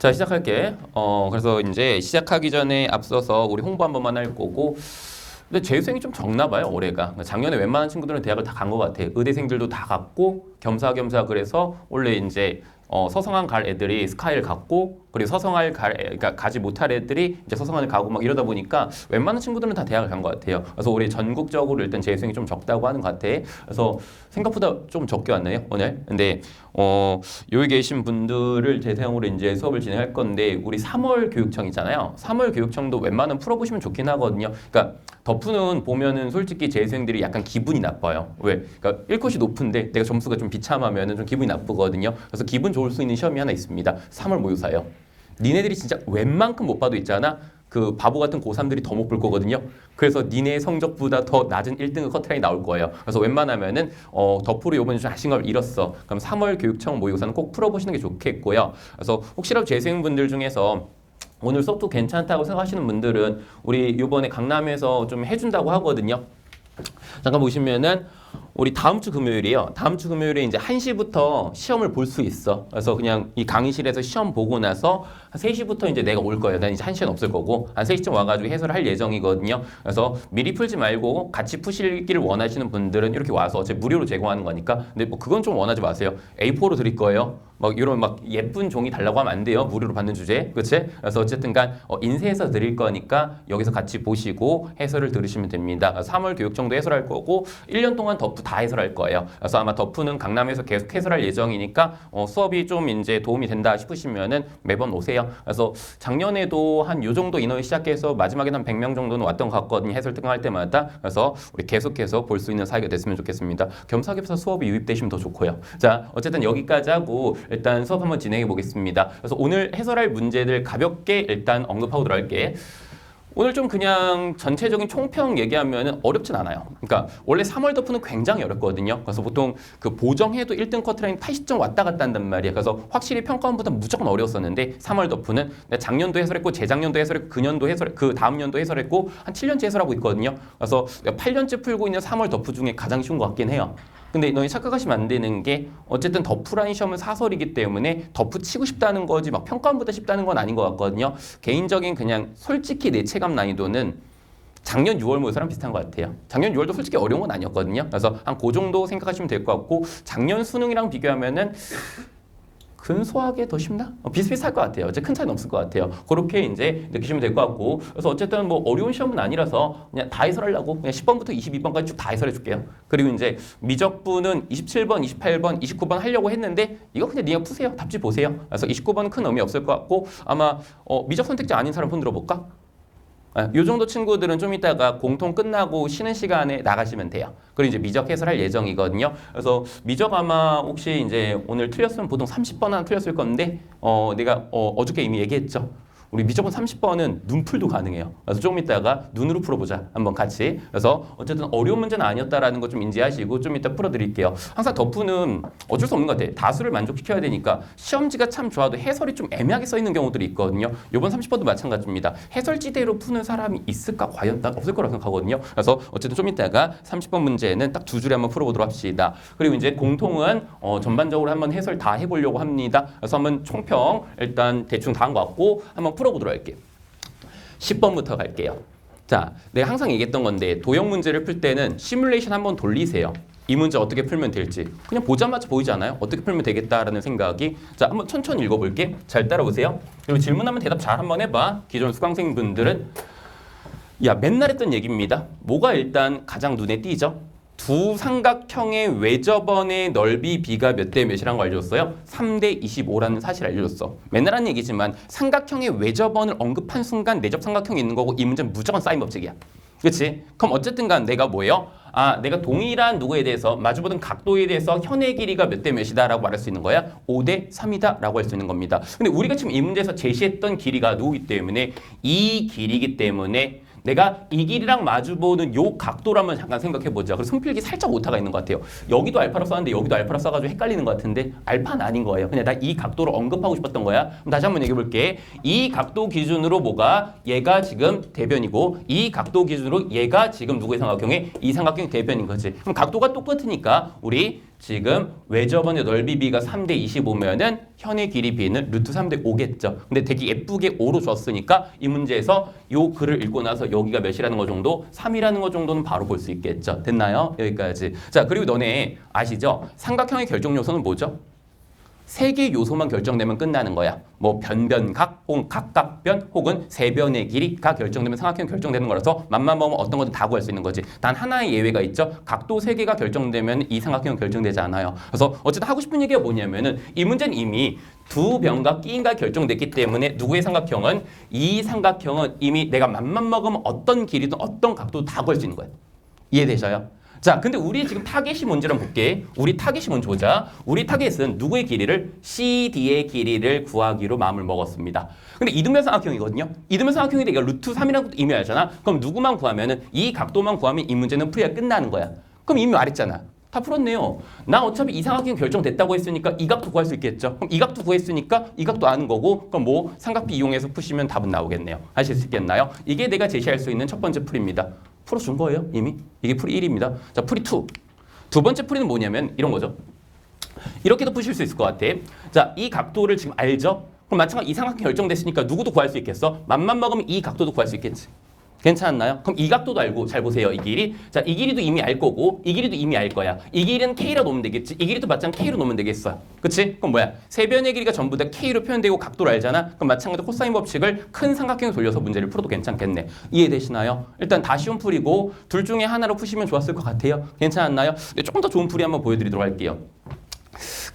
자, 시작할게. 그래서 이제 시작하기 전에 앞서서 우리 홍보 한 번만 할 거고. 근데 재수생이 좀 적나 봐요, 올해가. 작년에 웬만한 친구들은 대학을 다 간 것 같아. 의대생들도 다 갔고, 겸사겸사 그래서 원래 이제 서성한 갈 애들이 스카이를 갔고, 그리고 서성할 그러니까 가지 못할 애들이 이제 서성한을 가고 막 이러다 보니까 웬만한 친구들은 다 대학을 간 것 같아요. 그래서 올해 전국적으로 일단 재수생이 좀 적다고 하는 것 같아. 그래서 생각보다 좀 적게 왔네요, 오늘. 근데 여기 계신 분들을 대상으로 이제 수업을 진행할 건데, 우리 3월 교육청이잖아요. 3월 교육청도 웬만하면 풀어보시면 좋긴 하거든요. 그러니까 덕후는 보면은 솔직히 재수생들이 약간 기분이 나빠요. 왜? 그러니까 1컷이 높은데 내가 점수가 좀 비참하면은 좀 기분이 나쁘거든요. 그래서 기분 좋을 수 있는 시험이 하나 있습니다. 3월 모의사예요. 니네들이 진짜 웬만큼 못 봐도 있잖아. 그 바보 같은 고3들이 더 못 볼 거거든요. 그래서 니네 성적보다 더 낮은 1등급 커트라인이 나올 거예요. 그래서 웬만하면은 덕후로 이번에 좀 자신감을 잃었어. 그럼 3월 교육청 모의고사는 꼭 풀어보시는 게 좋겠고요. 그래서 혹시라도 재수생분들 중에서 오늘 수업도 괜찮다고 생각하시는 분들은 우리 이번에 강남에서 좀 해준다고 하거든요. 잠깐 보시면은 우리 다음 주 금요일이요. 다음 주 금요일에 이제 1시부터 시험을 볼 수 있어. 그래서 그냥 이 강의실에서 시험 보고 나서 한 3시부터 이제 내가 올 거예요. 난 이제 1시간 없을 거고 한 3시쯤 와가지고 해설을 할 예정이거든요. 그래서 미리 풀지 말고 같이 푸시기를 원하시는 분들은 이렇게 와서 어차피 무료로 제공하는 거니까. 근데 뭐 그건 좀 원하지 마세요. A4로 드릴 거예요. 막 이런 막 예쁜 종이 달라고 하면 안 돼요. 무료로 받는 주제. 그치? 그래서 어쨌든간 인쇄해서 드릴 거니까 여기서 같이 보시고 해설을 들으시면 됩니다. 3월 교육청도 해설할 거고 1년 동안 덕후 다 해설할 거예요. 그래서 아마 덕후는 강남에서 계속 해설할 예정이니까 수업이 좀 이제 도움이 된다 싶으시면은 매번 오세요. 그래서 작년에도 한 요 정도 인원이 시작해서 마지막에는 한 100명 정도는 왔던 것 같거든요. 해설 특강할 때마다. 그래서 우리 계속해서 볼 수 있는 사이가 됐으면 좋겠습니다. 겸사겸사 수업이 유입되시면 더 좋고요. 자, 어쨌든 여기까지 하고 일단 수업 한번 진행해 보겠습니다. 그래서 오늘 해설할 문제들 가볍게 일단 언급하고 들어갈게. 오늘 좀 그냥 전체적인 총평 얘기하면 어렵진 않아요. 그러니까 원래 3월 덕후는 굉장히 어렵거든요. 그래서 보통 그 보정해도 1등 커트라인 80점 왔다 갔다 한단 말이야. 그래서 확실히 평가원보다 무조건 어려웠었는데 3월 덕후는 작년도 해설했고 재작년도 해설했고 그년도 그 다음 년도 해설했고 한 7년째 해설하고 있거든요. 그래서 8년째 풀고 있는 3월 덕후 중에 가장 쉬운 것 같긴 해요. 근데 너희 착각하시면 안 되는 게 어쨌든 덕후라는 시험은 사설이기 때문에 덕후 치고 싶다는 거지 막 평가원보다 쉽다는 건 아닌 것 같거든요. 개인적인 그냥 솔직히 내 체감 난이도는 작년 6월 모의사랑 비슷한 것 같아요. 작년 6월도 솔직히 어려운 건 아니었거든요. 그래서 한 그 정도 생각하시면 될 것 같고 작년 수능이랑 비교하면은 근소하게 더 쉽나? 비슷비슷할 것 같아요. 이제 큰 차이는 없을 것 같아요. 그렇게 이제 느끼시면 될 것 같고. 그래서 어쨌든 뭐 어려운 시험은 아니라서 그냥 다 해설하려고 그냥 10번부터 22번까지 쭉 다 해설해 줄게요. 그리고 이제 미적분은 27번, 28번, 29번 하려고 했는데 이거 그냥 네가 푸세요. 답지 보세요. 그래서 29번은 큰 의미 없을 것 같고 아마 미적 선택지 아닌 사람 손 들어볼까? 이 정도 친구들은 좀 이따가 공통 끝나고 쉬는 시간에 나가시면 돼요. 그리고 이제 미적 해설할 예정이거든요. 그래서 미적 아마 혹시 이제 오늘 틀렸으면 보통 30번 하나 틀렸을 건데 내가 어저께 이미 얘기했죠. 우리 미적분 30번은 눈풀도 가능해요. 그래서 조금 이따가 눈으로 풀어보자. 한번 같이. 그래서 어쨌든 어려운 문제는 아니었다라는 거 좀 인지하시고 좀 이따 풀어드릴게요. 항상 덕후는 어쩔 수 없는 것 같아요. 다수를 만족시켜야 되니까 시험지가 참 좋아도 해설이 좀 애매하게 써 있는 경우들이 있거든요. 이번 30번도 마찬가지입니다. 해설지대로 푸는 사람이 있을까? 과연 난 없을 거라고 생각하거든요. 그래서 어쨌든 좀 이따가 30번 문제는 딱 두 줄에 한번 풀어보도록 합시다. 그리고 이제 공통은 전반적으로 한번 해설 다 해보려고 합니다. 그래서 한번 총평 일단 대충 다 한 것 같고 한번 풀어보도록 할게요. 10번부터 갈게요. 자, 내가 항상 얘기했던 건데 도형 문제를 풀 때는 시뮬레이션 한번 돌리세요. 이 문제 어떻게 풀면 될지. 그냥 보자마자 보이지 않아요? 어떻게 풀면 되겠다라는 생각이. 자, 한번 천천히 읽어볼게. 잘 따라오세요. 그리고 질문하면 대답 잘 한번 해봐. 기존 수강생분들은. 야, 맨날 했던 얘기입니다. 뭐가 일단 가장 눈에 띄죠? 두 삼각형의 외접원의 넓이 비가 몇 대 몇이라는 거 알려줬어요? 3대 25라는 사실을 알려줬어. 맨날 하는 얘기지만 삼각형의 외접원을 언급한 순간 내접 삼각형이 있는 거고 이 문제는 무조건 사인 법칙이야. 그렇지? 그럼 어쨌든 간 내가 뭐예요? 내가 동일한 누구에 대해서 마주보던 각도에 대해서 현의 길이가 몇 대 몇이다 라고 말할 수 있는 거야? 5대 3이다 라고 할 수 있는 겁니다. 근데 우리가 지금 이 문제에서 제시했던 길이가 누구기 때문에 이 길이기 때문에 내가 이 길이랑 마주보는 요 각도를 한번 잠깐 생각해보자. 그래서 손필기 살짝 오타가 있는 것 같아요. 여기도 알파로 썼는데 여기도 알파로 써가지고 헷갈리는 것 같은데 알파는 아닌 거예요. 그냥 나 이 각도를 언급하고 싶었던 거야. 그럼 다시 한번 얘기해볼게. 이 각도 기준으로 뭐가 얘가 지금 대변이고 이 각도 기준으로 얘가 지금 누구의 삼각형에 이 삼각형의 대변인 거지. 그럼 각도가 똑같으니까 우리 지금 외접원의 넓이 B가 3대 25면은 현의 길이 B는 루트 3대 5겠죠. 근데 되게 예쁘게 5로 줬으니까 이 문제에서 요 글을 읽고 나서 여기가 몇이라는 거 정도? 3이라는 거 정도는 바로 볼 수 있겠죠. 됐나요? 여기까지. 자, 그리고 너네 아시죠? 삼각형의 결정 요소는 뭐죠? 세 개의 요소만 결정되면 끝나는 거야. 뭐 변변각, 혹은 각각변, 혹은 세변의 길이가 결정되면 삼각형이 결정되는 거라서 맘만 먹으면 어떤 거든 다 구할 수 있는 거지. 단 하나의 예외가 있죠. 각도 세 개가 결정되면 이 삼각형은 결정되지 않아요. 그래서 어쨌든 하고 싶은 얘기가 뭐냐면은 이 문제는 이미 두 변과 끼인가 결정됐기 때문에 누구의 삼각형은 이 삼각형은 이미 내가 맘만 먹으면 어떤 길이든 어떤 각도도 다 구할 수 있는 거야. 이해되셔요? 자, 근데 우리 지금 타겟이 뭔지 한번 볼게. 우리 타겟이 뭔지 보자. 우리 타겟은 누구의 길이를? CD의 길이를 구하기로 마음을 먹었습니다. 근데 이등변 삼각형이거든요. 이등변 삼각형인데 이거 루트 3이라는 것도 이미 알잖아. 그럼 누구만 구하면은 이 각도만 구하면 이 문제는 풀이가 끝나는 거야. 그럼 이미 말했잖아. 다 풀었네요. 나 어차피 이 삼각형 결정됐다고 했으니까 이 각도 구할 수 있겠죠. 그럼 이 각도 구했으니까 이 각도 아는 거고 그럼 뭐 삼각비 이용해서 푸시면 답은 나오겠네요. 하실 수 있겠나요? 이게 내가 제시할 수 있는 첫 번째 풀입니다. 풀어준 거예요 이미. 이게 풀이 1입니다. 자, 풀이 2. 두 번째 풀이는 뭐냐면 이런 거죠. 이렇게도 푸실 수 있을 것 같아. 자, 이 각도를 지금 알죠? 그럼 마찬가지로 이 삼각형 결정됐으니까 누구도 구할 수 있겠어? 맘만 먹으면 이 각도도 구할 수 있겠지. 괜찮았나요? 그럼 이 각도도 알고 잘 보세요. 이 길이. 자, 이 길이도 이미 알 거고 이 길이도 이미 알 거야. 이 길이는 K로 놓으면 되겠지. 이 길이도 마찬가지로 K로 놓으면 되겠어. 그치? 그럼 뭐야? 세 변의 길이가 전부 다 K로 표현되고 각도를 알잖아. 그럼 마찬가지로 코사인 법칙을 큰 삼각형에 돌려서 문제를 풀어도 괜찮겠네. 이해되시나요? 일단 다 쉬운 풀이고 둘 중에 하나로 푸시면 좋았을 것 같아요. 괜찮았나요? 근데 조금 더 좋은 풀이 한번 보여드리도록 할게요.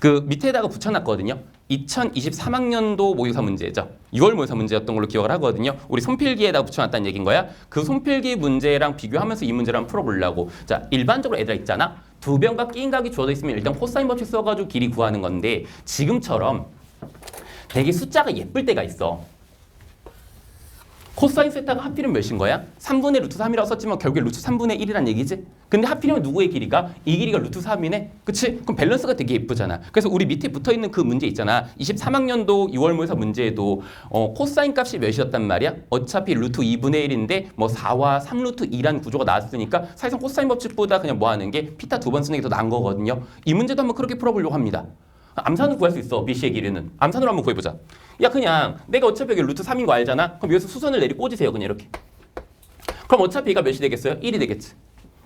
그 밑에다가 붙여놨거든요. 2023학년도 모의고사 문제죠. 6월 모의고사 문제였던 걸로 기억을 하거든요. 우리 손필기에다 붙여놨다는 얘기인 거야. 그 손필기 문제랑 비교하면서 이 문제를 한번 풀어보려고. 자, 일반적으로 애들 있잖아. 두 변과 끼인 각이 주어져 있으면 일단 코사인 법칙 써가지고 길이 구하는 건데 지금처럼 되게 숫자가 예쁠 때가 있어. 코사인 세타가 하필이면 몇인 거야? 3분의 루트 3이라고 썼지만 결국에 루트 3분의 1이란 얘기지? 근데 하필이면 누구의 길이가? 이 길이가 루트 3이네? 그치? 그럼 밸런스가 되게 예쁘잖아. 그래서 우리 밑에 붙어있는 그 문제 있잖아. 23학년도 6월 모의고사 문제에도 코사인 값이 몇이었단 말이야? 어차피 루트 2분의 1인데 뭐 4와 3루트 2란 구조가 나왔으니까 사실상 코사인 법칙보다 그냥 뭐 하는 게 피타 두 번 쓰는 게 더 나은 거거든요. 이 문제도 한번 그렇게 풀어보려고 합니다. 암산으로 구할 수 있어. BC의 길이는. 암산으로 한번 구해보자. 야, 그냥 내가 어차피 여기 루트 3인 거 알잖아. 그럼 여기서 수선을 내리 꽂으세요. 그냥 이렇게. 그럼 어차피 얘가 몇이 되겠어요? 1이 되겠지.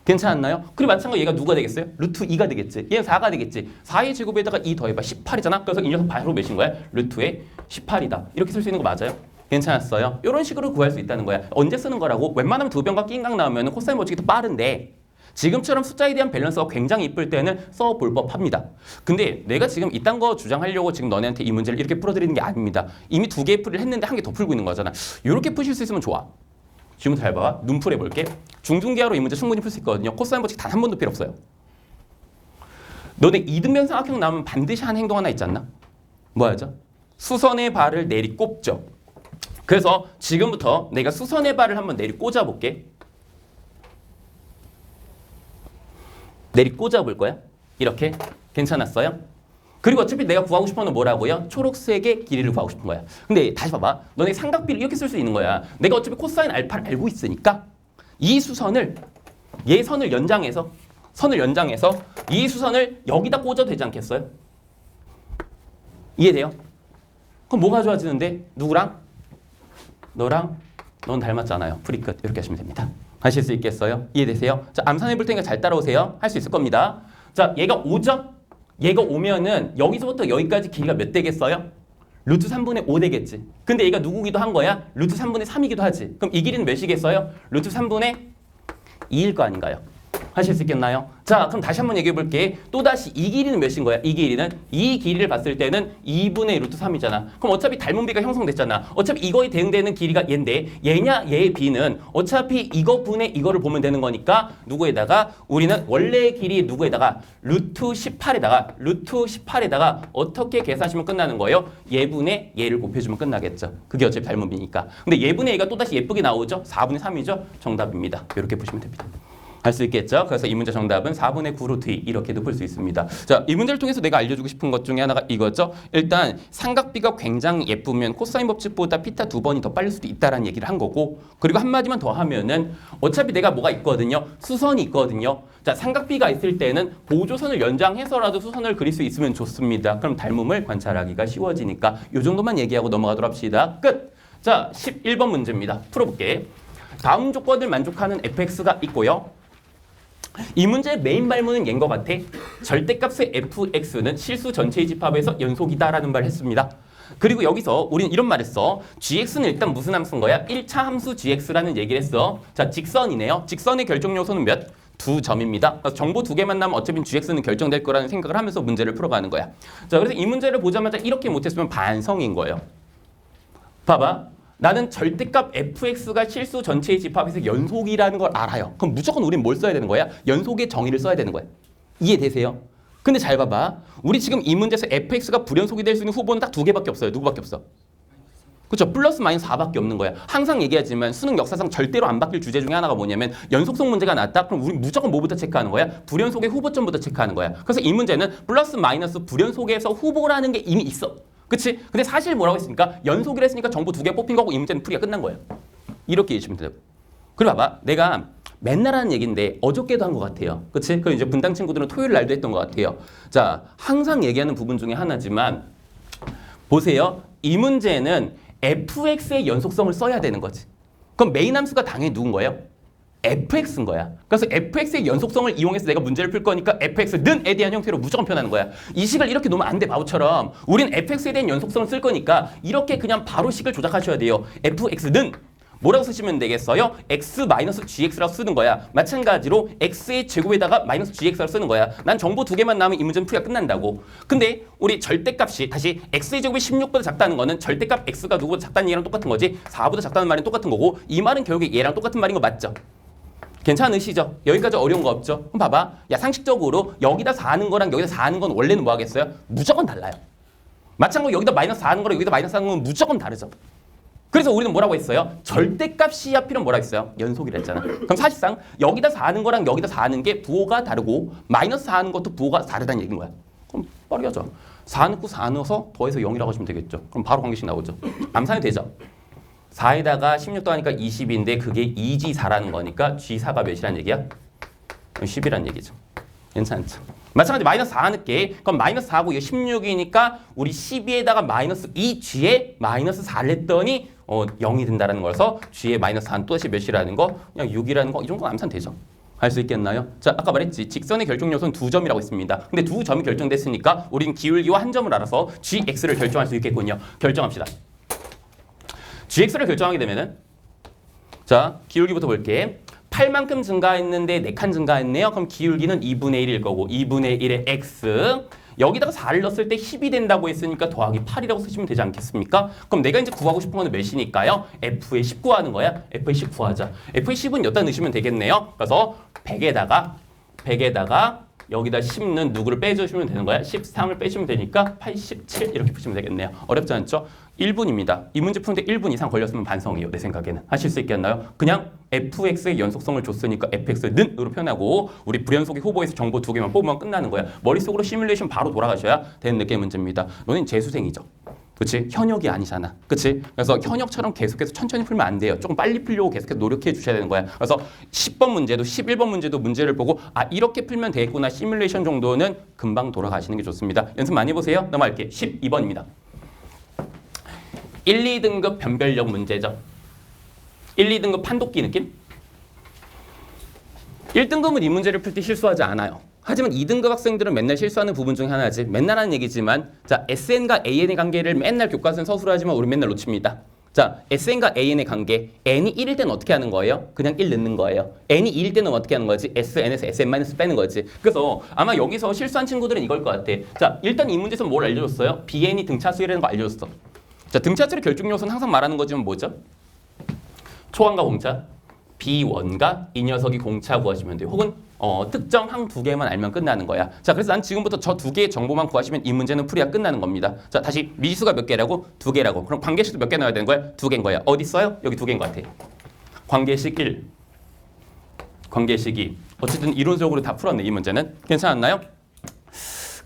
괜찮았나요? 그리고 마찬가지로 얘가 누가 되겠어요? 루트 2가 되겠지. 얘는 4가 되겠지. 4의 제곱에다가 2 더해봐. 18이잖아. 그래서 이 녀석 바로 몇인 거야? 루트의 18이다. 이렇게 쓸 수 있는 거 맞아요? 괜찮았어요? 이런 식으로 구할 수 있다는 거야. 언제 쓰는 거라고? 웬만하면 두 변과 끼인각 나오면 코사인 법칙이 더 빠른데 지금처럼 숫자에 대한 밸런스가 굉장히 이쁠 때는 써볼 법합니다. 근데 내가 지금 이딴 거 주장하려고 지금 너네한테 이 문제를 이렇게 풀어드리는 게 아닙니다. 이미 두 개의 풀이를 했는데 한 개 더 풀고 있는 거잖아. 이렇게 푸실 수 있으면 좋아. 지금 잘 봐. 눈풀 해볼게. 중중기하로 이 문제 충분히 풀 수 있거든요. 코사인 법칙 단 한 번도 필요 없어요. 너네 이등변 삼각형 나오면 반드시 하는 행동 하나 있지 않나? 뭐야죠? 수선의 발을 내리 꼽죠. 그래서 지금부터 내가 수선의 발을 한번 내리 꽂아볼게. 내리 꽂아볼 거야. 이렇게. 괜찮았어요? 그리고 어차피 내가 구하고 싶은 건 뭐라고요? 초록색의 길이를 구하고 싶은 거야. 근데 다시 봐봐. 너네 삼각비를 이렇게 쓸 수 있는 거야. 내가 어차피 코사인 알파를 알고 있으니까 이 수선을 얘 선을 연장해서 이 수선을 여기다 꽂아도 되지 않겠어요? 이해돼요? 그럼 뭐가 좋아지는데? 누구랑? 너랑 넌 닮았잖아요. 풀이 끝. 이렇게 하시면 됩니다. 하실 수 있겠어요? 이해되세요? 자, 암산해 볼 테니까 잘 따라오세요. 할 수 있을 겁니다. 자, 얘가 5죠? 얘가 5면은 여기서부터 여기까지 길이가 몇 되겠어요? 루트 3분의 5 되겠지. 근데 얘가 누구기도 한 거야? 루트 3분의 3이기도 하지. 그럼 이 길이는 몇이겠어요? 루트 3분의 2일 거 아닌가요? 하실 수 있겠나요? 자, 그럼 다시 한번 얘기해 볼게. 또다시 이 길이는 몇인 거야? 이 길이를 봤을 때는 2분의 루트 3이잖아. 그럼 어차피 닮은 비가 형성됐잖아. 어차피 이거에 대응되는 길이가 얘인데 얘냐 얘의 b는 어차피 이거 분의 이거를 보면 되는 거니까 누구에다가 우리는 원래의 길이 누구에다가 루트 18에다가 어떻게 계산하시면 끝나는 거예요? 얘분의 얘를 곱해주면 끝나겠죠. 그게 어차피 닮은 비니까. 근데 얘분의 얘가 또다시 예쁘게 나오죠? 4분의 3이죠? 정답입니다. 이렇게 보시면 됩니다. 할 수 있겠죠? 그래서 이 문제 정답은 4분의 9 루트 2 이렇게도 풀 수 있습니다. 자, 이 문제를 통해서 내가 알려주고 싶은 것 중에 하나가 이거죠. 일단 삼각비가 굉장히 예쁘면 코사인 법칙보다 피타 2번이 더 빨릴 수도 있다라는 얘기를 한 거고, 그리고 한마디만 더 하면은 어차피 내가 뭐가 있거든요. 수선이 있거든요. 자, 삼각비가 있을 때는 보조선을 연장해서라도 수선을 그릴 수 있으면 좋습니다. 그럼 닮음을 관찰하기가 쉬워지니까 이 정도만 얘기하고 넘어가도록 합시다. 끝! 자, 11번 문제입니다. 풀어볼게. 다음 조건을 만족하는 fx가 있고요. 이 문제의 메인 발문은 얘인 것 같아. 절대값의 fx는 실수 전체의 집합에서 연속이다라는 말을 했습니다. 그리고 여기서 우리는 이런 말 했어. gx는 일단 무슨 함수인 거야? 1차 함수 gx라는 얘기를 했어. 자, 직선이네요. 직선의 결정 요소는 몇? 2점입니다. 그래서 정보 2개만 나면 어차피 gx는 결정될 거라는 생각을 하면서 문제를 풀어가는 거야. 자, 그래서 이 문제를 보자마자 이렇게 못했으면 반성인 거예요. 봐봐. 나는 절대값 fx가 실수 전체의 집합에서 연속이라는 걸 알아요. 그럼 무조건 우린 뭘 써야 되는 거야? 연속의 정의를 써야 되는 거야. 이해되세요? 근데 잘 봐봐. 우리 지금 이 문제에서 fx가 불연속이 될 수 있는 후보는 딱 2개밖에 없어요. 누구밖에 없어? 그렇죠? 플러스 마이너스 4밖에 없는 거야. 항상 얘기하지만 수능 역사상 절대로 안 바뀔 주제 중에 하나가 뭐냐면 연속성 문제가 나왔다? 그럼 우리 무조건 뭐부터 체크하는 거야? 불연속의 후보점부터 체크하는 거야. 그래서 이 문제는 플러스 마이너스 불연속에서 후보라는 게 이미 있어. 그치? 근데 사실 뭐라고 했습니까? 연속이라 했으니까 정보 2개 뽑힌 거고 이 문제는 풀이가 끝난 거예요. 이렇게 이해하시면 돼요. 그리고 봐봐. 내가 맨날 하는 얘기인데 어저께도 한 것 같아요. 그치? 그 이제 분당 친구들은 토요일 날도 했던 것 같아요. 자, 항상 얘기하는 부분 중에 하나지만 보세요. 이 문제는 fx의 연속성을 써야 되는 거지. 그럼 메인 함수가 당연히 누군 거예요? fx인 거야. 그래서 fx의 연속성을 이용해서 내가 문제를 풀 거니까 fx는에 대한 형태로 무조건 표현하는 거야. 이 식을 이렇게 놓으면 안 돼, 바보처럼. 우린 fx에 대한 연속성을 쓸 거니까 이렇게 그냥 바로 식을 조작하셔야 돼요. fx는 뭐라고 쓰시면 되겠어요? x-gx라고 쓰는 거야. 마찬가지로 x의 제곱에다가 마이너스 gx라고 쓰는 거야. 난 정보 2개만 나오면 이 문제는 풀이가 끝난다고. 근데 우리 절대값이 다시 x의 제곱이 16보다 작다는 거는 절대값 x가 누구보다 작다는 얘기랑 똑같은 거지. 4보다 작다는 말은 똑같은 거고 이 말은 결국에 얘랑 똑같은 말인 거 맞죠? 괜찮으시죠? 여기까지 어려운 거 없죠? 그럼 봐봐. 야, 상식적으로 여기다 4하는 거랑 여기다 4하는 건 원래는 뭐 하겠어요? 무조건 달라요. 마찬가지로 여기다 마이너스 4하는 거랑 여기다 마이너스 4하는 건 무조건 다르죠. 그래서 우리는 뭐라고 했어요? 절대값 C 앞이는 뭐라고 했어요? 연속이라 했잖아. 그럼 사실상 여기다 4하는 거랑 여기다 4하는 게 부호가 다르고 마이너스 4하는 것도 부호가 다르다는 얘기인 거야. 그럼 빠르게하죠. 4 넣고 4 넣어서 더해서 0이라고 하시면 되겠죠. 그럼 바로 관계식 나오죠. 암산이 되죠. 4에다가 16 더하니까 20인데 그게 2G4라는 거니까 G4가 몇이라는 얘기야? 10이라는 얘기죠. 괜찮죠? 마찬가지로 마이너스 4 넣을게. 그럼 마이너스 4하고 이거 16이니까 우리 12에다가 마이너스 2G에 마이너스 4를 했더니 0이 된다는 거라서 G에 마이너스 4는 또다시 몇이라는 거? 그냥 6이라는 거 이 정도는 암산 되죠. 할 수 있겠나요? 자, 아까 말했지. 직선의 결정 요소는 2점이라고 했습니다. 근데 2점이 결정됐으니까 우린 기울기와 한 점을 알아서 GX를 결정할 수 있겠군요. 결정합시다. GX를 결정하게 되면은 자, 기울기부터 볼게. 8만큼 증가했는데 4칸 증가했네요. 그럼 기울기는 2분의 1일 거고 2분의 1의 x 여기다가 4를 넣었을 때 10이 된다고 했으니까 더하기 8이라고 쓰시면 되지 않겠습니까? 그럼 내가 이제 구하고 싶은 거는 몇이니까요? F의 10 구하는 거야. F의 10 구하자. F의 10은 여기다 넣으시면 되겠네요. 그래서 100에다가 여기다 10는 누구를 빼주시면 되는 거야? 13을 빼주면 되니까 87 이렇게 푸시면 되겠네요. 어렵지 않죠? 1분입니다. 이 문제 푸는데 1분 이상 걸렸으면 반성이에요. 내 생각에는. 하실 수 있겠나요? 그냥 fx의 연속성을 줬으니까 fx는으로 표현하고 우리 불연속의 후보에서 정보 2개만 뽑으면 끝나는 거야. 머릿속으로 시뮬레이션 바로 돌아가셔야 되는 느낌의 문제입니다. 너는 재수생이죠. 그치? 현역이 아니잖아. 그치? 그래서 현역처럼 계속해서 천천히 풀면 안 돼요. 조금 빨리 풀려고 계속해서 노력해 주셔야 되는 거야. 그래서 10번 문제도 11번 문제도 문제를 보고 아 이렇게 풀면 되겠구나. 시뮬레이션 정도는 금방 돌아가시는 게 좋습니다. 연습 많이 해보세요. 넘어갈게요. 12번입니다. 1, 2등급 변별력 문제죠. 1, 2등급 판독기 느낌? 1등급은 이 문제를 풀 때 실수하지 않아요. 하지만 2등급 학생들은 맨날 실수하는 부분 중에 하나지. 맨날 하는 얘기지만 자 SN과 AN의 관계를 맨날 교과서는 서술을 하지만 우리 맨날 놓칩니다. 자 SN과 AN의 관계 N이 1일 때는 어떻게 하는 거예요? 그냥 1 넣는 거예요. N이 2일 때는 어떻게 하는 거지? SN에서 SN- 빼는 거지. 그래서 아마 여기서 실수한 친구들은 이걸 것 같아. 자 일단 이 문제에서 뭘 알려줬어요? BN이 등차수라는 거 알려줬어. 자 등차수의 결정 요소는 항상 말하는 거지만 뭐죠? 초항과 공차, B1과 이 녀석이 공차 구하시면 돼요. 혹은 특정 항 2개만 알면 끝나는 거야. 자, 그래서 난 지금부터 저 2개의 정보만 구하시면 이 문제는 풀이가 끝나는 겁니다. 자, 다시 미지수가 몇 개라고? 2개라고. 그럼 관계식도 몇 개 넣어야 되는 거야? 2개인 거야. 어디 있어요? 여기 2개인 것 같아. 관계식 1, 관계식 2. 어쨌든 이론적으로 다 풀었네, 이 문제는. 괜찮았나요?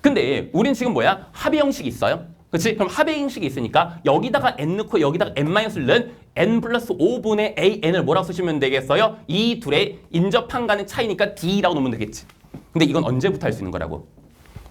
근데 우린 지금 뭐야? 합의 형식이 있어요. 그렇지? 그럼 합의 형식이 있으니까 여기다가 n 넣고 여기다가 n-를 넣은 n 플러스 5분의 an을 뭐라고 쓰시면 되겠어요? 이 둘의 인접한 간의 차이니까 d라고 놓으면 되겠지. 근데 이건 언제부터 할 수 있는 거라고?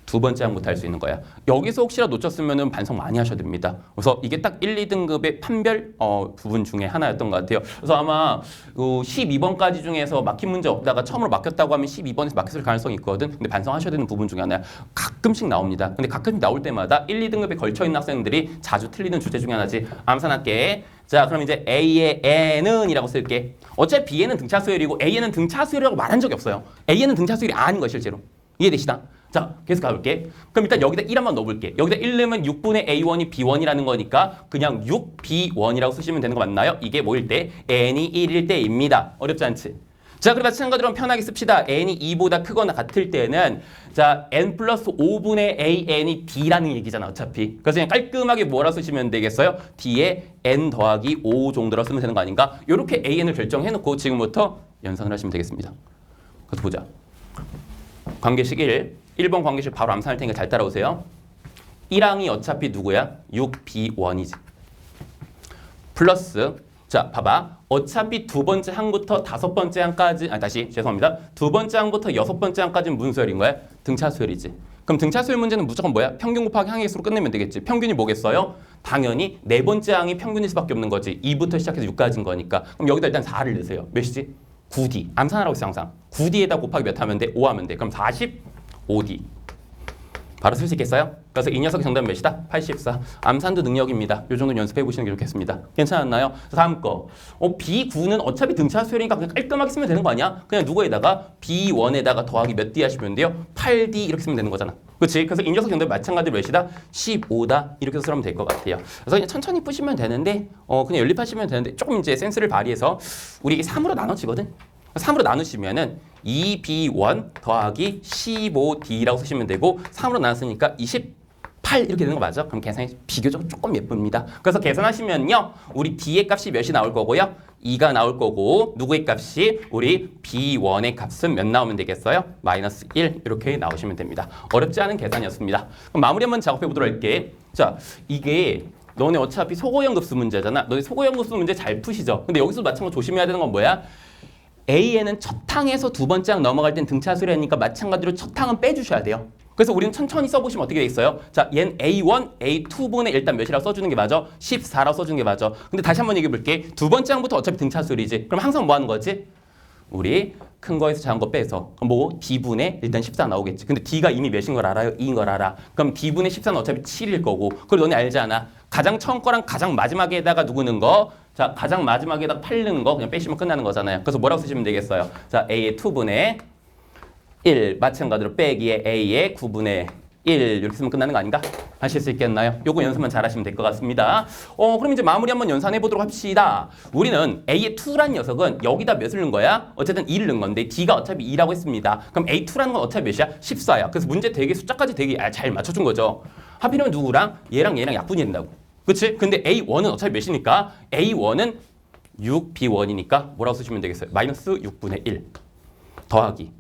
두 번째 항부터 할 수 있는 거야. 여기서 혹시라도 놓쳤으면 반성 많이 하셔야 됩니다. 그래서 이게 딱 1, 2등급의 판별 부분 중에 하나였던 것 같아요. 그래서 아마 12번까지 중에서 막힌 문제 없다가 처음으로 막혔다고 하면 12번에서 막혔을 가능성이 있거든. 근데 반성하셔야 되는 부분 중에 하나야. 가끔씩 나옵니다. 근데 가끔씩 나올 때마다 1, 2등급에 걸쳐있는 학생들이 자주 틀리는 주제 중에 하나지. 암산할게. 자, 그럼 이제 A의 N은 이라고 쓸게. 어차피 B에는 등차 수열이고 A에는 등차 수열이라고 말한 적이 없어요. A에는 등차 수열이 아닌 거야, 실제로. 이해되시나? 자, 계속 가볼게. 그럼 일단 여기다 1 한번 넣어볼게. 여기다 1 넣으면 6분의 A1이 B1이라는 거니까 그냥 6B1이라고 쓰시면 되는 거 맞나요? 이게 뭐일 때? N이 1일 때입니다. 어렵지 않지? 자, 그럼 마찬가지로 편하게 씁시다. N이 2보다 크거나 같을 때는 자, N 플러스 5분의 AN이 D라는 얘기잖아, 어차피. 그래서 그냥 깔끔하게 뭐라 쓰시면 되겠어요? D에 N 더하기 5 정도라 쓰면 되는 거 아닌가? 이렇게 AN을 결정해놓고 지금부터 연산을 하시면 되겠습니다. 그래서 보자. 관계식 1번 관계식 바로 암산할 테니까 잘 따라오세요. 1항이 어차피 누구야? 6B1이지. 플러스 자, 봐봐. 어차피 두 번째 항부터 다섯 번째 항까지 다시 죄송합니다. 두 번째 항부터 여섯 번째 항까지는 무슨 수열인 거야? 등차 수열이지. 그럼 등차 수열 문제는 무조건 뭐야? 평균 곱하기 항의 수로 끝내면 되겠지. 평균이 뭐겠어요? 당연히 네 번째 항이 평균일 수밖에 없는 거지. 2부터 시작해서 6까지인 거니까. 그럼 여기다 일단 4를 넣으세요. 몇이지? 9D. 암산하라고 했어, 항상. 9D에다 곱하기 몇 하면 돼? 5 하면 돼. 그럼 45D. 바로 쓸 수 있겠어요? 그래서 이 녀석 정답은 몇이다? 84. 암산도 능력입니다. 요 정도 연습해 보시는 게 좋겠습니다. 괜찮았나요? 다음 거. B9는 어차피 등차 수열이니까 그냥 깔끔하게 쓰면 되는 거 아니야? 그냥 누구에다가 B1에다가 더하기 몇 D 하시면 돼요? 8D 이렇게 쓰면 되는 거잖아. 그렇지? 그래서 이 녀석 정답이 마찬가지로 몇이다? 15다. 이렇게 쓰면 될 것 같아요. 그래서 그냥 천천히 푸시면 되는데 그냥 연립하시면 되는데 조금 이제 센스를 발휘해서 우리 이게 3으로 나눠지거든? 3으로 나누시면은 2B1 더하기 15D라고 쓰시면 되고 3으로 나눴으니까 28 이렇게 되는 거 맞죠? 그럼 계산이 비교적 조금 예쁩니다. 그래서 계산하시면요. 우리 D의 값이 몇이 나올 거고요? 2가 나올 거고 누구의 값이? 우리 B1의 값은 몇 나오면 되겠어요? 마이너스 1 이렇게 나오시면 됩니다. 어렵지 않은 계산이었습니다. 그럼 마무리 한번 작업해 보도록 할게. 자, 이게 너네 어차피 소고형 급수 문제잖아. 너네 소고형 급수 문제 잘 푸시죠? 근데 여기서 마찬가지로 조심해야 되는 건 뭐야? A에는 첫 항에서 두 번째 항 넘어갈 땐 등차 수열이니까 마찬가지로 첫 항은 빼주셔야 돼요. 그래서 우리는 천천히 써보시면 어떻게 돼 있어요? 자, 얘는 A1, A2분의 일단 몇이라고 써주는 게 맞아? 14라고 써주는 게 맞아. 근데 다시 한번 얘기해 볼게. 두 번째 항부터 어차피 등차 수열이지. 그럼 항상 뭐 하는 거지? 우리 큰 거에서 작은 거 빼서 뭐 D분의 일단 14 나오겠지. 근데 D가 이미 몇인 걸 알아요? 2인 걸 알아. 그럼 D분의 14는 어차피 7일 거고. 그리고 너네 알지 않아? 가장 처음 거랑 가장 마지막에다가 누구 넣은 거? 자, 가장 마지막에다가 8 넣는 거 그냥 빼시면 끝나는 거잖아요. 그래서 뭐라고 쓰시면 되겠어요? 자, A의 2분의 1 마찬가지로 빼기에 A의 9분의 1 이렇게 쓰면 끝나는 거 아닌가? 하실 수 있겠나요? 요거 연습만 잘 하시면 될 것 같습니다. 그럼 이제 마무리 한번 연산해 보도록 합시다. 우리는 A의 2란 녀석은 여기다 몇을 넣은 거야? 어쨌든 2를 넣은 건데 D가 어차피 2라고 했습니다. 그럼 A2라는 건 어차피 몇이야? 14야. 그래서 문제 되게 숫자까지 되게 잘 맞춰준 거죠. 하필이면 누구랑? 얘랑 약분이 된다고. 그치? 근데 A1은 어차피 몇이니까? A1은 6B1이니까 뭐라고 쓰시면 되겠어요? 마이너스 6분의 1 더하기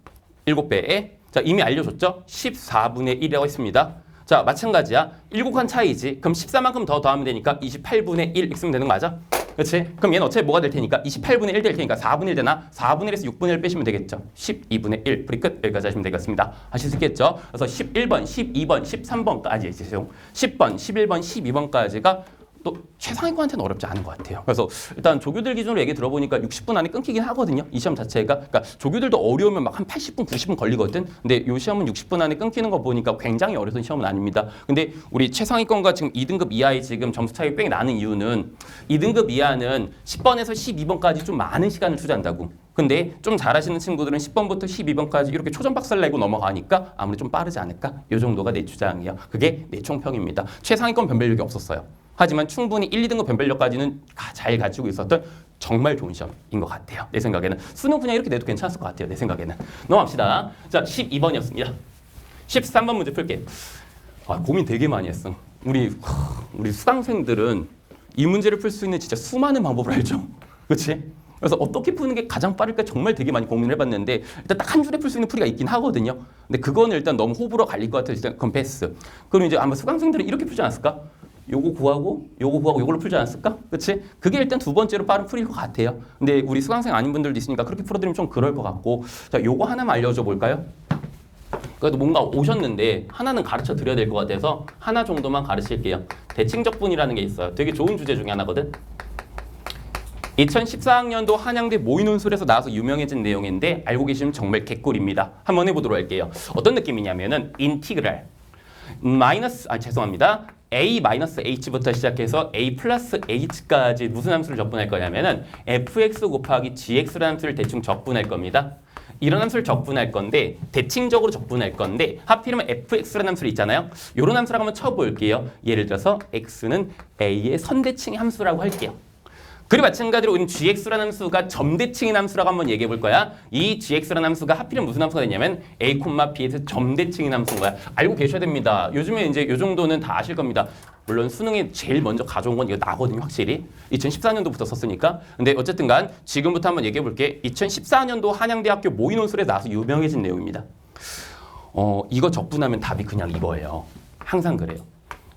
7배에 자 이미 알려줬죠? 14분의 1이라고 했습니다. 자 마찬가지야. 7한 차이지. 그럼 14만큼 더 더하면 되니까 28분의 1 쓰면 되는 거 맞아? 그렇지? 그럼 얘는 어차피 뭐가 될 테니까 28분의 1 될 테니까 4분의 1 되나? 4분의 1에서 6분의 1 빼시면 되겠죠. 12분의 1 풀이 끝. 여기까지 하시면 되겠습니다. 하실 수 있겠죠? 그래서 11번, 12번, 13번까지 죄송. 10번, 11번, 12번까지가 또 최상위권한테는 어렵지 않은 것 같아요. 그래서 일단 조교들 기준으로 얘기 들어보니까 60분 안에 끊기긴 하거든요. 이 시험 자체가. 그러니까 조교들도 어려우면 막 한 80분, 90분 걸리거든. 근데 이 시험은 60분 안에 끊기는 거 보니까 굉장히 어려운 시험은 아닙니다. 근데 우리 최상위권과 지금 2등급 이하의 지금 점수 차이 꽤 나는 이유는 2등급 이하는 10번에서 12번까지 좀 많은 시간을 투자한다고. 근데 좀 잘하시는 친구들은 10번부터 12번까지 이렇게 초전박사를 내고 넘어가니까 아무리 좀 빠르지 않을까? 이 정도가 내 주장이에요. 그게 내 총평입니다. 최상위권 변별력이 없었어요. 하지만 충분히 1, 2등급 변별력까지는 잘 가지고 있었던 정말 좋은 시험인 것 같아요. 내 생각에는. 수능 그냥 이렇게 내도 괜찮았을 것 같아요. 내 생각에는. 넘어갑시다. 자, 12번이었습니다. 13번 문제 풀게. 고민 되게 많이 했어. 우리 수강생들은 이 문제를 풀 수 있는 진짜 수많은 방법을 알죠. 그렇지? 그래서 어떻게 푸는 게 가장 빠를까 정말 되게 많이 고민을 해봤는데 일단 딱 한 줄에 풀 수 있는 풀이가 있긴 하거든요. 근데 그거는 일단 너무 호불호 갈릴 것 같아서 일단 그건 패스. 그럼 이제 아마 수강생들은 이렇게 풀지 않았을까? 요거 구하고 요걸로 풀지 않았을까? 그치? 그게 일단 두 번째로 빠른 풀일 것 같아요. 근데 우리 수강생 아닌 분들도 있으니까 그렇게 풀어드리면 좀 그럴 것 같고 자, 요거 하나만 알려줘 볼까요? 그래도 뭔가 오셨는데 하나는 가르쳐 드려야 될 것 같아서 하나 정도만 가르칠게요. 대칭적분이라는 게 있어요. 되게 좋은 주제 중에 하나거든. 2014학년도 한양대 모의논술에서 나와서 유명해진 내용인데 알고 계시면 정말 개꿀입니다. 한번 해보도록 할게요. 어떤 느낌이냐면은 인티그랄 죄송합니다. a-h부터 시작해서 a 플러스 h까지 무슨 함수를 적분할 거냐면은 fx 곱하기 gx라는 함수를 대충 적분할 겁니다. 이런 함수를 적분할 건데 대칭적으로 적분할 건데 하필이면 fx라는 함수를 있잖아요. 이런 함수라고 한번 쳐볼게요. 예를 들어서 x는 a의 선대칭 함수라고 할게요. 그리고 마찬가지로 우리는 gx라는 함수가 점대칭인 함수라고 한번 얘기해 볼 거야. 이 gx라는 함수가 하필이면 무슨 함수가 되냐면 a, b에서 점대칭인 함수인 거야. 알고 계셔야 됩니다. 요즘에 이제 요 정도는 다 아실 겁니다. 물론 수능에 제일 먼저 가져온 건 이거 나거든요, 확실히. 2014년도부터 썼으니까. 근데 어쨌든 간 지금부터 한번 얘기해 볼게. 2014년도 한양대학교 모의논술에 나와서 유명해진 내용입니다. 이거 적분하면 답이 그냥 이거예요. 항상 그래요.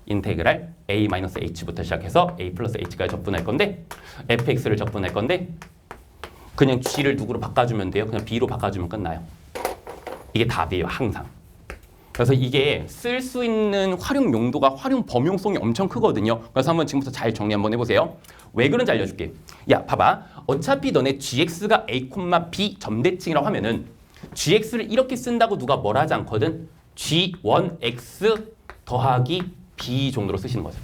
인테그랄 a-h부터 시작해서 a 플러스 h까지 적분할 건데 fx를 적분할 건데 그냥 g를 누구로 바꿔주면 돼요. 그냥 b로 바꿔주면 끝나요. 이게 답이에요. 항상. 그래서 이게 쓸 수 있는 활용 용도가 활용 범용성이 엄청 크거든요. 그래서 한번 지금부터 잘 정리 한번 해보세요. 왜 그런지 알려줄게. 야, 봐봐. 어차피 너네 gx가 a, b 점대칭이라고 하면은 gx를 이렇게 쓴다고 누가 뭘 하지 않거든. g1x 더하기 b 정도로 쓰시는 거죠.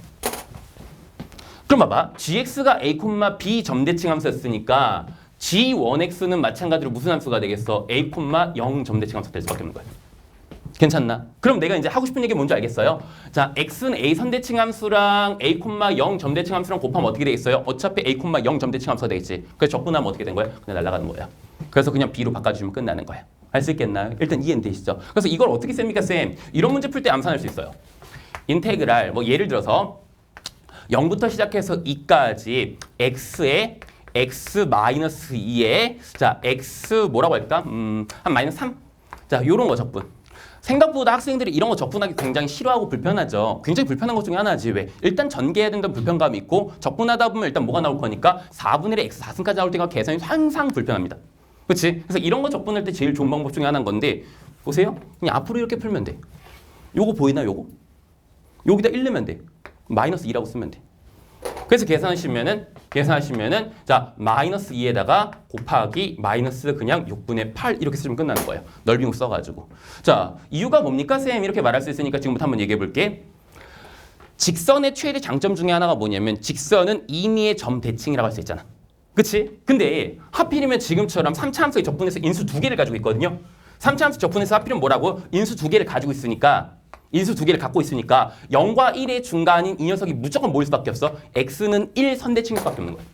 그럼 봐봐. gx가 a, b 점대칭 함수였으니까 g1x는 마찬가지로 무슨 함수가 되겠어? a, 0 점대칭 함수가 될 수밖에 없는 거야. 괜찮나? 그럼 내가 이제 하고 싶은 얘기 뭔지 알겠어요? 자, x는 a 선대칭 함수랑 a, 0 점대칭 함수랑 곱하면 어떻게 되겠어요? 어차피 a, 0 점대칭 함수가 되겠지. 그래서 적분하면 어떻게 된 거야? 그냥 날아가는 거야. 그래서 그냥 b로 바꿔주면 끝나는 거야. 알 수 있겠나요? 일단 이해는 되시죠? 그래서 이걸 어떻게 씁니까, 쌤? 이런 문제 풀 때 암산할 수 있어요. 인테그랄, 뭐 예를 들어서 0부터 시작해서 2까지 x에 x-2에 자, x 뭐라고 할까? 한 마이너스 3? 자, 요런 거 적분. 생각보다 학생들이 이런 거 적분하기 굉장히 싫어하고 불편하죠. 굉장히 불편한 것 중에 하나지. 왜? 일단 전개해야 된다는 불편감이 있고 적분하다 보면 일단 뭐가 나올 거니까 4분의 1의 x 4승까지 나올 때가 계산이 항상 불편합니다. 그렇지? 그래서 이런 거 적분할 때 제일 좋은 방법 중에 하나인 건데 보세요. 그냥 앞으로 이렇게 풀면 돼. 요거 보이나 요거? 여기다 1 넣으면 돼. 마이너스 2라고 쓰면 돼. 그래서 계산하시면은 자 마이너스 2에다가 곱하기 마이너스 그냥 6분의 8 이렇게 쓰면 끝나는 거예요. 넓이공 써가지고. 자 이유가 뭡니까 쌤? 이렇게 말할 수 있으니까 지금부터 한번 얘기해 볼게. 직선의 최대 장점 중에 하나가 뭐냐면 직선은 임의의 점 대칭이라고 할 수 있잖아. 그치? 근데 하필이면 지금처럼 3차 함수의 적분해서 인수 2개를 가지고 있거든요. 3차 함수 적분해서 하필이면 뭐라고? 인수 2개를 가지고 있으니까 인수 2개를 갖고 있으니까 0과 1의 중간인 이 녀석이 무조건 뭐일 수밖에 없어? x는 1 선대칭일 수밖에 없는 거야.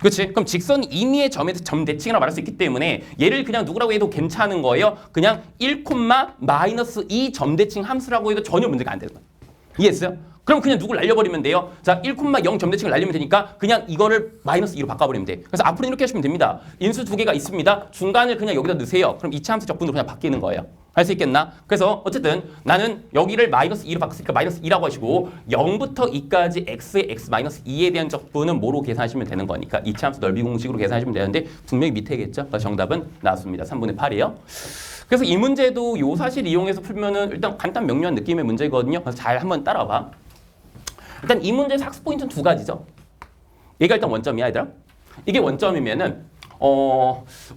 그렇지? 그럼 직선이 임의의 점에서 점 대칭이라고 말할 수 있기 때문에 얘를 그냥 누구라고 해도 괜찮은 거예요. 그냥 1, 마이너스 2 점대칭 함수라고 해도 전혀 문제가 안 되는 거야. 이해했어요? 그럼 그냥 누굴 날려버리면 돼요. 자, 1,0 점대칭을 날리면 되니까 그냥 이거를 마이너스 2로 바꿔버리면 돼. 그래서 앞으로 이렇게 하시면 됩니다. 인수 2개가 있습니다. 중간을 그냥 여기다 넣으세요. 그럼 2차 함수 적분으로 그냥 바뀌는 거예요. 할 수 있겠나? 그래서 어쨌든 나는 여기를 마이너스 2로 바꿨으니까 마이너스 2라고 하시고 0부터 2까지 x의 x 마이너스 2에 대한 적분은 뭐로 계산하시면 되는 거니까 2차 함수 넓이 공식으로 계산하시면 되는데 분명히 밑에겠죠? 그래서 정답은 나왔습니다. 3분의 8이에요. 그래서 이 문제도 요 사실 이용해서 풀면은 일단 간단 명료한 느낌의 문제거든요. 그래서 잘 한번 따라와봐. 일단 이 문제에서 학습 포인트는 두 가지죠. 얘가 일단 원점이야, 얘들아. 이게 원점이면은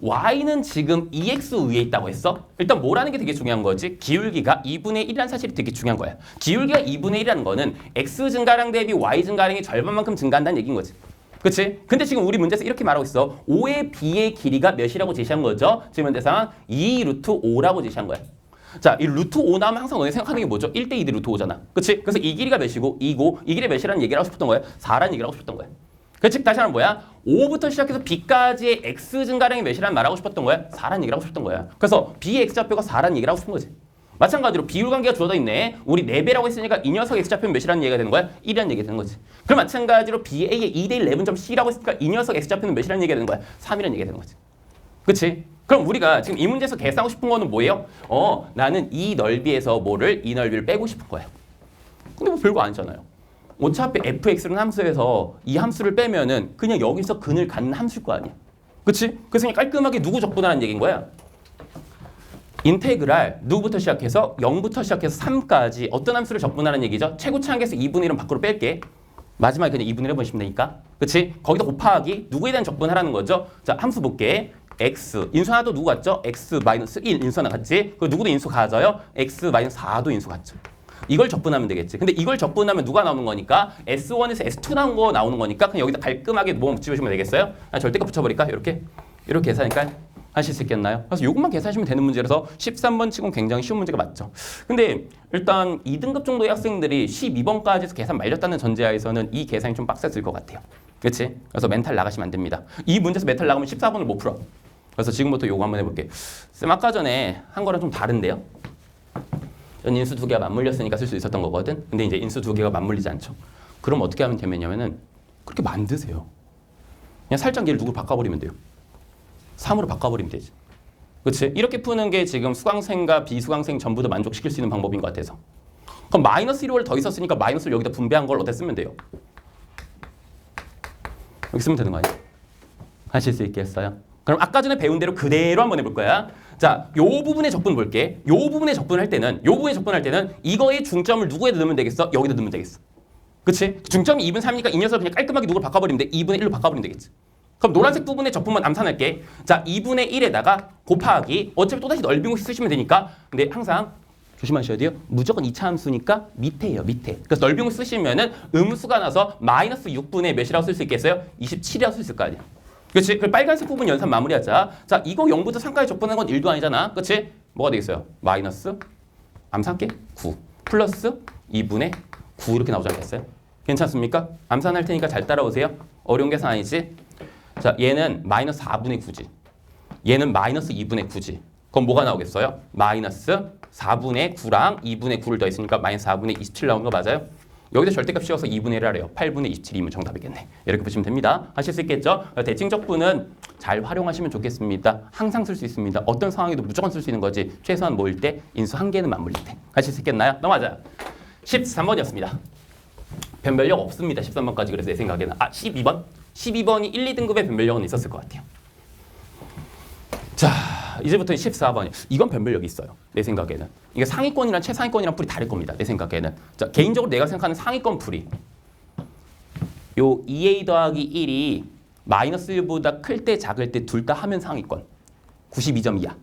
y는 지금 2x 위에 있다고 했어? 일단 뭐라는 게 되게 중요한 거지? 기울기가 2분의 1이라는 사실이 되게 중요한 거야. 기울기가 2분의 1이라는 거는 x 증가량 대비 y 증가량이 절반만큼 증가한다는 얘기인 거지. 그치? 근데 지금 우리 문제에서 이렇게 말하고 있어. 5의 b의 길이가 몇이라고 제시한 거죠? 지금 현대상 2 루트 5라고 제시한 거야. 자, 이 루트 5 나오면 항상 너네 생각하는 게 뭐죠? 1대 2대 루트 5잖아. 그치? 그래서 이 길이가 몇이고 2고 이 길이 몇이라는 얘기를 하고 싶었던 거야? 4라는 얘기를 하고 싶었던 거야. 그 즉 다시 하면 뭐야? 5부터 시작해서 b까지의 x 증가량이 몇이라는 말하고 싶었던 거야? 4라는 얘기를 하고 싶었던 거야. 그래서 b의 x좌표가 4라는 얘기를 하고 싶은 거지. 마찬가지로 비율관계가 주어져 있네. 우리 4배라고 했으니까 이 녀석 X좌표는 몇이라는 얘기가 되는 거야? 1이라는 얘기가 되는 거지. 그럼 마찬가지로 BA의 2대1 11.C라고 했으니까 이 녀석 X좌표는 몇이라는 얘기가 되는 거야? 3이라는 얘기가 되는 거지. 그치? 그럼 우리가 지금 이 문제에서 계산하고 싶은 거는 뭐예요? 나는 이 넓이에서 뭐를 이 넓이를 빼고 싶은 거야. 근데 뭐 별거 아니잖아요. 어차피 fx라는 함수에서 이 함수를 빼면은 그냥 여기서 근을 갖는 함수일 거 아니야. 그치? 그래서 그냥 깔끔하게 누구 적분하라는 얘기인 거야? 인테그랄 누구부터 시작해서 0부터 시작해서 3까지 어떤 함수를 적분하라는 얘기죠? 최고차항에서 2분의 1은 밖으로 뺄게. 마지막에 그냥 2분의 1 해보시면 되니까. 그치? 거기다 곱하기 누구에 대한 적분하라는 거죠? 자, 함수 볼게. x 인수 하나도 누구 같죠? x-1 인수 하나 같지? 그리고 누구도 인수 가져요? x-4도 인수 같죠? 이걸 적분하면 되겠지. 근데 이걸 적분하면 누가 나오는 거니까 S1에서 S2 나온 거 나오는 거니까 그냥 여기다 깔끔하게 뭐 붙여주시면 되겠어요? 절대값 붙여버릴까? 이렇게 계산할까요? 하실 수 있겠나요? 그래서 이것만 계산하시면 되는 문제라서 13번 치고는 굉장히 쉬운 문제가 맞죠. 근데 일단 2등급 정도의 학생들이 12번까지 해서 계산 말렸다는 전제하에서는 이 계산이 좀 빡셌을 것 같아요. 그렇지? 그래서 멘탈 나가시면 안 됩니다. 이 문제에서 멘탈 나가면 14번을 못 풀어. 그래서 지금부터 요거 한번 해볼게. 쌤 아까 전에 한 거랑 좀 다른데요? 전 인수 두 개가 맞물렸으니까 쓸 수 있었던 거거든. 근데 이제 인수 두 개가 맞물리지 않죠. 그럼 어떻게 하면 되냐면은 그렇게 만드세요. 그냥 살짝 얘를 누구를 바꿔버리면 돼요. 3으로 바꿔버리면 되지. 그렇지? 이렇게 푸는 게 지금 수강생과 비수강생 전부 다 만족시킬 수 있는 방법인 것 같아서. 그럼 마이너스 1월 더 있었으니까 마이너스를 여기다 분배한 걸 어디다 쓰면 돼요? 여기 쓰면 되는 거 아니에요? 하실 수 있겠어요? 그럼 아까 전에 배운 대로 그대로 한번 해볼 거야. 자, 요 부분의 적분 볼게. 요 부분의 적분할 때는 이거의 중점을 누구에다 넣으면 되겠어? 여기다 넣으면 되겠어. 그치? 중점이 2분 3이니까 이 녀석을 그냥 깔끔하게 누구를 바꿔버리면 돼. 2분의 1로 바꿔버리면 되겠지. 그럼 노란색 부분의 적분만 암산할게. 자, 2분의 1에다가 곱하기 어차피 또다시 넓이공식 쓰시면 되니까. 근데 항상 조심하셔야 돼요. 무조건 2차 함수니까 밑에예요. 밑에. 그래서 넓이공식 쓰시면은 음수가 나서 마이너스 6분의 몇이라고 쓸 수 있겠어요? 27이라고 쓸 수 있을 거 아니야. 그렇지? 그 빨간색 부분 연산 마무리하자. 자, 이거 0부터 3까지 적분한 건 1도 아니잖아. 그렇지? 뭐가 되겠어요? 마이너스 암산할게 9 플러스 2분의 9 이렇게 나오지 않겠어요? 괜찮습니까? 암산할 테니까 잘 따라오세요. 어려운 계산 아니지? 자, 얘는 마이너스 4분의 9지. 얘는 마이너스 2분의 9지. 그럼 뭐가 나오겠어요? 마이너스 4분의 9랑 2분의 9를 더했으니까 마이너스 4분의 27 나오는 거 맞아요? 여기다 절대값 씌워서 2분의 1을 하래요. 8분의 27이면 정답이겠네. 이렇게 보시면 됩니다. 하실 수 있겠죠? 대칭 적분은 잘 활용하시면 좋겠습니다. 항상 쓸 수 있습니다. 어떤 상황에도 무조건 쓸 수 있는 거지. 최소한 모일 때, 인수 한 개는 맞물릴 때. 하실 수 있겠나요? 넘어가자. 13번이었습니다. 변별력 없습니다. 13번까지. 그래서 내 생각에는. 12번? 12번이 1, 2등급의 변별력은 있었을 것 같아요. 자, 이제부터는 14번이. 이건 변별력이 있어요. 내 생각에는. 이게 상위권이랑 최상위권이랑 풀이 다를 겁니다. 내 생각에는. 자, 개인적으로 내가 생각하는 상위권 풀이. 요 2a 더하기 1이 마이너스 1보다 클 때 작을 때 둘 다 하면 상위권. 92점 이하.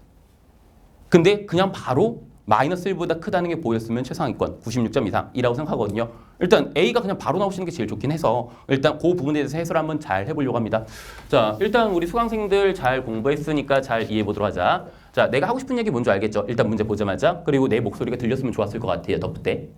근데 그냥 바로 마이너스 1보다 크다는 게 보였으면 최상위권 96점 이상이라고 생각하거든요. 일단 A가 그냥 바로 나오시는 게 제일 좋긴 해서 일단 그 부분에 대해서 해설을 한번 잘 해보려고 합니다. 자, 일단 우리 수강생들 잘 공부했으니까 잘 이해해보도록 하자. 자, 내가 하고 싶은 얘기 뭔지 알겠죠? 일단 문제 보자마자. 그리고 내 목소리가 들렸으면 좋았을 것 같아요. 덧붙 때.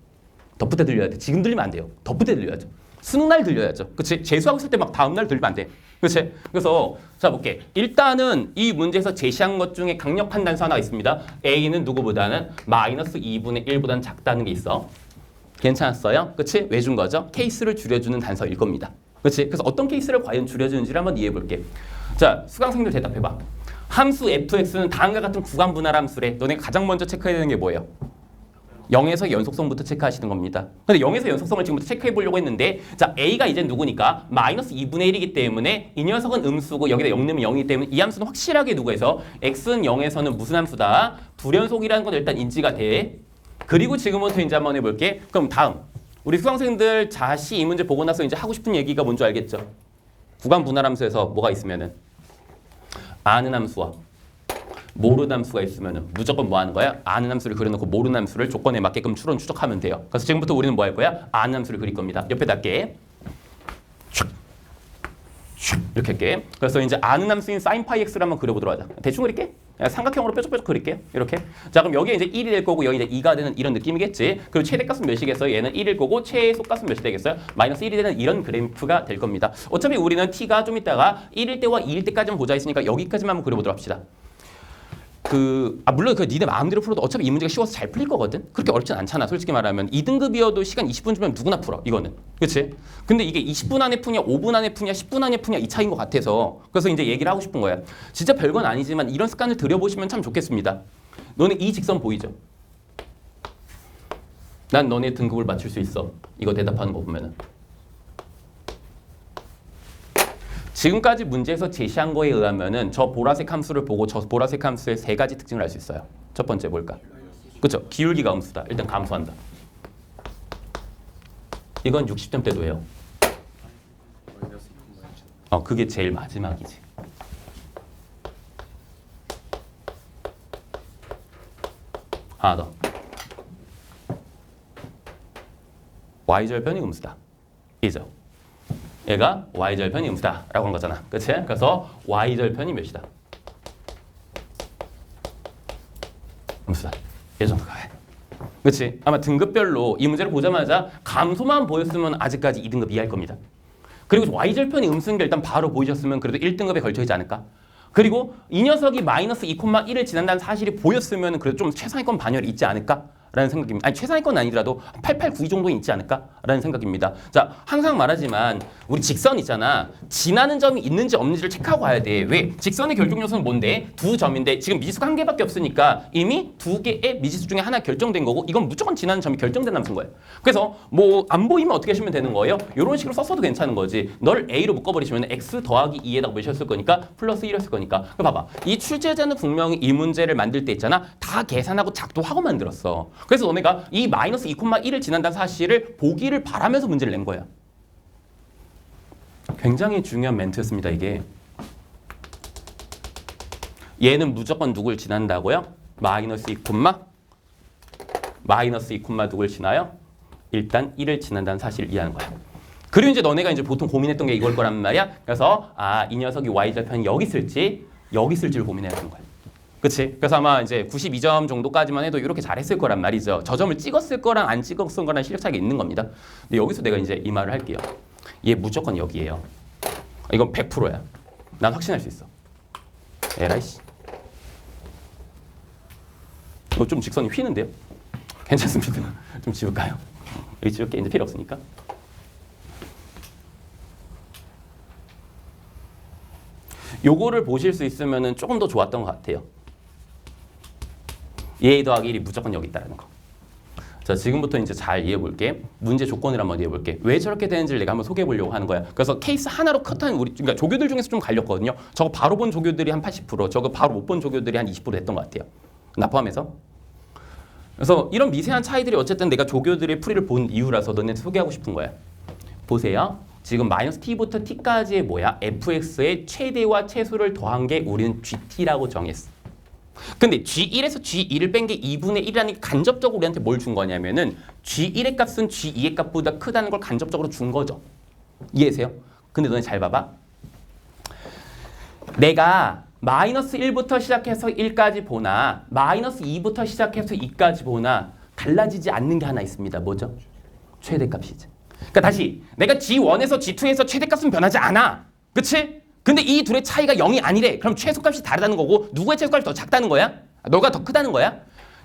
덧붙 때 들려야 돼. 지금 들리면 안 돼요. 덧붙 때 들려야죠. 수능 날 들려야죠. 그치? 재수하고 있을 때 막 다음 날 들리면 안 돼. 그치? 그래서 자 볼게. 일단은 이 문제에서 제시한 것 중에 강력한 단수 하나가 있습니다. A는 누구보다는 마이너스 2분의 1보다는 작다는 게 있어. 괜찮았어요? 그치? 왜 준 거죠? 케이스를 줄여주는 단서일 겁니다. 그치? 그래서 어떤 케이스를 과연 줄여주는지를 한번 이해해 볼게. 자, 수강생들 대답해봐. 함수 fx는 다음과 같은 구간 분할 함수래. 너네가 가장 먼저 체크해야 되는 게 뭐예요? 0에서 연속성부터 체크하시는 겁니다. 근데 0에서 연속성을 지금부터 체크해 보려고 했는데 자, A가 이제 누구니까 마이너스 2분의 1이기 때문에 이 녀석은 음수고 여기다 0 넣으면 0이기 때문에 이 함수는 확실하게 누구에서 x는 0에서는 무슨 함수다? 불연속이라는 건 일단 인지가 돼. 그리고 지금부터 이제 한번 해볼게. 그럼 다음 우리 수강생들 자시 이 문제 보고 나서 이제 하고 싶은 얘기가 뭔지 알겠죠? 구간 분할 함수에서 뭐가 있으면은 아는 함수와 모르는 함수가 있으면 무조건 뭐 하는 거야? 아는 함수를 그려놓고 모르는 함수를 조건에 맞게끔 추론하면 돼요. 그래서 지금부터 우리는 뭐 할 거야? 아는 함수를 그릴 겁니다. 옆에 닿게 이렇게 할게. 그래서 이제 아는 함수인 sin 파이 x를 한번 그려보도록 하자. 대충 그릴게. 삼각형으로 뾰족뾰족 그릴게요. 이렇게. 자, 그럼 여기에 이제 1이 될 거고 여기 이제 2가 되는 이런 느낌이겠지. 그리고 최대값은 몇이겠어요? 얘는 1일 거고 최소값은 몇이 되겠어요? 마이너스 1이 되는 이런 그래프가 될 겁니다. 어차피 우리는 t가 좀 있다가 1일 때와 2일 때까지만 보자 했으니까 여기까지만 한번 그려보도록 합시다. 물론 니네 마음대로 풀어도 어차피 이 문제가 쉬워서 잘 풀릴 거거든. 그렇게 어렵진 않잖아. 솔직히 말하면 2등급이어도 시간 20분 주면 누구나 풀어. 이거는. 그치? 근데 이게 20분 안에 푸냐 5분 안에 푸냐 10분 안에 푸냐 이 차이인 것 같아서 그래서 이제 얘기를 하고 싶은 거야. 진짜 별건 아니지만 이런 습관을 들여보시면 참 좋겠습니다. 너네 이 직선 보이죠? 난 너네 등급을 맞출 수 있어. 이거 대답하는 거 보면은. 지금까지 문제에서 제시한 거에 의하면은 저 보라색 함수를 보고 저 보라색 함수의 세 가지 특징을 알 수 있어요. 첫 번째 뭘까? 그렇죠? 기울기가 음수다. 일단 감소한다. 이건 60점 때도 해요. 그게 제일 마지막이지. 하나 더. y절편이 음수다. 이죠. 얘가 y절편이 음수다 라고 한 거잖아. 그치? 그래서 y절편이 몇이다? 음수다. 이 정도가 해. 그치? 아마 등급별로 이 문제를 보자마자 감소만 보였으면 아직까지 2등급 이해할 겁니다. 그리고 y절편이 음수인 게 일단 바로 보이셨으면 그래도 1등급에 걸쳐있지 않을까? 그리고 이 녀석이 마이너스 2,1을 지난다는 사실이 보였으면 그래도 좀 최상위권 반열이 있지 않을까? 라는 생각입니다. 아니 최상위권 아니더라도 8892 정도는 있지 않을까? 라는 생각입니다. 자, 항상 말하지만 우리 직선 있잖아. 지나는 점이 있는지 없는지를 체크하고 가야 돼. 왜? 직선의 결정 요소는 뭔데? 두 점인데 지금 미지수가 한 개밖에 없으니까 이미 두 개의 미지수 중에 하나 결정된 거고 이건 무조건 지나는 점이 결정된 함수인 거예요. 그래서 뭐 안 보이면 어떻게 하시면 되는 거예요? 이런 식으로 썼어도 괜찮은 거지. 널 A로 묶어버리시면 x 더하기 2에다가 몇이었을 거니까 플러스 1이었을 거니까. 봐봐. 이 출제자는 분명히 이 문제를 만들 때 있잖아. 다 계산하고 작도하고 만들었어. 그래서 너네가 이 마이너스 2,1을 지난다는 사실을 보기를 바라면서 문제를 낸 거야. 굉장히 중요한 멘트였습니다, 이게. 얘는 무조건 누굴 지난다고요? 마이너스 2, 마이너스 2, 누굴 지나요? 일단 1을 지난다는 사실을 이해하는 거야. 그리고 이제 너네가 이제 보통 고민했던 게 이걸 거란 말이야. 그래서 이 녀석이 y절편이 여기 쓸지 여기 쓸지를 고민해야 되는 거야. 그치? 그래서 아마 이제 92점 정도까지만 해도 이렇게 잘했을 거란 말이죠. 저 점을 찍었을 거랑 안 찍었을 거랑 실력 차이가 있는 겁니다. 근데 여기서 내가 이제 이 말을 할게요. 얘 무조건 여기예요. 이건 100%야. 난 확신할 수 있어. 에라이 씨. 좀 직선이 휘는데요? 괜찮습니다. 좀 지울까요? 여기 지울 게 이제 필요 없으니까. 요거를 보실 수 있으면 조금 더 좋았던 것 같아요. 2a 더하기 1이 무조건 여기 있다는 거. 자, 지금부터 이제 잘 이해해 볼게. 문제 조건을 한번 이해해 볼게. 왜 저렇게 되는지를 내가 한번 소개해 보려고 하는 거야. 그래서 케이스 하나로 컷한 그러니까 조교들 중에서 좀 갈렸거든요. 저거 바로 본 조교들이 한 80%, 저거 바로 못 본 조교들이 한 20% 됐던 것 같아요. 나 포함해서. 그래서 이런 미세한 차이들이 어쨌든 내가 조교들의 풀이를 본 이유라서 너네한테 소개하고 싶은 거야. 보세요. 지금 마이너스 t부터 t까지의 뭐야? fx의 최대와 최소를 더한 게 우리는 gt라고 정했어. 근데 g1에서 g2를 뺀 게 2분의 1이라는 게 간접적으로 우리한테 뭘 준 거냐면은 g1의 값은 g2의 값보다 크다는 걸 간접적으로 준 거죠. 이해하세요? 근데 너네 잘 봐봐. 내가 마이너스 1부터 시작해서 1까지 보나 마이너스 2부터 시작해서 2까지 보나 달라지지 않는 게 하나 있습니다. 뭐죠? 최대값이지. 그러니까 다시 내가 G1에서 G2에서 최대값은 변하지 않아. 그치? 근데 이 둘의 차이가 0이 아니래. 그럼 최소값이 다르다는 거고 누구의 최소값이 더 작다는 거야? 너가 더 크다는 거야?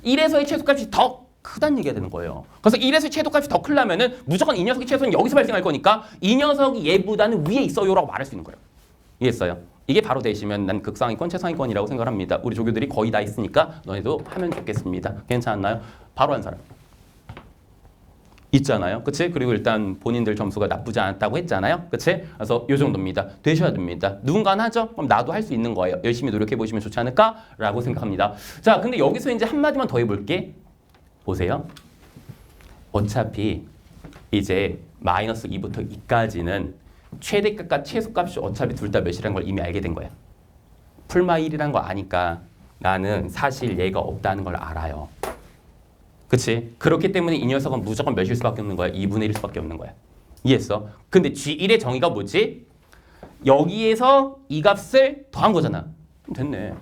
1에서의 최소값이 더 크다는 얘기가 되는 거예요. 그래서 1에서의 최소값이 더 크려면은 무조건 이 녀석의 최소는 여기서 발생할 거니까 이 녀석이 얘보다는 위에 있어요라고 말할 수 있는 거예요. 이해했어요? 이게 바로 되시면 난 극상위권, 최상위권이라고 생각합니다. 우리 조교들이 거의 다 있으니까 너희도 하면 좋겠습니다. 괜찮나요? 바로 한 사람. 있잖아요. 그치? 그리고 일단 본인들 점수가 나쁘지 않았다고 했잖아요. 그치? 그래서 이 정도입니다. 되셔야 됩니다. 누군가는 하죠? 그럼 나도 할 수 있는 거예요. 열심히 노력해 보시면 좋지 않을까? 라고 생각합니다. 자, 근데 여기서 이제 한마디만 더 해볼게. 보세요. 어차피 이제 마이너스 2부터 2까지는 최대값과 최소값이 어차피 둘 다 몇이라는 걸 이미 알게 된 거야. 풀마 1이라는 거 아니까 나는 사실 얘가 없다는 걸 알아요. 그치? 그렇기 때문에 이 녀석은 무조건 몇일 수밖에 없는 거야? 2분의 1일 수밖에 없는 거야. 이해했어? 근데 G1의 정의가 뭐지? 여기에서 이 값을 더한 거잖아. 됐네.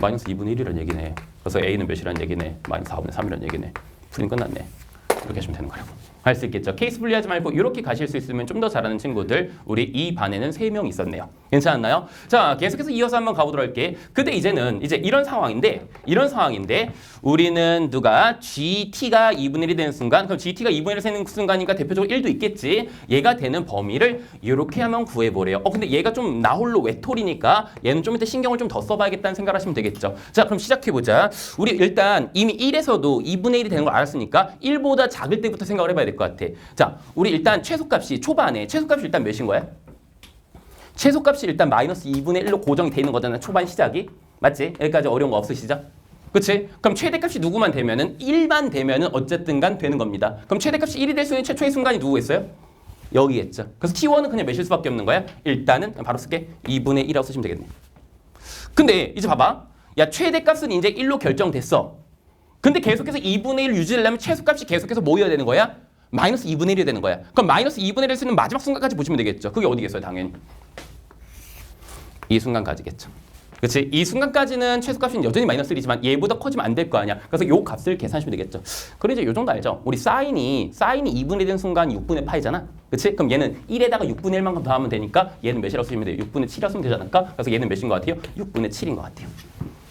마이너스 2분의 1이라는 얘기네. 그래서 A는 몇이라는 얘기네. 마이너스 4분의 3이라는 얘기네. 풀이는 끝났네. 이렇게 하시면 되는 거라고. 할 수 있겠죠. 케이스 분리하지 말고 이렇게 가실 수 있으면 좀 더 잘하는 친구들 우리 이 반에는 3명 있었네요. 괜찮았나요? 자, 계속해서 이어서 한번 가보도록 할게. 근데 이제는 이제 이런 상황인데 우리는 누가 GT가 2분의 1이 되는 순간, 그럼 GT가 2분의 1이 되는 순간이니까 대표적으로 1도 있겠지. 얘가 되는 범위를 이렇게 하면 구해보래요. 근데 얘가 좀 나홀로 외톨이니까 얘는 좀 이따 신경을 좀 더 써봐야겠다는 생각을 하시면 되겠죠. 자, 그럼 시작해보자. 우리 일단 이미 1에서도 2분의 1이 되는 걸 알았으니까 1보다 작을 때부터 생각을 해봐야 될 것 같아. 자, 우리 일단 최소값이 초반에 최소값이 일단 몇인 거야? 최소값이 일단 마이너스 2분의 1로 고정이 돼 있는 거잖아. 초반 시작이. 맞지? 여기까지 어려운 거 없으시죠? 그치? 그럼 최대값이 누구만 되면은 1만 되면은 어쨌든 간 되는 겁니다. 그럼 최대값이 1이 될 수 있는 최초의 순간이 누구겠어요? 여기겠죠. 그래서 T1은 그냥 몇일 수밖에 없는 거야? 일단은 바로 쓸게. 2분의 1이라고 쓰시면 되겠네. 근데 이제 봐봐. 야, 최대값은 이제 1로 결정됐어. 근데 계속해서 2분의 1 유지하려면 최소값이 계속해서 모여야 되는 거야? 마이너스 2분의 1이 되는 거야. 그럼 마이너스 2분의 1을 쓰는 마지막 순간까지 보시면 되겠죠. 그게 어디겠어요? 당연히. 이 순간까지겠죠. 그렇지? 이 순간까지는 최소값은 여전히 마이너스 1이지만 얘보다 커지면 안 될 거 아니야. 그래서 요 값을 계산하시면 되겠죠. 그럼 이제 요 정도 알죠? 우리 사인이 2분의 1 된 순간 6분의 파이잖아. 그렇지? 그럼 얘는 1에다가 6분의 1만큼 더하면 되니까 얘는 몇이라고 쓰시면 돼요? 6분의 7이라고 쓰면 되지 않을까? 그래서 얘는 몇인 것 같아요? 6분의 7인 것 같아요.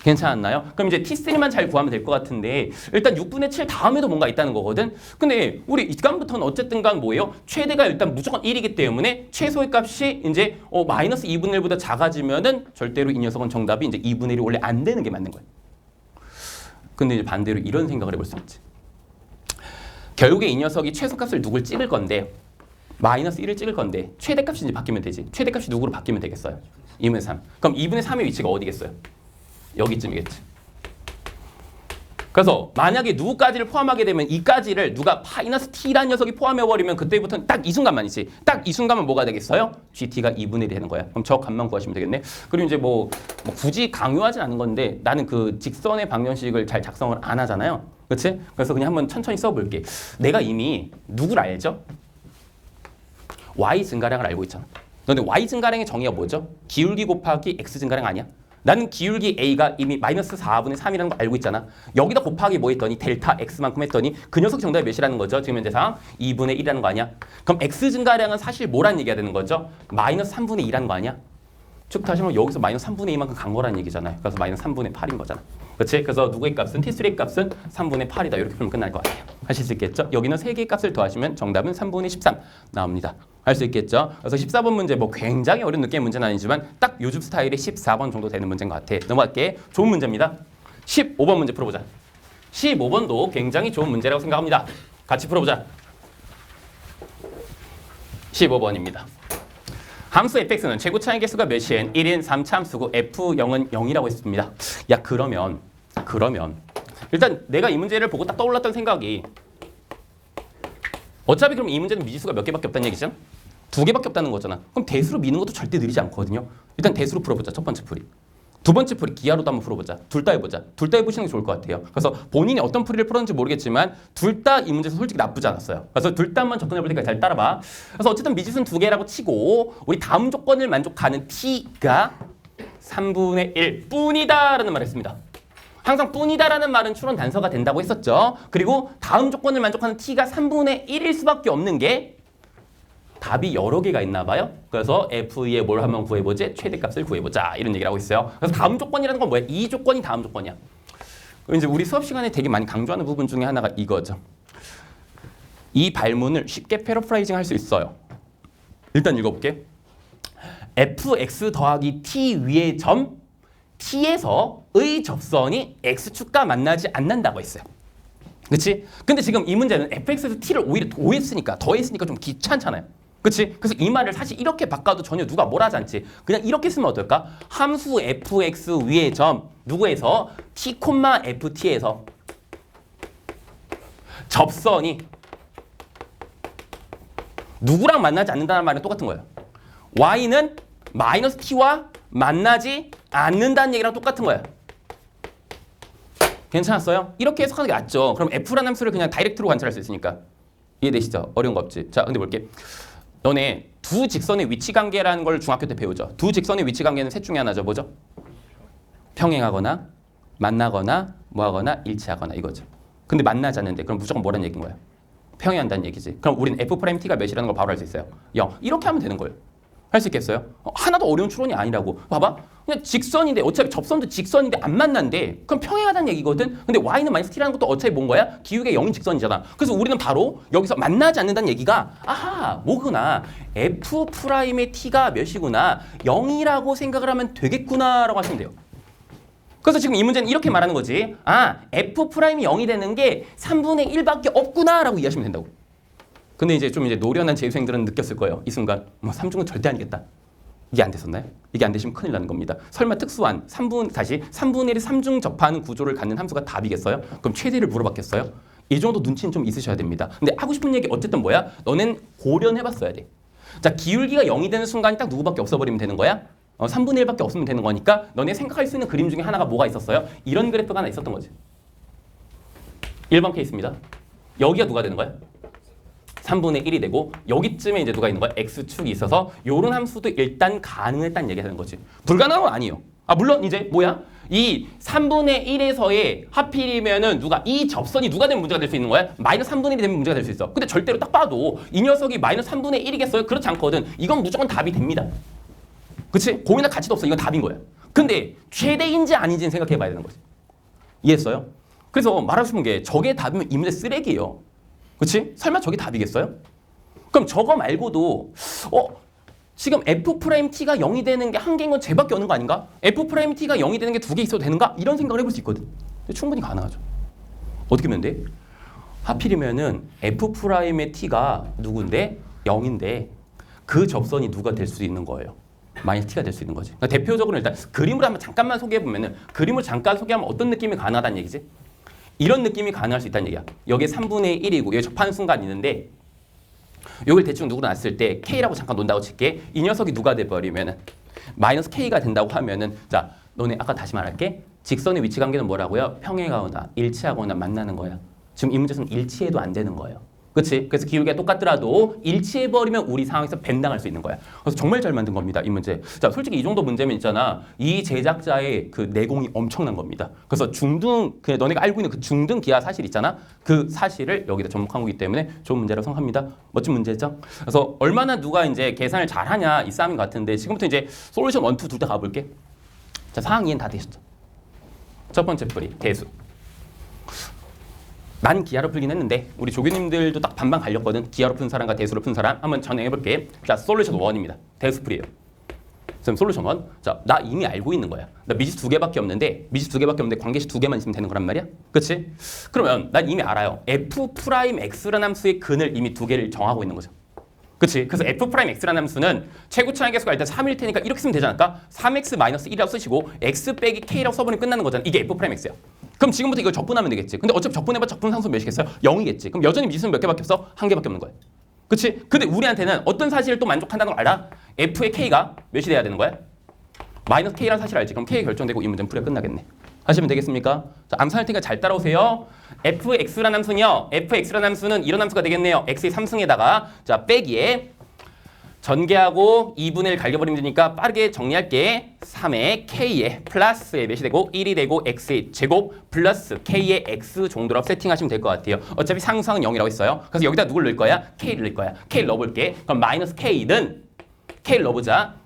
괜찮았나요? 그럼 이제 T3만 잘 구하면 될 것 같은데 일단 6분의 7 다음에도 뭔가 있다는 거거든. 근데 우리 이간부터는 어쨌든 간 뭐예요? 최대가 일단 무조건 1이기 때문에 최소의 값이 이제 마이너스 2분의 1보다 작아지면은 절대로 이 녀석은 정답이 이제 2분의 1이 원래 안 되는 게 맞는 거야. 근데 이제 반대로 이런 생각을 해볼 수 있지. 결국에 이 녀석이 최소값을 누굴 찍을 건데 마이너스 1을 찍을 건데 최대값이 이제 바뀌면 되지. 최대값이 누구로 바뀌면 되겠어요? 2분의 3. 그럼 2분의 3의 위치가 어디겠어요? 여기쯤이겠지. 그래서 만약에 누구까지를 포함하게 되면 이까지를 누가 마이너스 t라는 녀석이 포함해버리면 그때부터는 딱 이 순간만이지. 딱 이 순간만 뭐가 되겠어요? gt가 2분의 1이 되는 거야. 그럼 저 값만 구하시면 되겠네. 그리고 이제 뭐 굳이 강요하진 않은 건데 나는 그 직선의 방정식을 잘 작성을 안 하잖아요. 그렇지? 그래서 그냥 한번 천천히 써볼게. 내가 이미 누구를 알죠? y 증가량을 알고 있잖아. 근데 y 증가량의 정의가 뭐죠? 기울기 곱하기 x 증가량 아니야? 나는 기울기 A가 이미 마이너스 4분의 3이라는 거 알고 있잖아. 여기다 곱하기 뭐 했더니 델타 X만큼 했더니 그 녀석 정답이 몇이라는 거죠? 지금 현재상 2분의 1이라는 거 아니야? 그럼 X 증가량은 사실 뭐라는 얘기가 되는 거죠? 마이너스 3분의 2라는 거 아니야? 즉 다시 말하면 여기서 마이너스 3분의 2만큼 간 거라는 얘기잖아요. 그래서 마이너스 3분의 8인 거잖아. 그렇지? 그래서 누구의 값은 T3의 값은 3분의 8이다. 이렇게 풀면 끝날 것 같아요. 하실 수 있겠죠? 여기는 3개의 값을 더하시면 정답은 3분의 13 나옵니다. 할 수 있겠죠? 그래서 14번 문제 뭐 굉장히 어려운 느낌의 문제는 아니지만 딱 요즘 스타일이 14번 정도 되는 문제인 것 같아. 넘어갈게. 좋은 문제입니다. 15번 문제 풀어보자. 15번도 굉장히 좋은 문제라고 생각합니다. 같이 풀어보자. 15번입니다. 함수 fx는 최고 차이 개수가 몇이엔 1인 3차 함수고 f0은 0이라고 했습니다. 야 그러면 일단 내가 이 문제를 보고 딱 떠올랐던 생각이 어차피 그럼 이 문제는 미지수가 몇 개밖에 없다는 얘기죠? 2개밖에 없다는 거잖아. 그럼 대수로 미는 것도 절대 느리지 않거든요. 일단 대수로 풀어보자. 첫 번째 풀이. 두 번째 풀이 기하로도 한번 풀어보자. 둘 다 해보자. 둘 다 해보시는 게 좋을 것 같아요. 그래서 본인이 어떤 풀이를 풀었는지 모르겠지만 둘 다 이 문제에서 솔직히 나쁘지 않았어요. 그래서 둘 다 한번 접근해볼 테니까 잘 따라봐. 그래서 어쨌든 미지수는 2개라고 치고 우리 다음 조건을 만족하는 t가 3분의 1 뿐이다라는 말을 했습니다. 항상 뿐이다라는 말은 추론 단서가 된다고 했었죠. 그리고 다음 조건을 만족하는 t가 3분의 1일 수밖에 없는 게 답이 여러 개가 있나 봐요. 그래서 F에 뭘 한번 구해보지? 최대값을 구해보자. 이런 얘기를 하고 있어요. 그래서 다음 조건이라는 건 뭐야? 이 조건이 다음 조건이야. 이제 우리 수업 시간에 되게 많이 강조하는 부분 중에 하나가 이거죠. 이 발문을 쉽게 패러프라이징 할 수 있어요. 일단 읽어볼게. fx 더하기 t 위의 점 t에서의 접선이 x축과 만나지 않는다고 했어요. 그치? 근데 지금 이 문제는 fx에서 t를 오히려 더했으니까 좀 귀찮잖아요. 그치? 그래서 이 말을 사실 이렇게 바꿔도 전혀 누가 뭘 하지 않지. 그냥 이렇게 쓰면 어떨까? 함수 fx 위의 점 누구에서? t, ft에서 접선이 누구랑 만나지 않는다는 말은 똑같은 거예요. y는 마이너스 t와 만나지 않는다는 얘기랑 똑같은 거예요. 괜찮았어요? 이렇게 해석하는 게 낫죠. 그럼 f라는 함수를 그냥 다이렉트로 관찰할 수 있으니까. 이해되시죠? 어려운 거 없지? 자, 근데 볼게. 너네 두 직선의 위치 관계라는 걸 중학교 때 배우죠. 두 직선의 위치 관계는 셋 중에 하나죠. 뭐죠? 평행하거나 만나거나 뭐하거나 일치하거나 이거죠. 근데 만나지 않는데 그럼 무조건 뭐라는 얘기인 거야? 평행한다는 얘기지. 그럼 우리는 f't가 몇이라는 걸 바로 알 수 있어요. 0. 이렇게 하면 되는 거예요. 할 수 있겠어요? 하나도 어려운 추론이 아니라고. 봐봐. 그냥 직선인데 어차피 접선도 직선인데 안 만난대. 그럼 평행하다는 얘기거든. 근데 y는 마이너스 t라는 것도 어차피 뭔 거야? 기울기가 0인 직선이잖아. 그래서 우리는 바로 여기서 만나지 않는다는 얘기가 아하 뭐구나. f'의 t가 몇이구나. 0이라고 생각을 하면 되겠구나라고 하시면 돼요. 그래서 지금 이 문제는 이렇게 말하는 거지. 아 f'이 0이 되는 게 3분의 1밖에 없구나라고 이해하시면 된다고. 근데 이제 좀 노련한 재수생들은 느꼈을 거예요. 이 순간 뭐 3중은 절대 아니겠다. 이게 안 됐었나요? 이게 안 되시면 큰일 나는 겁니다. 설마 특수한 3분의 1이 3중 접하는 구조를 갖는 함수가 답이겠어요? 그럼 최대를 물어봤겠어요? 이 정도 눈치는 좀 있으셔야 됩니다. 근데 하고 싶은 얘기 어쨌든 뭐야? 너넨 고려해봤어야 돼. 자 기울기가 0이 되는 순간이 딱 누구밖에 없어버리면 되는 거야? 3분의 1밖에 없으면 되는 거니까 너네 생각할 수 있는 그림 중에 하나가 뭐가 있었어요? 이런 그래프가 하나 있었던 거지. 1번 케이스입니다. 여기가 누가 되는 거야? 3분의 1이 되고 여기쯤에 이제 누가 있는 거야? x축이 있어서 요런 함수도 일단 가능했다는 얘기가 되는 거지. 불가능한 건 아니에요. 물론 이제 뭐야? 이 3분의 1에서의 하필이면은 누가 이 접선이 누가 되면 문제가 될 수 있는 거야? 마이너스 3분의 1이 되면 문제가 될 수 있어. 근데 절대로 딱 봐도 이 녀석이 마이너스 3분의 1이겠어요? 그렇지 않거든. 이건 무조건 답이 됩니다. 그치? 고민할 가치도 없어. 이건 답인 거야. 근데 최대인지 아닌지는 생각해 봐야 되는 거지. 이해했어요? 그래서 말하고 싶은 게 저게 답이면 이 문제 쓰레기예요. 그치? 설마 저게 답이겠어요? 그럼 저거 말고도 지금 f't가 0이 되는 게 한 개인 건 쟤밖에 없는 거 아닌가? f't가 0이 되는 게 두 개 있어도 되는가? 이런 생각을 해볼 수 있거든. 근데 충분히 가능하죠. 어떻게 하면 돼? 하필이면은 f'의 t가 누군데? 0인데 그 접선이 누가 될 수 있는 거예요? 마이너스 t가 될 수 있는 거지. 그러니까 대표적으로 일단 그림을 한번 잠깐만 소개해보면은 그림을 잠깐 소개하면 어떤 느낌이 가능하다는 얘기지? 이런 느낌이 가능할 수 있다는 얘기야. 여기에 3분의 1이고 여기 접하는 순간 있는데 이걸 대충 누구로 놨을 때 K라고 잠깐 논다고 칠게. 이 녀석이 누가 돼버리면은 마이너스 K가 된다고 하면은 자 너네 아까 다시 말할게. 직선의 위치 관계는 뭐라고요? 평행하거나 일치하거나 만나는 거야. 지금 이 문제에서는 일치해도 안 되는 거예요. 그치? 그래서 기울기가 똑같더라도 일치해버리면 우리 상황에서 밴당할 수 있는 거야. 그래서 정말 잘 만든 겁니다, 이 문제. 자, 솔직히 이 정도 문제면 있잖아. 이 제작자의 그 내공이 엄청난 겁니다. 그래서 중등, 그냥 너네가 알고 있는 그 중등 기하 사실 있잖아. 그 사실을 여기다 접목한 거기 때문에 좋은 문제라고 생각합니다. 멋진 문제죠? 그래서 얼마나 누가 이제 계산을 잘하냐 이 싸움인 것 같은데 지금부터 이제 솔루션 1, 2 둘 다 가볼게. 자, 상황 이해는 다 되셨죠? 첫 번째 뿌리, 대수. 난 기하로 풀긴 했는데 우리 조교님들도 딱 반반 갈렸거든. 기하로 푼 사람과 대수로 푼 사람. 한번 전행해볼게. 자, 솔루션 1입니다. 대수풀이에요. 지금 솔루션 1. 자, 나 이미 알고 있는 거야. 나 미지 두 개밖에 없는데 관계식 두 개만 있으면 되는 거란 말이야. 그치? 그러면 난 이미 알아요. f'x라는 함수의 근을 이미 두 개를 정하고 있는 거죠. 그치? 그래서 f'x라는 함수는 최고차항 계수가 일단 3일 테니까 이렇게 쓰면 되지 않을까? 3x-1이라고 쓰시고 x 빼기 k라고 써버리면 끝나는 거잖아. 이게 f'x야. 그럼 지금부터 이걸 적분하면 되겠지. 근데 어차피 적분해봐 적분 상수 몇이겠어요? 0이겠지. 그럼 여전히 미수는 몇 개밖에 없어? 한 개밖에 없는 거야. 그치? 근데 우리한테는 어떤 사실을 또 만족한다는 걸 알아? f의 k가 몇이 돼야 되는 거야? 마이너스 k라는 사실 알지? 그럼 k가 결정되고 이 문제는 풀이가 끝나겠네. 하시면 되겠습니까? 자, 암산할 테니까 잘 따라오세요. fx라는 함수는요. fx라는 함수는 이런 함수가 되겠네요. x의 3승에다가 자 빼기에 전개하고 2분의 1 갈겨버리면 되니까 빠르게 정리할게. 3의 k에 플러스에 몇이 되고 1이 되고 x의 제곱 플러스 k의 x 정도라고 세팅하시면 될 것 같아요. 어차피 상수항은 0이라고 했어요. 그래서 여기다 누굴 넣을 거야? k를 넣을 거야. k를 넣어볼게. 그럼 마이너스 k는 k를 넣어보자.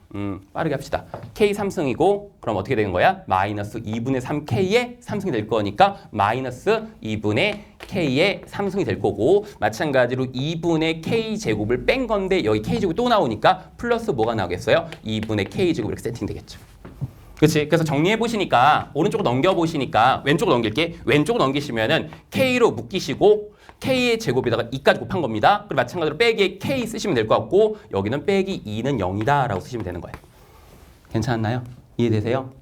빠르게 합시다. k 3승이고 그럼 어떻게 되는 거야? 마이너스 2분의 3k의 3승이 될 거니까 마이너스 2분의 k의 3승이 될 거고 마찬가지로 2분의 k 제곱을 뺀 건데 여기 k 제곱이 또 나오니까 플러스 뭐가 나오겠어요? 2분의 k 제곱 이렇게 세팅되겠죠. 그렇지? 그래서 정리해 보시니까 오른쪽으로 넘겨 보시니까 왼쪽으로 넘길게. 왼쪽으로 넘기시면은 k로 묶이시고 k의 제곱에다가 2까지 곱한 겁니다. 그리고 마찬가지로 빼기에 k 쓰시면 될 것 같고 여기는 빼기 2는 0이다 라고 쓰시면 되는 거예요. 괜찮았나요? 이해되세요?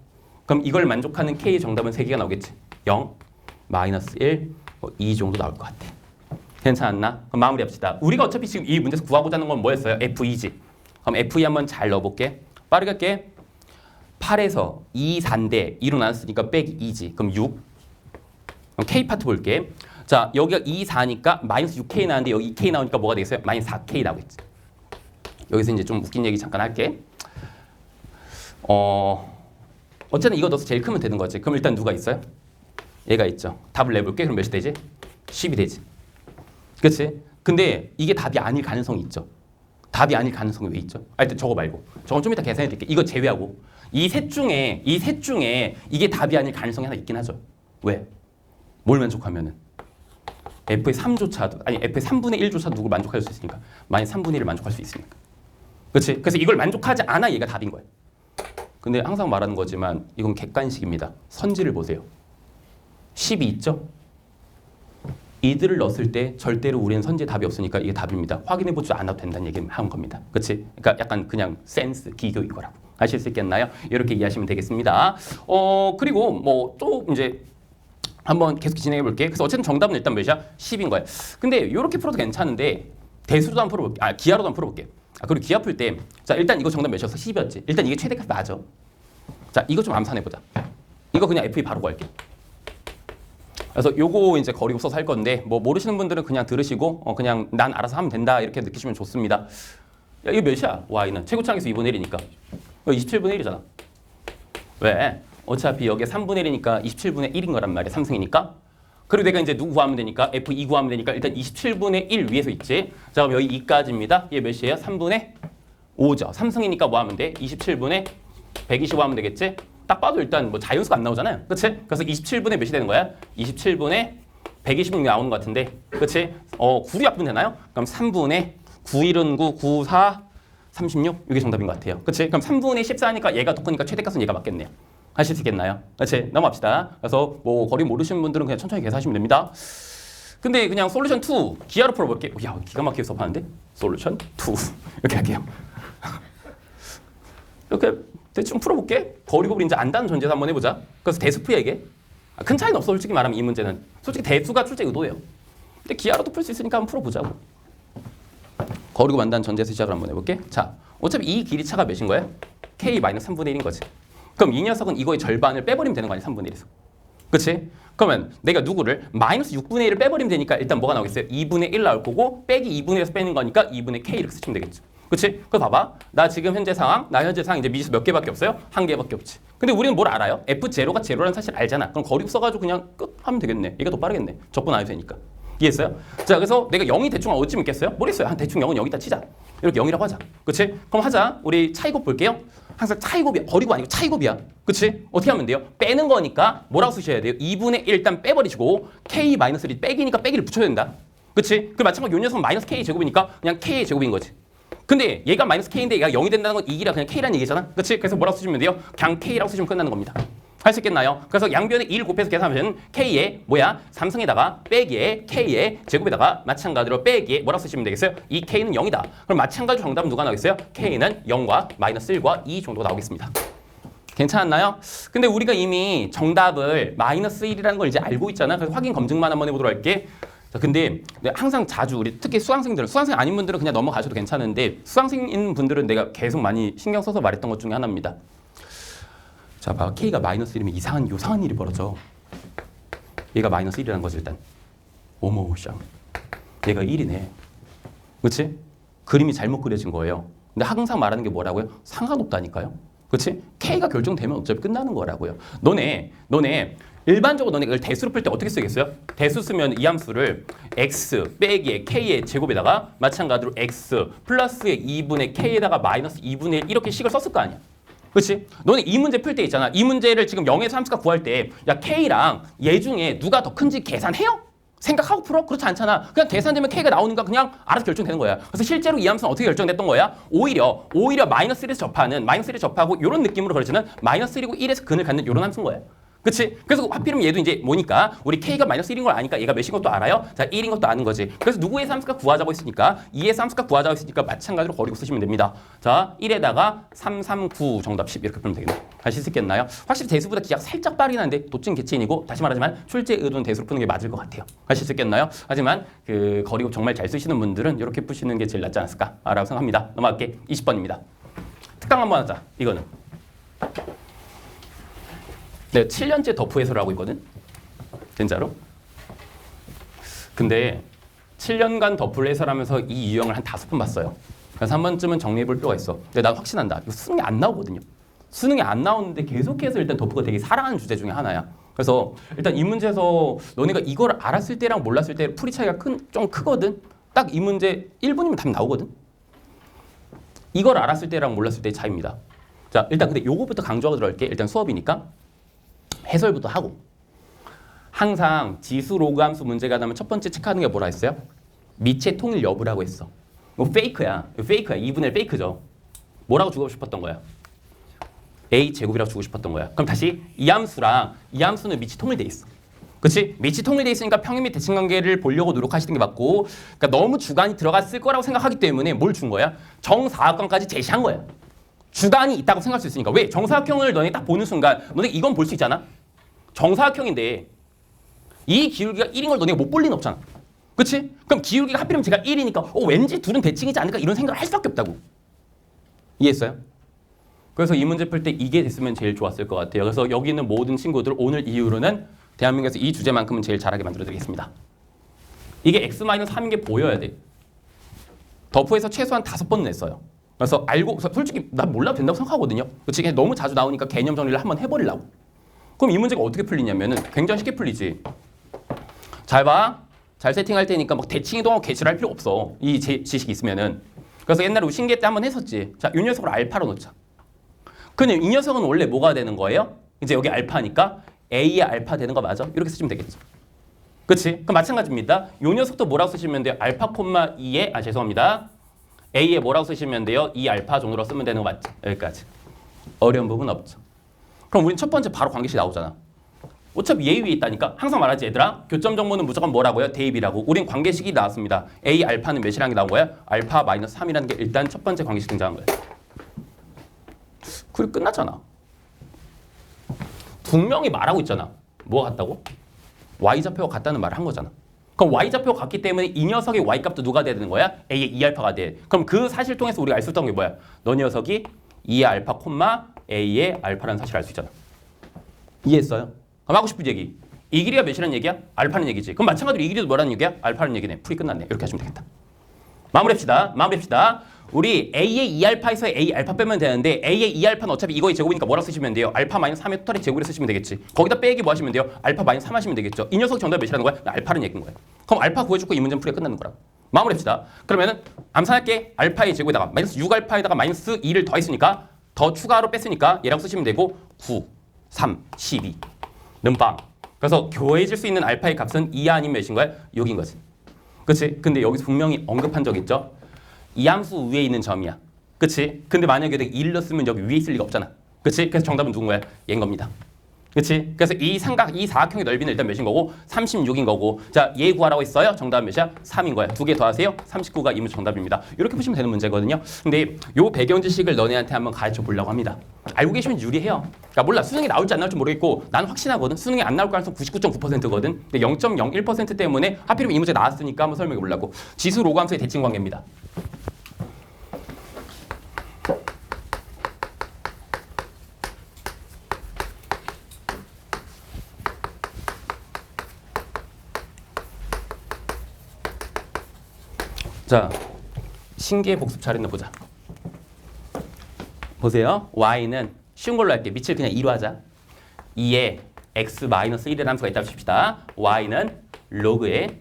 그럼 이걸 만족하는 k 정답은 3개가 나오겠지. 0, 마이너스 1, 2 정도 나올 것 같아. 괜찮았나? 그럼 마무리합시다. 우리가 어차피 지금 이 문제에서 구하고자 하는 건 뭐였어요? f2지. 그럼 f2 한번 잘 넣어볼게. 빠르게 할게. 8에서 2, 4인데 2로 나눴으니까 빼기 2지. 그럼 6. 그럼 k 파트 볼게. 자, 여기가 2, 4니까 마이너스 6k 나왔는데 여기 2k 나오니까 뭐가 되겠어요? 마이너스 4k 나오겠지. 여기서 이제 좀 웃긴 얘기 잠깐 할게. 어쨌든 이거 넣어서 제일 크면 되는 거지. 그럼 일단 누가 있어요? 얘가 있죠. 답을 내볼게. 그럼 몇이 되지? 10이 되지. 그치? 근데 이게 답이 아닐 가능성이 있죠. 답이 아닐 가능성이 왜 있죠? 하여튼 저거 말고. 저건 좀 이따 계산해 드릴게요. 이거 제외하고. 이 셋 중에 이게 답이 아닐 가능성이 하나 있긴 하죠. 왜? 뭘 만족하면은? f의 3조차도, 아니 f의 3분의 1조차도 누굴 만족할 수 있으니까. 만약 3분의 1을 만족할 수 있으니까. 그렇지? 그래서 이걸 만족하지 않아 얘가 답인 거예요. 근데 항상 말하는 거지만 이건 객관식입니다. 선지를 보세요. 10이 있죠? 이들을 넣었을 때 절대로 우리는 선지에 답이 없으니까 이게 답입니다. 확인해보지 않아도 된다는 얘기를 한 겁니다. 그렇지? 그러니까 약간 그냥 센스, 기교 이거라고. 아실 수 있겠나요? 이렇게 이해하시면 되겠습니다. 그리고 뭐 또 이제 한번 계속 진행해 볼게. 그래서 어쨌든 정답은 일단 몇이야? 10인 거야. 근데 이렇게 풀어도 괜찮은데 대수로도 한번 풀어볼게. 기하로도 한번 풀어볼게. 그리고 기하 풀 때, 자 일단 이거 정답 몇이었어? 10이었지. 일단 이게 최대값 맞아. 자 이거 좀 암산해보자. 이거 그냥 FE 바로 구할게. 그래서 요거 이제 거리곱 써서 할 건데 뭐 모르시는 분들은 그냥 들으시고 그냥 난 알아서 하면 된다 이렇게 느끼시면 좋습니다. 야 이거 몇이야? y는 최고차항에서 2분의 1이니까 27분의 1이잖아. 왜? 어차피 여기에 3분의 1이니까 27분의 1인 거란 말이야. 3승이니까. 그리고 내가 이제 누구 구하면 되니까 F2 구하면 되니까 일단 27분의 1 위에서 있지. 자 그럼 여기 2까지입니다. 얘 몇이에요? 3분의 5죠. 3승이니까 뭐 하면 돼? 27분의 125 하면 되겠지? 딱 봐도 일단 뭐 자연수가 안 나오잖아요. 그치? 그래서 27분의 몇이 되는 거야? 27분의 126 나오는 것 같은데. 그치? 9로 약분 되나요? 그럼 3분의 9, 1은 9, 9, 4, 36? 이게 정답인 것 같아요. 그치? 그럼 3분의 14니까 얘가 더 크니까 최대값은 얘가 맞겠네요. 하실 수 있겠나요? 그치? 넘어갑시다. 그래서 뭐 거리 모르시는 분들은 그냥 천천히 계산하시면 됩니다. 근데 그냥 솔루션 2 기하로 풀어볼게요. 야 기가 막히게 수업하는데? 솔루션 2 이렇게 할게요. 이렇게 대충 풀어볼게. 거리곱을 이제 안다는 전제에서 한번 해보자. 그래서 대수프야 이게. 큰 차이는 없어 솔직히 말하면 이 문제는. 솔직히 대수가 출제 의도예요. 근데 기하로도 풀 수 있으니까 한번 풀어보자고. 거리곱 안다는 전제에서 시작을 한번 해볼게. 자, 어차피 이 길이 차가 몇인 거야? k-3분의 1인 거지. 그럼 이 녀석은 이거의 절반을 빼버리면 되는 거 아니야? 3분의 1에서. 그치? 그러면 내가 누구를 마이너스 6분의 1을 빼버리면 되니까 일단 뭐가 나오겠어요? 2분의 1 나올 거고 빼기 2분의 1에서 빼는 거니까 2분의 k 이렇게 쓰시면 되겠죠. 그치? 그거 봐봐. 나 지금 현재 상황 이제 미지수 몇 개밖에 없어요? 한 개밖에 없지. 근데 우리는 뭘 알아요? F0가 제로라는 사실 알잖아. 그럼 거리곱 써가지고 그냥 끝 하면 되겠네. 얘가 더 빠르겠네. 적분 안 해도 되니까. 이해했어요? 자, 그래서 내가 0이 대충 어디쯤 있겠어요? 모르겠어요. 한 대충 0은 여기다 치자. 이렇게 0이라고 하자. 그치? 그럼 하자. 우리 차이곱 볼게요. 항상 차이곱이야. 거리곱 아니고 차이곱이야. 그치? 어떻게 하면 돼요? 빼는 거니까 뭐라고 쓰셔야 돼요? 2분의 1 일단 빼버리시고 k-1 빼기니까 빼기를 붙여야 된다. 그치? 그 마찬가지로 요 녀석은 마이너스 k 제곱이니까 그냥 k 제곱인 거지. 근데 얘가 마이너스 k인데 얘가 0이 된다는 건 이기라 그냥 k라는 얘기잖아. 그치? 그래서 뭐라고 쓰시면 돼요? 그냥 k라고 쓰시면 끝나는 겁니다. 할 수 있겠나요? 그래서 양변에 2를 곱해서 계산하면 k에 뭐야? 3승에다가 빼기에 k에 제곱에다가 마찬가지로 빼기에 뭐라고 쓰시면 되겠어요? 이 k는 0이다. 그럼 마찬가지로 정답은 누가 나오겠어요? k는 0과 마이너스 1과 2 정도가 나오겠습니다. 괜찮았나요? 근데 우리가 이미 정답을 마이너스 1이라는 걸 이제 알고 있잖아. 그래서 확인 검증만 한번 해보도록 할게. 자, 근데 항상 자주 우리 특히 수강생 아닌 분들은 그냥 넘어가셔도 괜찮은데 수강생인 분들은 내가 계속 많이 신경 써서 말했던 것 중에 하나입니다. 자, 봐. K가 마이너스 1이면 요상한 일이 벌어져. 얘가 마이너스 1이라는 거지 일단. 오모샹. 얘가 1이네. 그렇지? 그림이 잘못 그려진 거예요. 근데 항상 말하는 게 뭐라고요? 상관없다니까요. 그렇지? K가 결정되면 어차피 끝나는 거라고요. 너네 일반적으로 너네 이걸 대수로 풀 때 어떻게 쓰겠어요? 대수 쓰면 이 함수를 x 빼기에 k의 제곱에다가 마찬가지로 x 플러스의 2분의 k에다가 마이너스 2분의 1 이렇게 식을 썼을 거 아니야. 그렇지? 너네 이 문제 풀 때 있잖아. 이 문제를 지금 0에서 함수값 구할 때 야 k랑 얘 중에 누가 더 큰지 계산해요? 생각하고 풀어? 그렇지 않잖아. 그냥 계산되면 k가 나오는가 그냥 알아서 결정되는 거야. 그래서 실제로 이 함수는 어떻게 결정됐던 거야? 오히려 마이너스 1에서 접하는 마이너스 1에 접하고 이런 느낌으로 그려지는 마이너스 1이고 1에서 근을 갖는 이런 함수인 거야. 그치? 그래서 하필이면 얘도 이제 뭐니까 우리 k가 마이너스 1인 걸 아니까 얘가 몇인 것도 알아요? 자, 1인 것도 아는 거지. 그래서 누구의 함수값 구하자고 했으니까 2의 함수값 구하자고 했으니까 마찬가지로 거리곱 쓰시면 됩니다. 자, 1에다가 3, 3, 9 정답 10 이렇게 풀면 되겠네. 다시 수 있겠나요? 확실히 대수보다 기하가 살짝 빠르긴 한데 도찐 개찐이고 다시 말하지만 출제 의도는 대수로 푸는 게 맞을 것 같아요. 하실 수 있겠나요? 하지만 그 거리곱 정말 잘 쓰시는 분들은 이렇게 푸시는 게 제일 낫지 않았을까? 라고 생각합니다. 넘어갈게. 20번입니다. 특강 한번 하자. 이거는. 내가 7년째 덕후 해설을 하고 있거든. 진짜로. 근데 7년간 덕후를 해설하면서 이 유형을 한 5번 봤어요. 그래서 한 번쯤은 정리해 볼 필요가 있어. 근데 난 확신한다. 이거 수능에 안 나오거든요. 수능에 안 나오는데 계속해서 일단 덕후가 되게 사랑하는 주제 중에 하나야. 그래서 일단 이 문제에서 너네가 이걸 알았을 때랑 몰랐을 때 풀이 차이가 좀 크거든. 딱 이 문제 1분이면 답 나오거든. 이걸 알았을 때랑 몰랐을 때의 차이입니다. 자, 일단 근데 요거부터 강조하고 들어갈게. 일단 수업이니까 해설부터 하고. 항상 지수 로그 함수 문제가 나면 첫 번째 체크하는 게 뭐라 했어요? 미체 통일 여부라고 했어. 이거 페이크야. 이거 페이크야. 2분의 1 페이크죠. 뭐라고 주고 싶었던 거야? a 제곱이라고 주고 싶었던 거야. 그럼 다시 이 함수랑 이 함수는 미치 통일돼 있어. 그렇지? 미치 통일돼 있으니까 평행 및 대칭 관계를 보려고 노력하시는 게 맞고, 그러니까 너무 주관이 들어갔을 거라고 생각하기 때문에 뭘 준 거야? 정사각형까지 제시한 거야. 주관이 있다고 생각할 수 있으니까. 왜? 정사각형을 너네 딱 보는 순간 너네 이건 볼 수 있잖아. 정사각형인데 이 기울기가 1인 걸 너네가 못 볼 리는 없잖아. 그렇지? 그럼 기울기가 하필이면 제가 1이니까 왠지 둘은 대칭이지 않을까 이런 생각을 할 수밖에 없다고. 이해했어요? 그래서 이 문제 풀 때 이게 됐으면 제일 좋았을 것 같아요. 그래서 여기 있는 모든 친구들 오늘 이후로는 대한민국에서 이 주제만큼은 제일 잘하게 만들어드리겠습니다. 이게 x-3인 게 보여야 돼. 더프에서 최소한 5번은 냈어요. 그래서 알고 솔직히 난 몰라도 된다고 생각하거든요. 그치? 그냥 너무 자주 나오니까 개념 정리를 한번 해버리려고. 그럼 이 문제가 어떻게 풀리냐면은 굉장히 쉽게 풀리지. 잘 봐. 잘 세팅할 테니까 막 대칭 이동하고 개치를 할 필요 없어. 이 지식이 있으면은. 그래서 옛날에 우리 신기해 때 한번 했었지. 자, 이 녀석을 알파로 놓자. 근데 이 녀석은 원래 뭐가 되는 거예요? 이제 여기 알파니까 A의 알파 되는 거 맞아? 이렇게 쓰시면 되겠죠. 그치? 그럼 마찬가지입니다. 이 녀석도 뭐라고 쓰시면 돼요? 알파 콤마 2에, 죄송합니다. A에 뭐라고 쓰시면 돼요? 2 알파 정도로 쓰면 되는 거 맞죠? 여기까지. 어려운 부분 없죠. 그럼 우린 첫 번째 바로 관계식 나오잖아. 어차피 얘 위에 있다니까. 항상 말하지 얘들아. 교점 정보는 무조건 뭐라고요? 대입이라고. 우린 관계식이 나왔습니다. A 알파는 몇이라는 게 나온 거야? 알파 마이너스 3이라는 게 일단 첫 번째 관계식 등장한 거야. 그리고 끝났잖아. 분명히 말하고 있잖아. 뭐가 같다고? Y좌표가 같다는 말을 한 거잖아. 그럼 Y좌표가 같기 때문에 이 녀석의 Y값도 누가 돼야 되는 거야? A의 2알파가 돼. 그럼 그 사실 통해서 우리가 알 수 있던 게 뭐야? 너 녀석이 2의 알파 콤마 A의 알파라는 사실을 알 수 있잖아. 이해했어요? 그럼 하고 싶은 얘기. 이 길이가 몇이라는 얘기야? 알파는 얘기지. 그럼 마찬가지로 이 길이도 뭐라는 얘기야? 알파는 얘기네. 풀이 끝났네. 이렇게 하시면 되겠다. 마무리합시다. 우리 A의 2알파에서 A 알파 빼면 되는데 A의 2알파는 어차피 이거의 제곱이니까 뭐라고 쓰시면 돼요? 알파 마이너스 3의 토탈의 제곱이라 쓰시면 되겠지. 거기다 빼기 뭐 하시면 돼요? 알파 마이너스 3 하시면 되겠죠. 이 녀석 정답이 몇이라는 거야? 알파는 얘기인 거야. 그럼 알파 구해주고 이 문제는 풀이가 끝나는 거라고. 마무리합시다. 그러면은 암산할게. 알파의 제곱에다가 마이너스 6알파에다가 마이너스 2를 더했으니까 더 추가로 뺐으니까 얘라고 쓰시면 되고 9, 3, 12 는빵. 그래서 교해질 수 있는 알파의 값은 2 아니면 몇인 거야? 6인 거지. 그치? 근데 여기서 분명히 언급한 적 있죠? 이 함수 위에 있는 점이야. 그치? 근데 만약에 1 넣었으면 여기 위에 있을 리가 없잖아. 그치? 그래서 정답은 누군 거야? 얘인 겁니다. 그치? 그래서 이 사각형의 넓이는 일단 몇인 거고 36인 거고 자, 얘 구하라고 했어요. 정답은 몇이야? 3인 거야. 두 개 더하세요. 39가 이 문제 정답입니다. 이렇게 푸시면 되는 문제거든요. 근데 요 배경 지식을 너네한테 한번 가르쳐 보려고 합니다. 알고 계시면 유리해요. 그러니까 몰라. 수능에 나올지 안 나올지 모르겠고 나는 확신하거든. 수능에 안 나올 가능성 99.9%거든. 근데 0.01% 때문에 하필이면 이 문제 나왔으니까 한번 설명해 보려고. 지수 로그 함수의 대칭 관계입니다. 자, 신기해 복습 잘했나 보자. 보세요. y는 쉬운 걸로 할게. 밑을 그냥 2로 하자. 2에 x-1이라는 함수가 있다고 칩시다. y는 로그에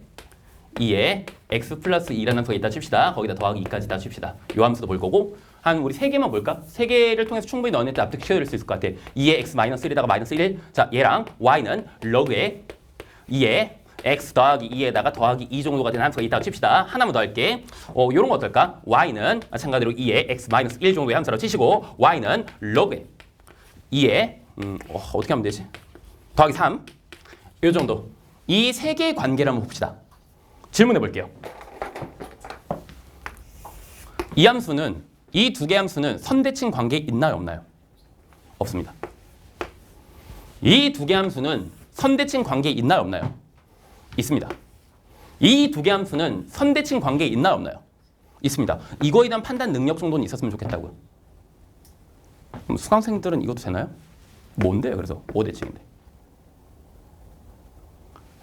2에 x 플러스 2라는 함수가 있다고 칩시다. 거기다 더하기 2까지 있다고 칩시다. 이 함수도 볼 거고 한 우리 3개만 볼까? 3개를 통해서 충분히 너네한테 납득시켜드릴 수 있을 것 같아. 2에 x-1에다가 마이너스 1. 자, 얘랑 y는 로그에 2에 x 더하기 2에다가 더하기 2 정도가 되는 함수가 있다고 칩시다. 하나만 더 할게. 요런 거 어떨까? y는 마찬가지로 2에 x-1 정도의 함수라고 치시고 y는 log 2에 어떻게 하면 되지? 더하기 3. 요 정도. 이 세 개의 관계를 한번 봅시다. 질문해 볼게요. 이 함수는 이 두 개 함수는 선대칭 관계에 있나요, 없나요? 없습니다. 이 두 개 함수는 선대칭 관계에 있나요, 없나요? 있습니다. 이 두 개 함수는 선대칭 관계에 있나요, 없나요? 있습니다. 이거에 대한 판단 능력 정도는 있었으면 좋겠다고요. 그럼 수강생들은 이것도 되나요? 뭔데요? 그래서 5대칭인데.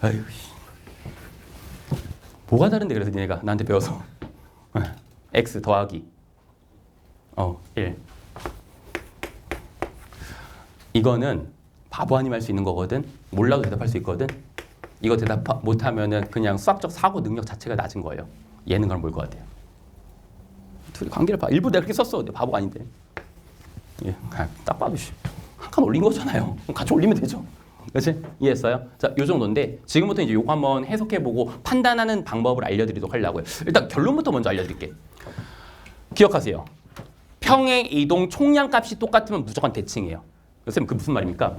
아유, 뭐가 다른데 그래서 니네가 나한테 배워서 x 더하기 1. 이거는 바보 아니면 할 수 있는 거거든. 몰라도 대답할 수 있거든. 이거 대답 못하면은 그냥 수학적 사고 능력 자체가 낮은 거예요. 얘는 그럼 뭘 것 같아요? 둘이 관계를 봐. 일부러 내가 그렇게 썼어. 근데 바보가 아닌데. 예, 딱 봐도 한 칸 올린 거잖아요. 같이 올리면 되죠. 그렇지? 이해했어요? 자, 요 정도인데 지금부터 이제 요거 한번 해석해보고 판단하는 방법을 알려드리도록 하려고요. 일단 결론부터 먼저 알려드릴게요. 기억하세요. 평행 이동 총량값이 똑같으면 무조건 대칭이에요. 선생님 그 무슨 말입니까?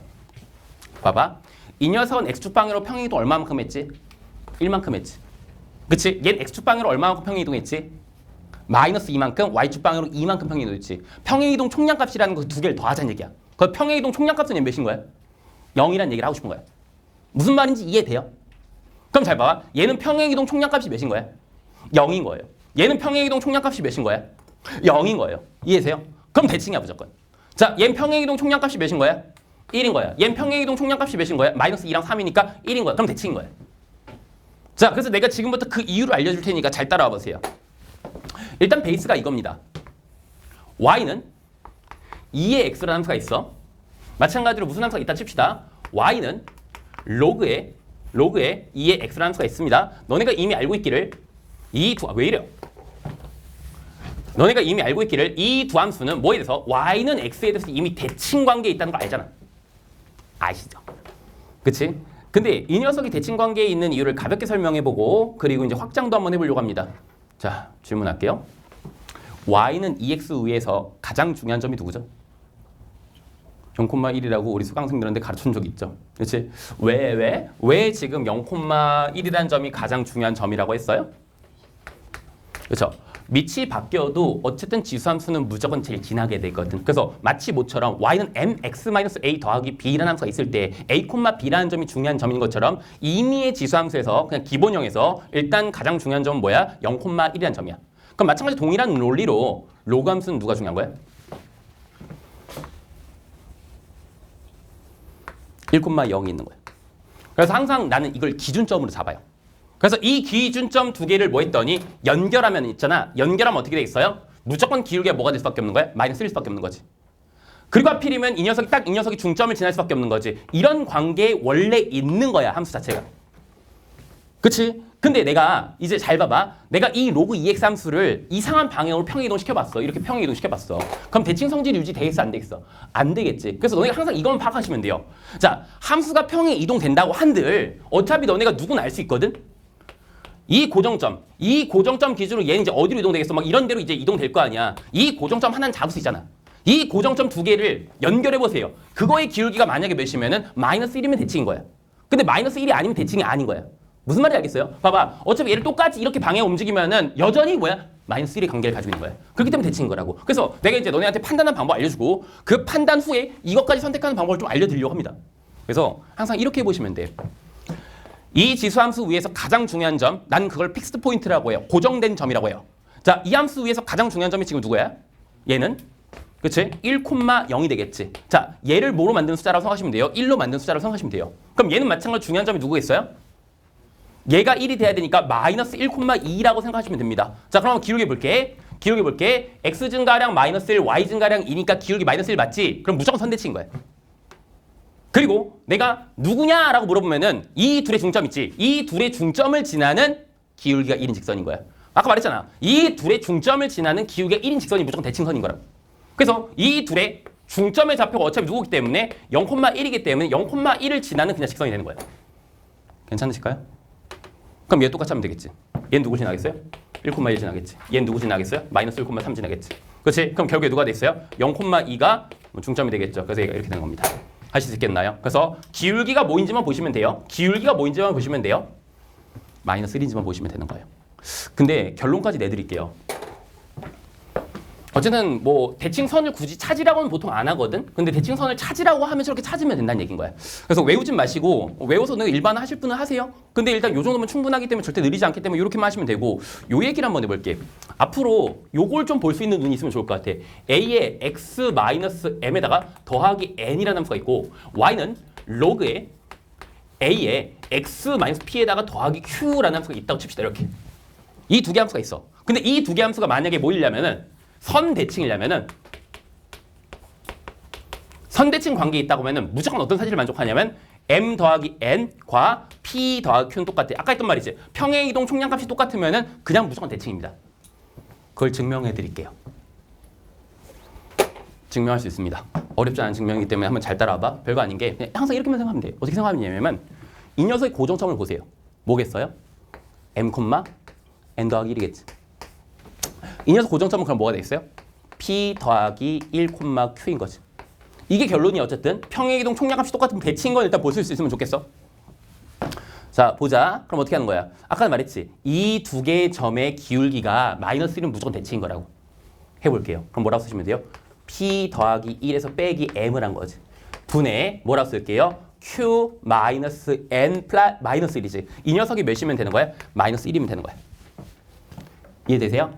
봐봐. 이 녀석은 x축 방향으로 평행 이동 얼마만큼 했지? 1만큼 했지. 그치? 얘는 x축 방향으로 얼마만큼 평행 이동했지? 마이너스 2만큼, y축 방향으로 2만큼 평행 이동했지. 평행 이동 총량값이라는 거 두 개를 더하자는 얘기야. 그 평행 이동 총량값은 얘 몇인 거야? 0이라는 얘기를 하고 싶은 거야. 무슨 말인지 이해돼요? 그럼 잘 봐봐. 얘는 평행 이동 총량값이 몇인 거야? 0인 거예요. 얘는 평행 이동 총량값이 몇인 거야? 0인 거예요. 이해되세요? 그럼 대칭이야 무조건. 자, 얘는 평행 이동 총량값이 몇인 거야? 1인 거야. 얘는 평행 이동 총량값이 몇인 거야? 마이너스 2랑 3이니까 1인 거야. 그럼 대칭인 거야. 자, 그래서 내가 지금부터 그 이유를 알려줄 테니까 잘 따라와 보세요. 일단 베이스가 이겁니다. y는 2의 x라는 함수가 있어. 마찬가지로 무슨 함수가 있다 칩시다. y는 로그에 2의 x라는 함수가 있습니다. 너네가 이미 알고 있기를 왜 이래요? 너네가 이미 알고 있기를 이 두 함수는 뭐에 대해서 y는 x에 대해서 이미 대칭 관계에 있다는 거 알잖아. 아시죠? 그치? 근데 이 녀석이 대칭 관계에 있는 이유를 가볍게 설명해보고 그리고 이제 확장도 한번 해보려고 합니다. 자, 질문할게요. y는 2x 위에서 가장 중요한 점이 누구죠? 0,1이라고 우리 수강생들한테 가르쳐준 적 있죠. 그렇지? 왜 지금 0,1이라는 점이 가장 중요한 점이라고 했어요? 그렇죠? 밑이 바뀌어도 어쨌든 지수함수는 무조건 제일 지나게 되거든. 그래서 마치 모처럼 y는 mx-a 더하기 b라는 함수가 있을 때 a, b라는 점이 중요한 점인 것처럼 임의의 지수함수에서 그냥 기본형에서 일단 가장 중요한 점은 뭐야? 0,1이라는 점이야. 그럼 마찬가지 동일한 논리로 로그 함수는 누가 중요한 거야? 1,0이 있는 거야. 그래서 항상 나는 이걸 기준점으로 잡아요. 그래서 이 기준점 두 개를 뭐 했더니 연결하면 있잖아. 연결하면 어떻게 돼 있어요? 무조건 기울기가 뭐가 될 수밖에 없는 거야? 마이너스 1일 수밖에 없는 거지. 그리고 하필이면 이 녀석이 중점을 지날 수밖에 없는 거지. 이런 관계에 원래 있는 거야, 함수 자체가. 그치? 근데 내가 이제 잘 봐봐. 내가 이 로그 2x 함수를 이상한 방향으로 평행이동 시켜봤어. 이렇게 평행이동 시켜봤어. 그럼 대칭 성질이 유지되겠어? 안 되겠어? 안 되겠지. 그래서 너네가 항상 이것만 파악하시면 돼요. 자, 함수가 평행 이동된다고 한들 어차피 너네가 누구나 알 수 있거든? 이 고정점 기준으로 얘는 이제 어디로 이동되겠어? 막 이런 데로 이제 이동될 거 아니야. 이 고정점 하나는 잡을 수 있잖아. 이 고정점 두 개를 연결해 보세요. 그거의 기울기가 만약에 몇이면은 마이너스 1이면 대칭인 거야. 근데 마이너스 1이 아니면 대칭이 아닌 거야. 무슨 말인지 알겠어요? 봐봐. 어차피 얘를 똑같이 이렇게 방향 움직이면은 여전히 뭐야? 마이너스 1의 관계를 가지고 있는 거야. 그렇기 때문에 대칭인 거라고. 그래서 내가 이제 너네한테 판단하는 방법 알려주고 그 판단 후에 이것까지 선택하는 방법을 좀 알려드리려고 합니다. 그래서 항상 이렇게 해보시면 돼요. 이 지수함수 위에서 가장 중요한 점, 난 그걸 픽스드 포인트라고 해요. 고정된 점이라고 해요. 자, 이 함수 위에서 가장 중요한 점이 지금 누구야? 얘는 그치? 1,0이 되겠지. 자, 얘를 뭐로 만든 숫자라고 생각하시면 돼요? 1로 만든 숫자라고 생각하시면 돼요. 그럼 얘는 마찬가지로 중요한 점이 누구겠어요? 얘가 1이 돼야 되니까 마이너스 1,2라고 생각하시면 됩니다. 자, 그럼 기울기 볼게. x 증가량 마이너스 1, y 증가량 2니까 기울기 마이너스 1 맞지? 그럼 무조건 선대칭인 거야. 그리고 내가 누구냐라고 물어보면은 이 둘의 중점 있지? 이 둘의 중점을 지나는 기울기가 1인 직선인 거야. 아까 말했잖아. 이 둘의 중점을 지나는 기울기가 1인 직선이 무조건 대칭선인 거라고. 그래서 이 둘의 중점의 좌표가 어차피 누구기 때문에 0,1이기 때문에 0,1을 지나는 그냥 직선이 되는 거야. 괜찮으실까요? 그럼 얘 똑같이 하면 되겠지. 얘는 누구 지나겠어요? 1,1 지나겠지. 얘는 누구 지나겠어요? 마이너스 1,3 지나겠지. 그렇지? 그럼 결국에 누가 돼 있어요? 0,2가 중점이 되겠죠. 그래서 얘가 이렇게 되는 겁니다. 하실 수 있겠나요? 그래서 기울기가 뭐인지만 보시면 돼요. 마이너스 1인지만 보시면 되는 거예요. 근데 결론까지 내드릴게요. 어쨌든 뭐 대칭선을 굳이 찾으라고는 보통 안 하거든. 근데 대칭선을 찾으라고 하면 저렇게 찾으면 된다는 얘기인 거야. 그래서 외우진 마시고 외워서 일반 하실 분은 하세요. 근데 일단 요 정도면 충분하기 때문에 절대 느리지 않기 때문에 이렇게만 하시면 되고 요 얘기를 한번 해볼게. 앞으로 요걸 좀 볼 수 있는 눈이 있으면 좋을 것 같아. a에 x-m에다가 더하기 n이라는 함수가 있고 y는 로그에 a에 x-p에다가 더하기 q라는 함수가 있다고 칩시다. 이렇게. 이 두 개 함수가 있어. 근데 이 두 개 함수가 만약에 뭐이려면은 선대칭이려면은 선대칭 관계에 있다고 하면은 무조건 어떤 사실을 만족하냐면 m 더하기 n과 p 더하기 q는 똑같아. 아까 했던 말이지. 평행이동 총량값이 똑같으면은 그냥 무조건 대칭입니다. 그걸 증명해 드릴게요. 증명할 수 있습니다. 어렵지 않은 증명이기 때문에 한번 잘 따라와봐. 별거 아닌 게 그냥 항상 이렇게만 생각하면 돼요. 어떻게 생각하냐면 이 녀석의 고정점을 보세요. 뭐겠어요? m, n 더하기 1이겠지. 이 녀석 고정점은 그럼 뭐가 되겠어요? p 더하기 1, q인 거지. 이게 결론이 어쨌든 평행이동 총량값이 똑같은 대칭인 건 일단 볼 수 있으면 좋겠어. 자, 보자. 그럼 어떻게 하는 거야? 아까 말했지. 이 두 개의 점의 기울기가 마이너스 1은 무조건 대칭인 거라고. 해볼게요. 그럼 뭐라고 쓰시면 돼요? p 더하기 1에서 빼기 m을 한 거지. 분의 뭐라고 쓸게요? q 마이너스 n 플러스 마이너스 1이지. 이 녀석이 몇이면 되는 거야? 마이너스 1이면 되는 거야. 이해되세요?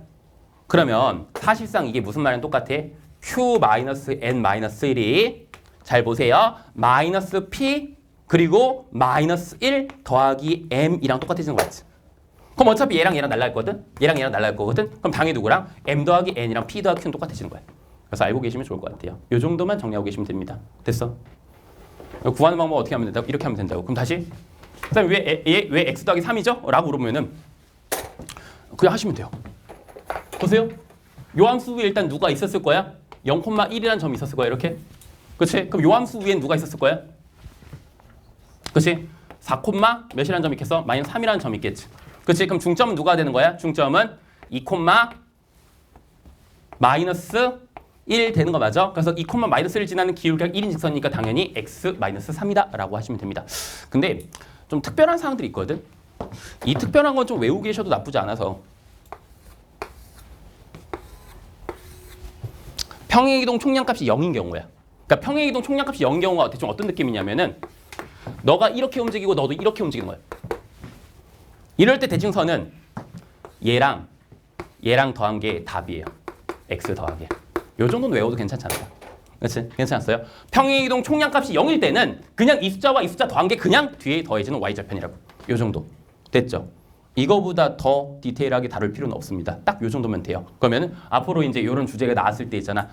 그러면 사실상 이게 무슨 말이랑 똑같아? q 마이너스 n 마이너스 1이 잘 보세요. 마이너스 p 그리고 마이너스 1 더하기 m이랑 똑같아지는 거 같지? 그럼 어차피 얘랑 날라갈 거거든? 얘랑 날라갈 거거든? 그럼 당연히 누구랑? m 더하기 n이랑 p 더하기 q는 똑같아지는 거야. 그래서 알고 계시면 좋을 것 같아요. 이 정도만 정리하고 계시면 됩니다. 됐어? 구하는 방법 어떻게 하면 된다고? 이렇게 하면 된다고. 그럼 다시 그다음에 왜 x 더하기 3이죠? 라고 물으면은 그냥 하시면 돼요. 보세요. 요 함수 위에 일단 누가 있었을 거야? 0,1이라는 점이 있었을 거야. 이렇게. 그렇지? 그럼 요 함수 위엔 누가 있었을 거야? 그렇지? 4, 몇이라는 점이 있겠어? 마이너스 3이라는 점이 있겠지. 그렇지? 그럼 중점은 누가 되는 거야? 중점은 2, 마이너스 1 되는 거 맞아? 그래서 2, 마이너스 1 지나는 기울기가 1인 직선이니까 당연히 x 마이너스 3이다 라고 하시면 됩니다. 근데 좀 특별한 사항들이 있거든? 이 특별한 건 좀 외우고 계셔도 나쁘지 않아서 평행이동 총량값이 0인 경우야. 그러니까 평행이동 총량값이 0인 경우가 대충 어떤 느낌이냐면은 너가 이렇게 움직이고 너도 이렇게 움직이는 거야. 이럴 때 대칭선은 얘랑 더한 게 답이에요. x 더하기. 요 정도는 외워도 괜찮지 않을까? 그렇지? 괜찮았어요? 평행이동 총량값이 0일 때는 그냥 이 숫자와 이 숫자 더한 게 그냥 뒤에 더해지는 y절편이라고. 요 정도. 됐죠? 이거보다 더 디테일하게 다룰 필요는 없습니다. 딱 요 정도면 돼요. 그러면 앞으로 이제 이런 주제가 나왔을 때 있잖아.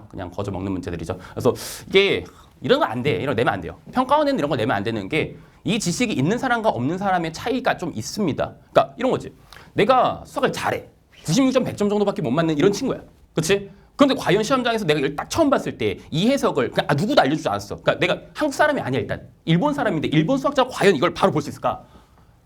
그냥 거저 먹는 문제들이죠. 그래서 이게 이런 거 안 돼. 이런 거 내면 안 돼요. 평가원에는 이런 거 내면 안 되는 게 이 지식이 있는 사람과 없는 사람의 차이가 좀 있습니다. 그러니까 이런 거지. 내가 수학을 잘해. 96점, 100점 정도밖에 못 맞는 이런 친구야. 그렇지? 그런데 과연 시험장에서 내가 이걸 딱 처음 봤을 때 이 해석을 그냥 누구도 알려주지 않았어. 그러니까 내가 한국 사람이 아니야 일단. 일본 사람인데 일본 수학자가 과연 이걸 바로 볼 수 있을까?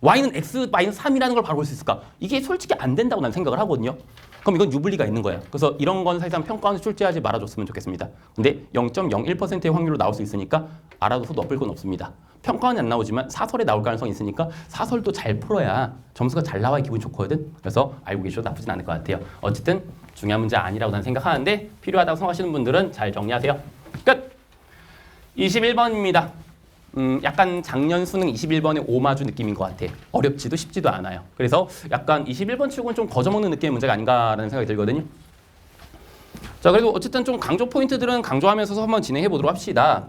y는 x 마이너스 3이라는 걸 바로 볼 수 있을까? 이게 솔직히 안 된다고 난 생각을 하거든요. 그럼 이건 유불리가 있는 거야. 그래서 이런 건 사실상 평가원에 출제하지 말아줬으면 좋겠습니다. 근데 0.01%의 확률로 나올 수 있으니까 알아둬서 나쁠 건 없습니다. 평가원에 안 나오지만 사설에 나올 가능성이 있으니까 사설도 잘 풀어야 점수가 잘 나와야 기분 좋거든. 그래서 알고 계셔도 나쁘진 않을 것 같아요. 어쨌든 중요한 문제 아니라고 난 생각하는데 필요하다고 생각하시는 분들은 잘 정리하세요. 끝! 21번입니다. 약간 작년 수능 21번의 오마주 느낌인 것 같아. 어렵지도 쉽지도 않아요. 그래서 약간 21번 치고는 좀 거저먹는 느낌의 문제가 아닌가라는 생각이 들거든요. 자, 그래도 어쨌든 좀 강조 포인트들은 강조하면서 한번 진행해 보도록 합시다.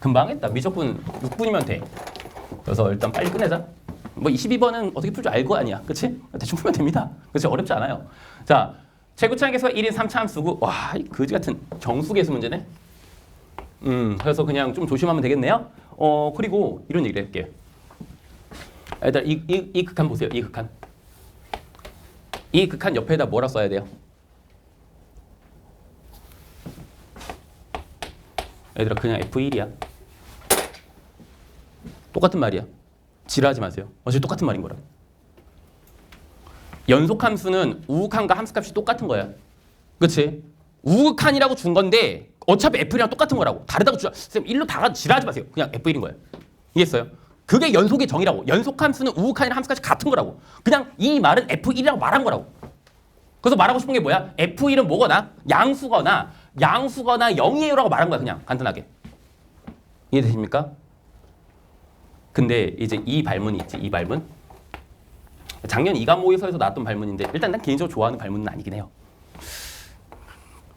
금방 했다. 미적분 6분이면 돼. 그래서 일단 빨리 끝내자. 뭐 22번은 어떻게 풀 줄 알고 아니야. 그치? 대충 풀면 됩니다. 그치? 어렵지 않아요. 자, 최고차항계수가 1인 3차 함수고 와, 이 거지 같은 정수계수 문제네. 그래서 그냥 좀 조심하면 되겠네요. 그리고 이런 얘기를 할게요. 일단 이 극한 보세요. 이 극한. 이 극한 옆에다 뭐라 써야 돼요? 얘들아 그냥 F1이야. 똑같은 말이야. 지랄하지 마세요. 어차피 똑같은 말인 거라. 연속함수는 우극한과 함수값이 똑같은 거야. 그치? 우극한이라고 준 건데 어차피 F1이랑 똑같은 거라고. 다르다고 쌤 1로 다 지랄하지 마세요. 그냥 F1인 거예요. 이해했어요? 그게 연속의 정의라고. 연속함수는 우극한이랑 함수까지 같은 거라고. 그냥 이 말은 F1이라고 말한 거라고. 그래서 말하고 싶은 게 뭐야? F1은 뭐거나 양수거나 0이에요라고 말한 거야. 그냥 간단하게. 이해되십니까? 근데 이제 이 발문이 있지. 이 발문. 작년 이간모의서에서 나왔던 발문인데 일단 난 개인적으로 좋아하는 발문은 아니긴 해요.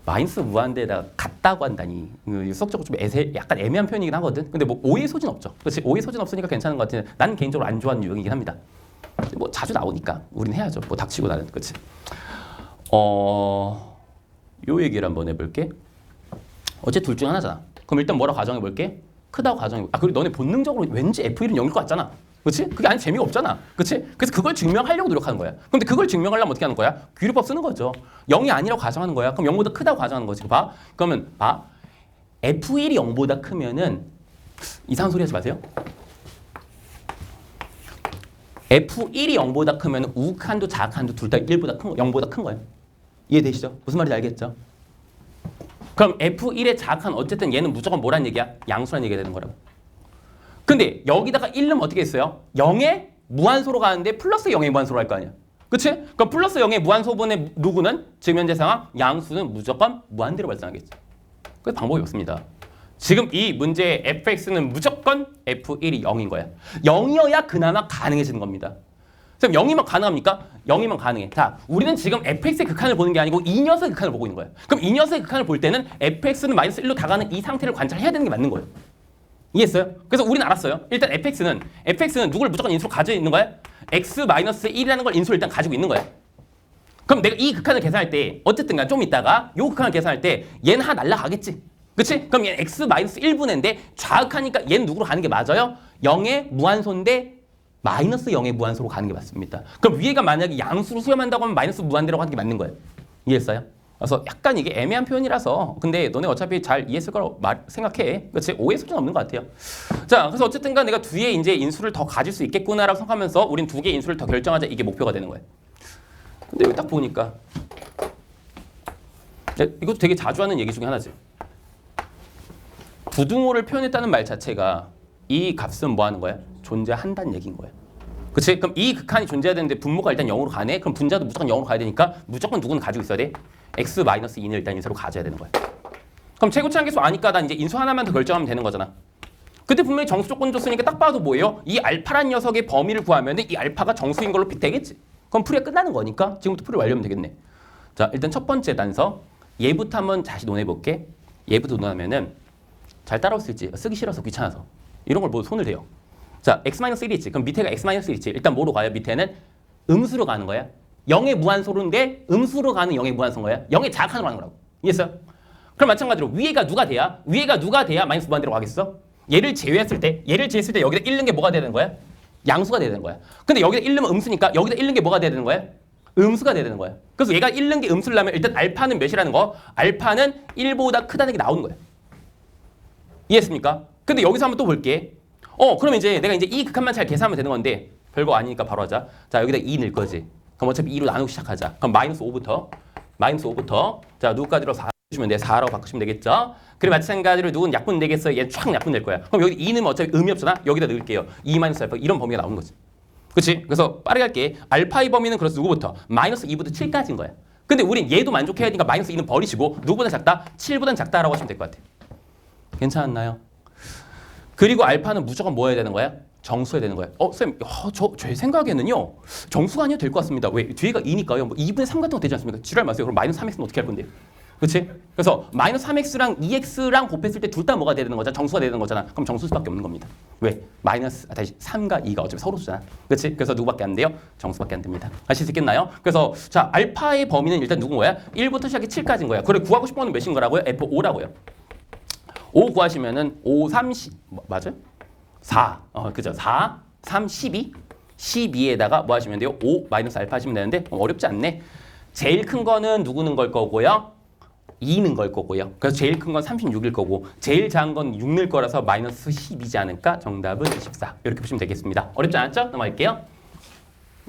마이너스 무한대에다가 같다고 한다니 수학적으로 좀 약간 애매한 표현이긴 하거든. 근데 뭐 오해 소진 없죠. 그렇지? 오해 소진 없으니까 괜찮은 것 같은데 나는 개인적으로 안 좋아하는 유형이긴 합니다. 뭐 자주 나오니까 우린 해야죠. 뭐 닥치고 나는. 그렇지? 요 얘기를 한번 해볼게. 어째 둘 중 하나잖아. 그럼 일단 뭐라 가정해볼게? 크다고 가정해볼게. 그리고 너네 본능적으로 왠지 F1은 0일 것 같잖아. 그렇지? 그게 아니 재미없잖아. 그렇지? 그래서 그걸 증명하려고 노력하는 거야. 근데 그걸 증명하려면 어떻게 하는 거야? 귀류법 쓰는 거죠. 0이 아니라고 가정하는 거야. 그럼 0보다 크다고 가정하는 거지. 봐. 그러면 봐. F1이 0보다 크면은 이상한 소리 하지 마세요. F1이 0보다 크면 우극한도 자극한도 둘 다 1보다 큰 거, 0보다 큰 거예요. 이해되시죠? 무슨 말인지 알겠죠? 그럼 F1의 자극한 어쨌든 얘는 무조건 뭐란 얘기야? 양수란 얘기가 되는 거라고. 근데 여기다가 1 넣으면 어떻게 했어요? 0에 무한소로 가는데 플러스 0에 무한소로 할 거 아니야. 그치? 그럼 플러스 0의 무한소분의 누구는? 지금 현재 상황 양수는 무조건 무한대로 발생하겠지. 그래서 방법이 없습니다. 지금 이 문제의 fx는 무조건 f1이 0인 거야. 0이어야 그나마 가능해지는 겁니다. 그럼 0이면 가능합니까? 0이면 가능해. 자, 우리는 지금 fx의 극한을 보는 게 아니고 이 녀석의 극한을 보고 있는 거야. 그럼 이 녀석의 극한을 볼 때는 fx는 마이너스 1로 다가는 이 상태를 관찰해야 되는 게 맞는 거예요. 이해했어요? 그래서 우리는 알았어요. 일단 fx는 누구를 무조건 인수로 가지고 있는 거야? x-1이라는 걸 인수로 일단 가지고 있는 거야. 그럼 내가 이 극한을 계산할 때 어쨌든 좀 이따가 이 극한을 계산할 때 얘는 하나 날라가겠지. 그치? 그럼 얘는 x-1분의인데 좌극하니까 얘는 누구로 가는 게 맞아요? 0의 무한소인데 마이너스 0의 무한소로 가는 게 맞습니다. 그럼 위에가 만약에 양수로 수렴한다고 하면 마이너스 무한대라고 하는 게 맞는 거예요. 이해했어요? 그래서 약간 이게 애매한 표현이라서 근데 너네 어차피 잘 이해했을 거라고 생각해. 그치? 오해 소지는 없는 것 같아요. 자, 그래서 어쨌든 간 내가 뒤에 이제 인수를 더 가질 수 있겠구나라고 생각하면서 우린 두 개의 인수를 더 결정하자. 이게 목표가 되는 거예요. 근데 여기 딱 보니까 이것도 되게 자주 하는 얘기 중에 하나지. 부등호를 표현했다는 말 자체가 이 값은 뭐 하는 거야? 존재한다는 얘기인 거야. 그치? 그럼 이 극한이 존재해야 되는데 분모가 일단 0으로 가네? 그럼 분자도 무조건 0으로 가야 되니까 무조건 누구는 가지고 있어야 돼? x-2는 일단 인수로 가져야 되는 거야. 그럼 최고치 한계수 아니까 난 이제 인수 하나만 더 결정하면 되는 거잖아. 그때 분명히 정수 조건 줬으니까 딱 봐도 뭐예요? 이 알파란 녀석의 범위를 구하면 이 알파가 정수인 걸로 픽되겠지. 그럼 풀이가 끝나는 거니까 지금부터 풀이 완료하면 되겠네. 자, 일단 첫 번째 단서 얘부터 한번 다시 논해볼게. 얘부터 논하면은 잘 따라올수있지. 쓰기 싫어서 귀찮아서. 이런 걸 뭐 손을 대요. 자, x-1이 있지. 그럼 밑에가 x-1이 있지. 일단 뭐로 가요? 밑에는 음수로 가는 거야. 0의 무한소로인데 음수로 가는 0의 무한소인 거야. 0의 자극한으로 가는 거라고. 이해했어요? 그럼 마찬가지로 위에가 누가 돼야? 위에가 누가 돼야 마이너스 무한대로 가겠어? 얘를 제외했을 때 여기다 1 넣은 게 뭐가 돼야 되는 거야? 양수가 돼야 되는 거야. 근데 여기다 1 넣으면 음수니까 여기다 1 넣은 게 뭐가 돼야 되는 거야? 음수가 돼야 되는 거야. 그래서 얘가 1 넣은 게 음수를 하면 일단 알파는 몇이라는 거? 알파는 1보다 크다는 게 나오는 거야. 이해했습니까? 근데 여기서 한번 또 볼게. 그럼 이제 내가 이제 이 극한만 잘 계산하면 되는 건데 별거 아니니까 바로 하자. 자, 여기다 2 넣을 거지. 그럼 어차피 2로 나누기 시작하자. 그럼 마이너스 5부터 자, 누구까지로 4 주시면 돼. 4라고 바꾸시면 되겠죠? 그리고 마찬가지로 누군 약분 내겠어? 얘 촥 약분 낼 거야. 그럼 여기 2 넣으면 어차피 의미 없잖아? 여기다 넣을게요. 2 마이너스 알파 이런 범위가 나오는 거지. 그치? 그래서 빠르게 할게. 알파의 범위는 그래서 누구부터? 마이너스 2부터 7까지인 거야. 근데 우린 얘도 만족해야 되니까 마이너스 2는 버리시고 누구보다 작다? 7보다 작다라고 하시면 될 것 같아. 괜찮았나요? 그리고 알파는 무조건 뭐 해야 되는 거야? 정수해야 되는 거야. 쌤, 제 생각에는요. 정수가 아니어도 될 것 같습니다. 왜? 뒤에가 2니까요. 뭐 2분의 3 같은 거 되지 않습니까? 지랄 마세요. 그럼 마이너스 3x는 어떻게 할 건데요? 그치? 그래서 마이너스 3x랑 2x랑 곱했을 때 둘 다 뭐가 돼야 되는 거잖아? 정수가 돼야 되는 거잖아. 그럼 정수일 수밖에 없는 겁니다. 왜? 다시 3과 2가 어차피 서로 수잖아. 그치? 그래서 누구밖에 안 돼요? 정수밖에 안 됩니다. 아실 수 있겠나요? 그래서 자, 알파의 범위는 일단 누군 거야? 1부터 시작해 7까지인 거야. 그래, 구하고 싶은 거는 몇인 거라고요? F5라고요. 5 구하시면은 5, 3, 10 맞아요? 4. 그죠? 4, 3, 12. 12에다가 뭐 하시면 돼요? 5 마이너스 알파 하시면 되는데 어렵지 않네. 제일 큰 거는 누구는 걸 거고요. 2는 걸 거고요. 그래서 제일 큰 건 36일 거고 제일 작은 건 6 늘 거라서 마이너스 10이지 않을까? 정답은 24. 이렇게 보시면 되겠습니다. 어렵지 않았죠? 넘어갈게요.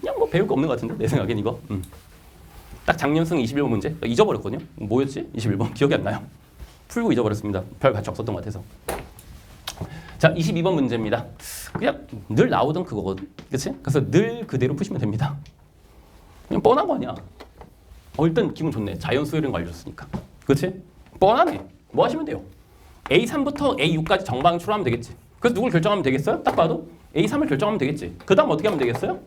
그냥 뭐 배울 거 없는 것 같은데 내 생각엔 이거. 딱 작년승 21번 문제. 잊어버렸거든요. 뭐였지? 21번 기억이 안 나요. 풀고 잊어버렸습니다. 별 가치 없었던 것 같아서. 자, 22번 문제입니다. 그냥 늘 나오던 그거거든. 그치? 그래서 늘 그대로 푸시면 됩니다. 그냥 뻔한 거 아니야. 일단 기분 좋네. 자연수 이런 거 알려줬으니까. 그치? 뻔하네. 뭐 하시면 돼요? A3부터 A6까지 정방을 추론하면 되겠지. 그래서 누굴 결정하면 되겠어요? 딱 봐도 A3을 결정하면 되겠지. 그 다음 어떻게 하면 되겠어요?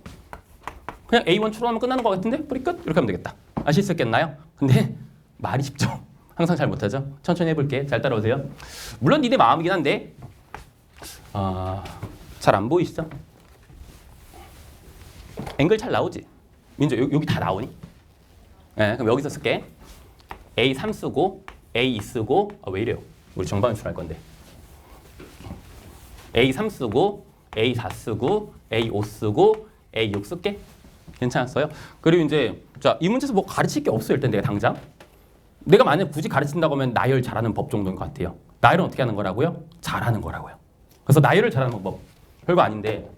그냥 A1 추론하면 끝나는 것 같은데? 뿌리 끝? 이렇게 하면 되겠다. 아실 수 있겠나요? 근데 말이 쉽죠? 항상 잘 못하죠? 천천히 해볼게. 잘 따라오세요. 물론 니네 마음이긴 한데 잘 안 보이시죠? 앵글 잘 나오지? 민주 여기 다 나오니? 네, 그럼 여기서 쓸게. A3 쓰고 A2 쓰고 왜 이래요? 우리 정방을 출할 건데 A3 쓰고 A4 쓰고 A5 쓰고 A6 쓸게. 괜찮았어요? 그리고 이제 자, 이 문제에서 뭐 가르칠 게 없어요. 일단 내가 당장. 내가 만약 굳이 가르친다고 하면 나열 잘하는 법 정도인 것 같아요. 나열은 어떻게 하는 거라고요? 잘하는 거라고요. 그래서 나열을 잘하는 방법. 별거 아닌데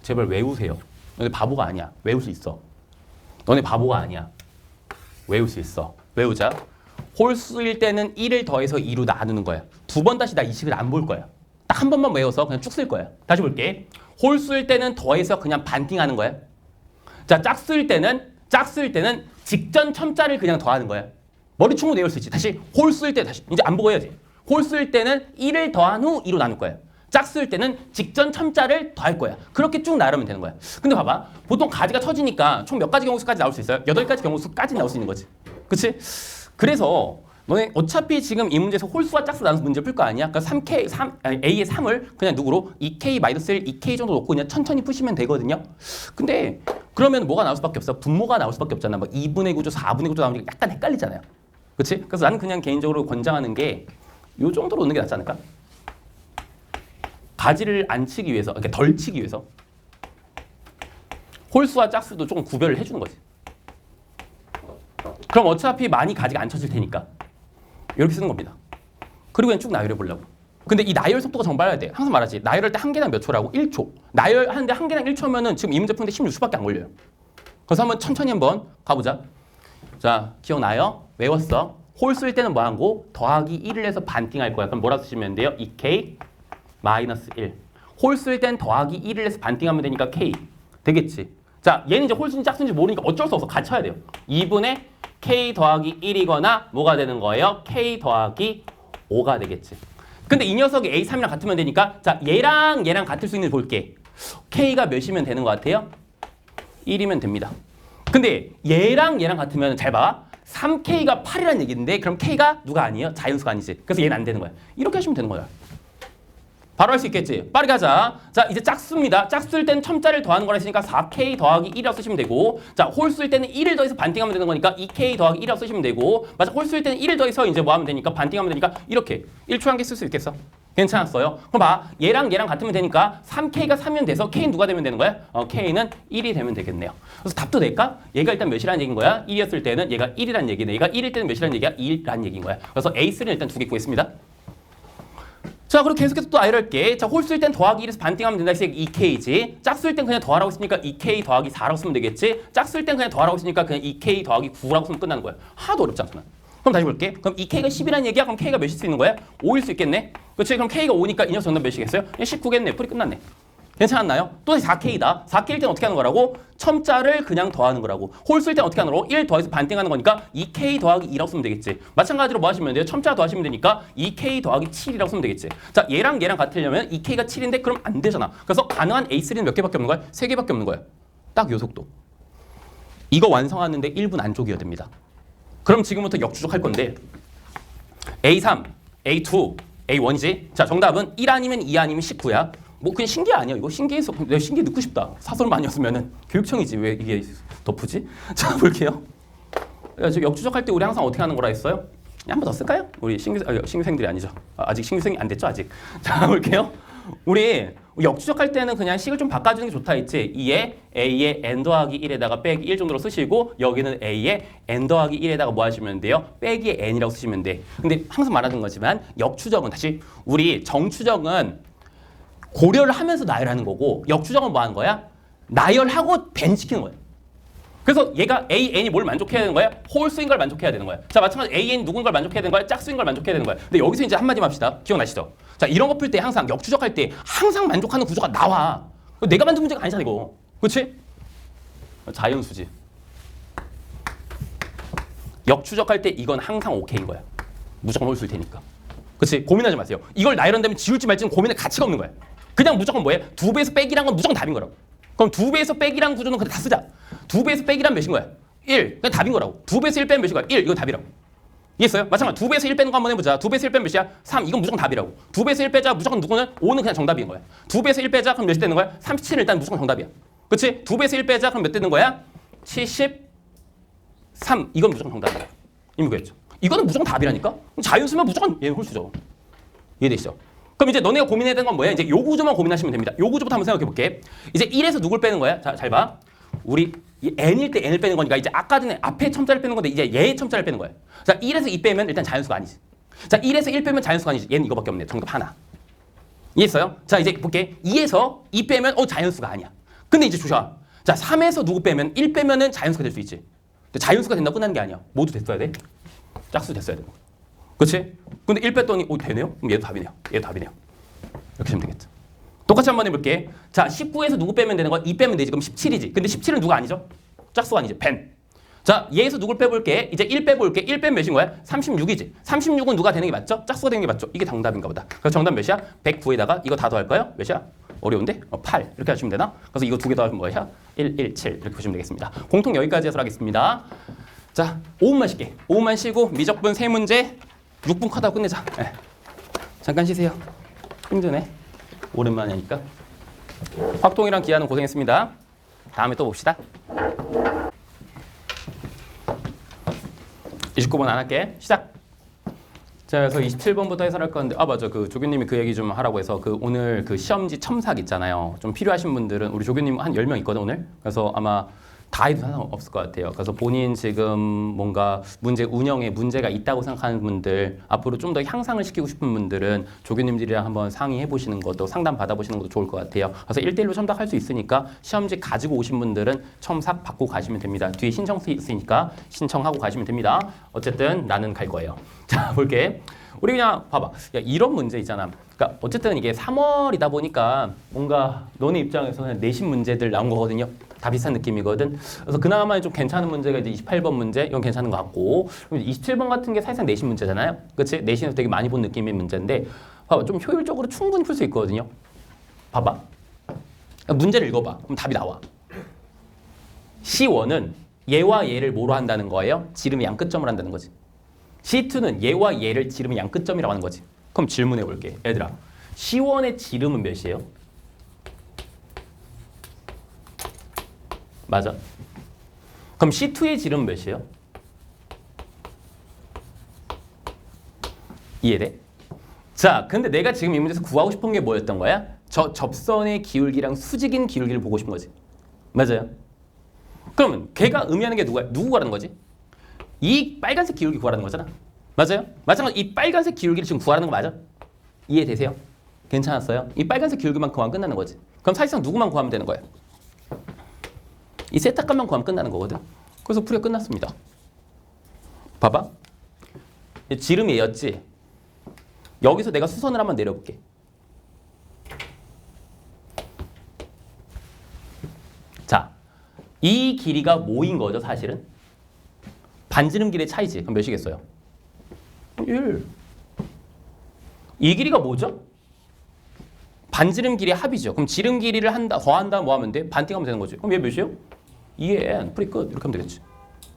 제발 외우세요. 너네 바보가 아니야. 외울 수 있어. 너네 바보가 아니야. 외울 수 있어. 외우자. 홀수일 때는 1을 더해서 2로 나누는 거야. 두 번 다시 나 이 식을 안 볼 거야. 딱 한 번만 외워서 그냥 쭉 쓸 거야. 다시 볼게. 홀수일 때는 더해서 그냥 반띵하는 거야. 자, 짝수일 때는 직전 첨자를 그냥 더하는 거야. 머리 충분히 외울 수 있지. 다시 홀수일 때 다시 이제 안 보고 해야지. 홀수일 때는 1을 더한 후 2로 나눌 거야. 짝수일 때는 직전 첨자를 더할 거야. 그렇게 쭉 나누면 되는 거야. 근데 봐봐. 보통 가지가 터지니까 총 몇 가지 경우수까지 나올 수 있어요? 8가지 경우수까지 나올 수 있는 거지. 그치? 그래서 너네 어차피 지금 이 문제에서 홀수와 짝수 나눠서 문제 풀 거 아니야? 그러니까 A의 3을 그냥 누구로? 2K-1, 2K 정도 놓고 그냥 천천히 푸시면 되거든요. 근데 그러면 뭐가 나올 수밖에 없어? 분모가 나올 수밖에 없잖아. 막 2분의 구조, 4분의 구조 나오니까 약간 헷갈리잖아요. 그치? 그래서 나는 그냥 개인적으로 권장하는 게 이 정도로 오는 게 낫지 않을까? 가지를 안 치기 위해서, 그러니까 덜 치기 위해서 홀수와 짝수도 조금 구별을 해주는 거지. 그럼 어차피 많이 가지가 안 쳐질 테니까 이렇게 쓰는 겁니다. 그리고 그냥 쭉 나열해 보려고. 근데 이 나열 속도가 정말 빨라야 돼. 항상 말하지. 나열할 때 한 개당 몇 초라고? 1초. 나열하는데 한 개당 1초면은 지금 이 문제 푸는데 16초밖에 안 걸려요. 그래서 한번 천천히 한번 가보자. 자, 기억나요? 외웠어. 홀수일 때는 뭐 하고? 더하기 1을 해서 반띵할 거야. 그럼 뭐라 쓰시면 돼요? 2K 마이너스 1. 홀수일 땐 더하기 1을 해서 반띵하면 되니까 K. 되겠지. 자, 얘는 이제 홀수인지 짝수인지 모르니까 어쩔 수 없어. 같이 쳐야 돼요. 2분의 K 더하기 1이거나 뭐가 되는 거예요? K 더하기 5가 되겠지. 근데 이 녀석이 A3이랑 같으면 되니까 자, 얘랑 같을 수 있는지 볼게. K가 몇이면 되는 것 같아요? 1이면 됩니다. 근데 얘랑 같으면 잘 봐. 3K가 8이라는 얘기인데 그럼 K가 누가 아니에요? 자연수가 아니지. 그래서 얘는 안 되는 거야. 이렇게 하시면 되는 거야. 바로 할 수 있겠지? 빠르게 하자. 자, 이제 짝수입니다. 짝수일 때는 첨자를 더하는 거라 했으니까 4K 더하기 1이라고 쓰시면 되고, 자, 홀수일 때는 1을 더해서 반띵하면 되는 거니까 2K 더하기 1이라고 쓰시면 되고, 맞아, 홀수일 때는 1을 더해서 이제 뭐 하면 되니까 반띵하면 되니까 이렇게 1초 한 개 쓸 수 있겠어? 괜찮았어요? 그럼 봐, 얘랑 같으면 되니까 3K가 3면 돼서 K는 누가 되면 되는 거야? K는 1이 되면 되겠네요. 그래서 답도 낼까? 얘가 일단 몇이라는 얘기인 거야? 1이었을 때는 얘가 1이라는 얘기네. 얘가 1일 때는 몇이라는 얘기야? 2라는 얘기인 거야. 그래서 A3는 일단 두 개 구했습니다. 자, 그리고 계속해서 또 아이럴게. 자, 홀수일 땐 더하기 1에서 반띵하면 된다 했으니까 2K지. 짝수일 땐 그냥 더하라고 했으니까 2K 더하기 4라고 쓰면 되겠지. 짝수일 땐 그냥 더하라고 했으니까 그냥 2K 더하기 9라고 쓰면 끝나는 거야. 하나도 어렵지 않구나. 그럼 다시 볼게. 그럼 2K가 10이라는 얘기야? 그럼 K가 몇일 수 있는 거야? 5일 수 있겠네? 그렇지? 그럼 K가 5니까 이 녀석 정답 몇이겠어요? 19겠네. 풀이 끝났네. 괜찮았나요? 또 다시 4K다. 4K일 땐 어떻게 하는 거라고? 첨자를 그냥 더하는 거라고. 홀수일 땐 어떻게 하는 거라고? 1 더해서 반띵하는 거니까 2K 더하기 2라고 쓰면 되겠지. 마찬가지로 뭐 하시면 돼요? 첨자 더하시면 되니까 2K 더하기 7이라고 쓰면 되겠지. 자, 얘랑 같으려면 2K가 7인데 그럼 안 되잖아. 그래서 가능한 A3는 몇 개밖에 없는 거야? 3개밖에 없는 거야. 딱 요 속도. 이거 완성하는데 1분 안쪽이어야 됩니다. 그럼 지금부터 역추적할 건데 A3, A2, A1이지? 자, 정답은 1 아니면 2 아니면 19야. 뭐 그냥 신기 아니야. 이거 신기해서 내가 신기 넣고 싶다. 사설만 아니었으면은 교육청이지 왜 이게 덮으지? 자, 볼게요. 저 역추적할 때 우리 항상 어떻게 하는 거라 했어요? 한 번 더 쓸까요? 우리 신규생들이 아니죠. 아직 신규생이 안 됐죠, 아직. 자, 볼게요. 우리 역추적할 때는 그냥 식을 좀 바꿔주는 게 좋다 했지. 2에 A에 n 더하기 1에다가 빼기 1 정도로 쓰시고 여기는 A에 n 더하기 1에다가 뭐 하시면 돼요? 빼기 n이라고 쓰시면 돼. 근데 항상 말하는 거지만 역추적은 다시 우리 정추적은 고려를 하면서 나열하는 거고 역추적은 뭐 하는 거야? 나열하고 밴시키는 거야. 그래서 얘가 A, N이 뭘 만족해야 되는 거야? 홀수인 걸 만족해야 되는 거야. 자, 마찬가지로 A, N이 누군 걸 만족해야 되는 거야? 짝수인 걸 만족해야 되는 거야. 근데 여기서 이제 한마디 합시다. 기억나시죠? 자, 이런 거 풀 때 항상 역추적할 때 항상 만족하는 구조가 나와. 내가 만든 문제가 아니잖아, 이거. 그렇지? 자연수지. 역추적할 때 이건 항상 오케이인 거야. 무조건 홀수일 테니까. 그렇지? 고민하지 마세요. 이걸 나열한다면 지울지 말지는 고민할 가치가 없는 거야. 그냥 무조건 뭐예요? 2배에서 빼기란 건 무조건 답인 거라고. 그럼 2배에서 빼기란 구조는 그냥 다 쓰자. 2배에서 빼기란 몇인 거야? 1. 그냥 답인 거라고. 2배에서 1 빼면 몇인 거야? 1. 이거 답이라고. 이해했어요? 마찬가지로 2배에서 1 빼는 거 한번 해보자. 2배에서 1 빼면 몇이야? 3. 이건 무조건 답이라고. 2배에서 1 빼자. 무조건 누구는? 5는 그냥 정답인 거야. 2배에서 1 빼자. 그럼 몇이 되는 거야? 37은 일단 무조건 정답이야. 그렇지? 2배에서 1 빼자. 그럼 몇 되는 거야? 73. 이건 무조건 정답이야. 이미 그랬죠. 이거는 무조건 답이라니까? 자연수면 무조건 얘는 홀수죠. 이해되시죠? 그럼 이제 너네가 고민해야 되는 건 뭐야? 이제 요 구조만 고민하시면 됩니다. 요 구조부터 한번 생각해 볼게. 이제 1에서 누굴 빼는 거야? 자, 잘 봐. 우리 이 n일 때 n을 빼는 거니까 이제 아까 전에 앞에 첨자를 빼는 건데 이제 얘의 첨자를 빼는 거야. 자, 1에서 2 빼면 일단 자연수가 아니지. 자, 1에서 1 빼면 자연수가 아니지. 얘는 이거밖에 없네. 정답 하나. 이해했어요? 자, 이제 볼게. 2에서 2 빼면 자연수가 아니야. 근데 이제 조심하. 자, 3에서 누구 빼면 1 빼면은 자연수가 될 수 있지. 근데 자연수가 된다고 끝나는 게 아니야. 모두 됐어야 돼. 짝수 됐어야 돼. 그렇지? 근데 1 뺐더니 되네요? 그럼 얘도 답이네요. 얘도 답이네요. 이렇게 하면 되겠죠. 똑같이 한번 해볼게. 자, 19에서 누구 빼면 되는 거야? 2 빼면 되지. 그럼 17이지. 근데 17은 누가 아니죠? 짝수가 아니지. 벤. 자, 얘에서 누굴 빼볼게? 이제 1 빼볼게. 1 빼면 몇인 거야? 36이지. 36은 누가 되는 게 맞죠? 짝수가 되는 게 맞죠? 이게 정답인가 보다. 그래서 정답 몇이야? 109에다가 이거 다 더할까요? 몇이야? 어려운데? 8. 이렇게 하시면 되나? 그래서 이거 두 개 더하면 뭐야? 1, 1, 7. 이렇게 보시면 되겠습니다. 공통 여기까지 해서 하겠습니다. 자, 5분만 쉴게. 5분만 쉬고 미적분 3문제 6분 컷하고 끝내자. 네. 잠깐 쉬세요. 힘드네. 오랜만에 하니까. 확통이랑 기하는 고생했습니다. 다음에 또 봅시다. 29번 안 할게. 시작. 자, 그래서 27번부터 해설할 건데, 맞아. 그 조교님이 그 얘기 좀 하라고 해서 그 오늘 그 시험지 첨삭 있잖아요. 좀 필요하신 분들은 우리 조교님 한 10명 있거든 오늘. 그래서 아마 다 해도 상관없을 것 같아요. 그래서 본인 지금 뭔가 문제 운영에 문제가 있다고 생각하는 분들, 앞으로 좀 더 향상을 시키고 싶은 분들은 조교님들이랑 한번 상의해 보시는 것도, 상담 받아보시는 것도 좋을 것 같아요. 그래서 1대1로 첨삭할 수 있으니까 시험지 가지고 오신 분들은 첨삭 받고 가시면 됩니다. 뒤에 신청서 있으니까 신청하고 가시면 됩니다. 어쨌든 나는 갈 거예요. 자, 볼게. 우리 그냥 봐봐. 야, 이런 문제 있잖아. 그러니까 어쨌든 이게 3월이다 보니까 뭔가 너네 입장에서는 내신 문제들 나온 거거든요. 다 비슷한 느낌이거든. 그래서 그나마 좀 괜찮은 문제가 이제 28번 문제, 이건 괜찮은 것 같고, 27번 같은 게 사실상 내신 문제잖아요. 그렇지? 내신에서 되게 많이 본 느낌의 문제인데, 봐봐, 좀 효율적으로 충분히 풀 수 있거든요. 봐봐. 문제를 읽어봐. 그럼 답이 나와. C1은 얘와 얘를 뭐로 한다는 거예요? 지름의 양끝점을 한다는 거지. C2는 얘와 얘를 지름의 양끝점이라고 하는 거지. 그럼 질문해 볼게. 얘들아, C1의 지름은 몇이에요? 맞아. 그럼 C2의 지름은 몇이에요? 이해돼? 자, 근데 내가 지금 이 문제에서 구하고 싶은 게 뭐였던 거야? 저 접선의 기울기랑 수직인 기울기를 보고 싶은 거지. 맞아요. 그러면 걔가 의미하는 게 누구 구하라는 거지? 이 빨간색 기울기 구하라는 거잖아. 맞아요? 마찬가지로 이 빨간색 기울기를 지금 구하라는 거 맞아? 이해되세요? 괜찮았어요? 이 빨간색 기울기만 구하면 끝나는 거지. 그럼 사실상 누구만 구하면 되는 거예요? 이 세타값만 구하면 끝나는 거거든. 그래서 풀이가 끝났습니다. 봐봐. 지름이 얘였지. 여기서 내가 수선을 한번 내려볼게. 자, 이 길이가 뭐인 거죠, 사실은? 반지름 길이의 차이지. 그럼 몇이겠어요? 1. 이 길이가 뭐죠? 반지름 길이의 합이죠. 그럼 지름 길이를 더한다 뭐 하면 돼? 반띵하면 되는 거지. 그럼 얘 몇이에요? 2n. 풀이 끝. 이렇게 하면 되겠지.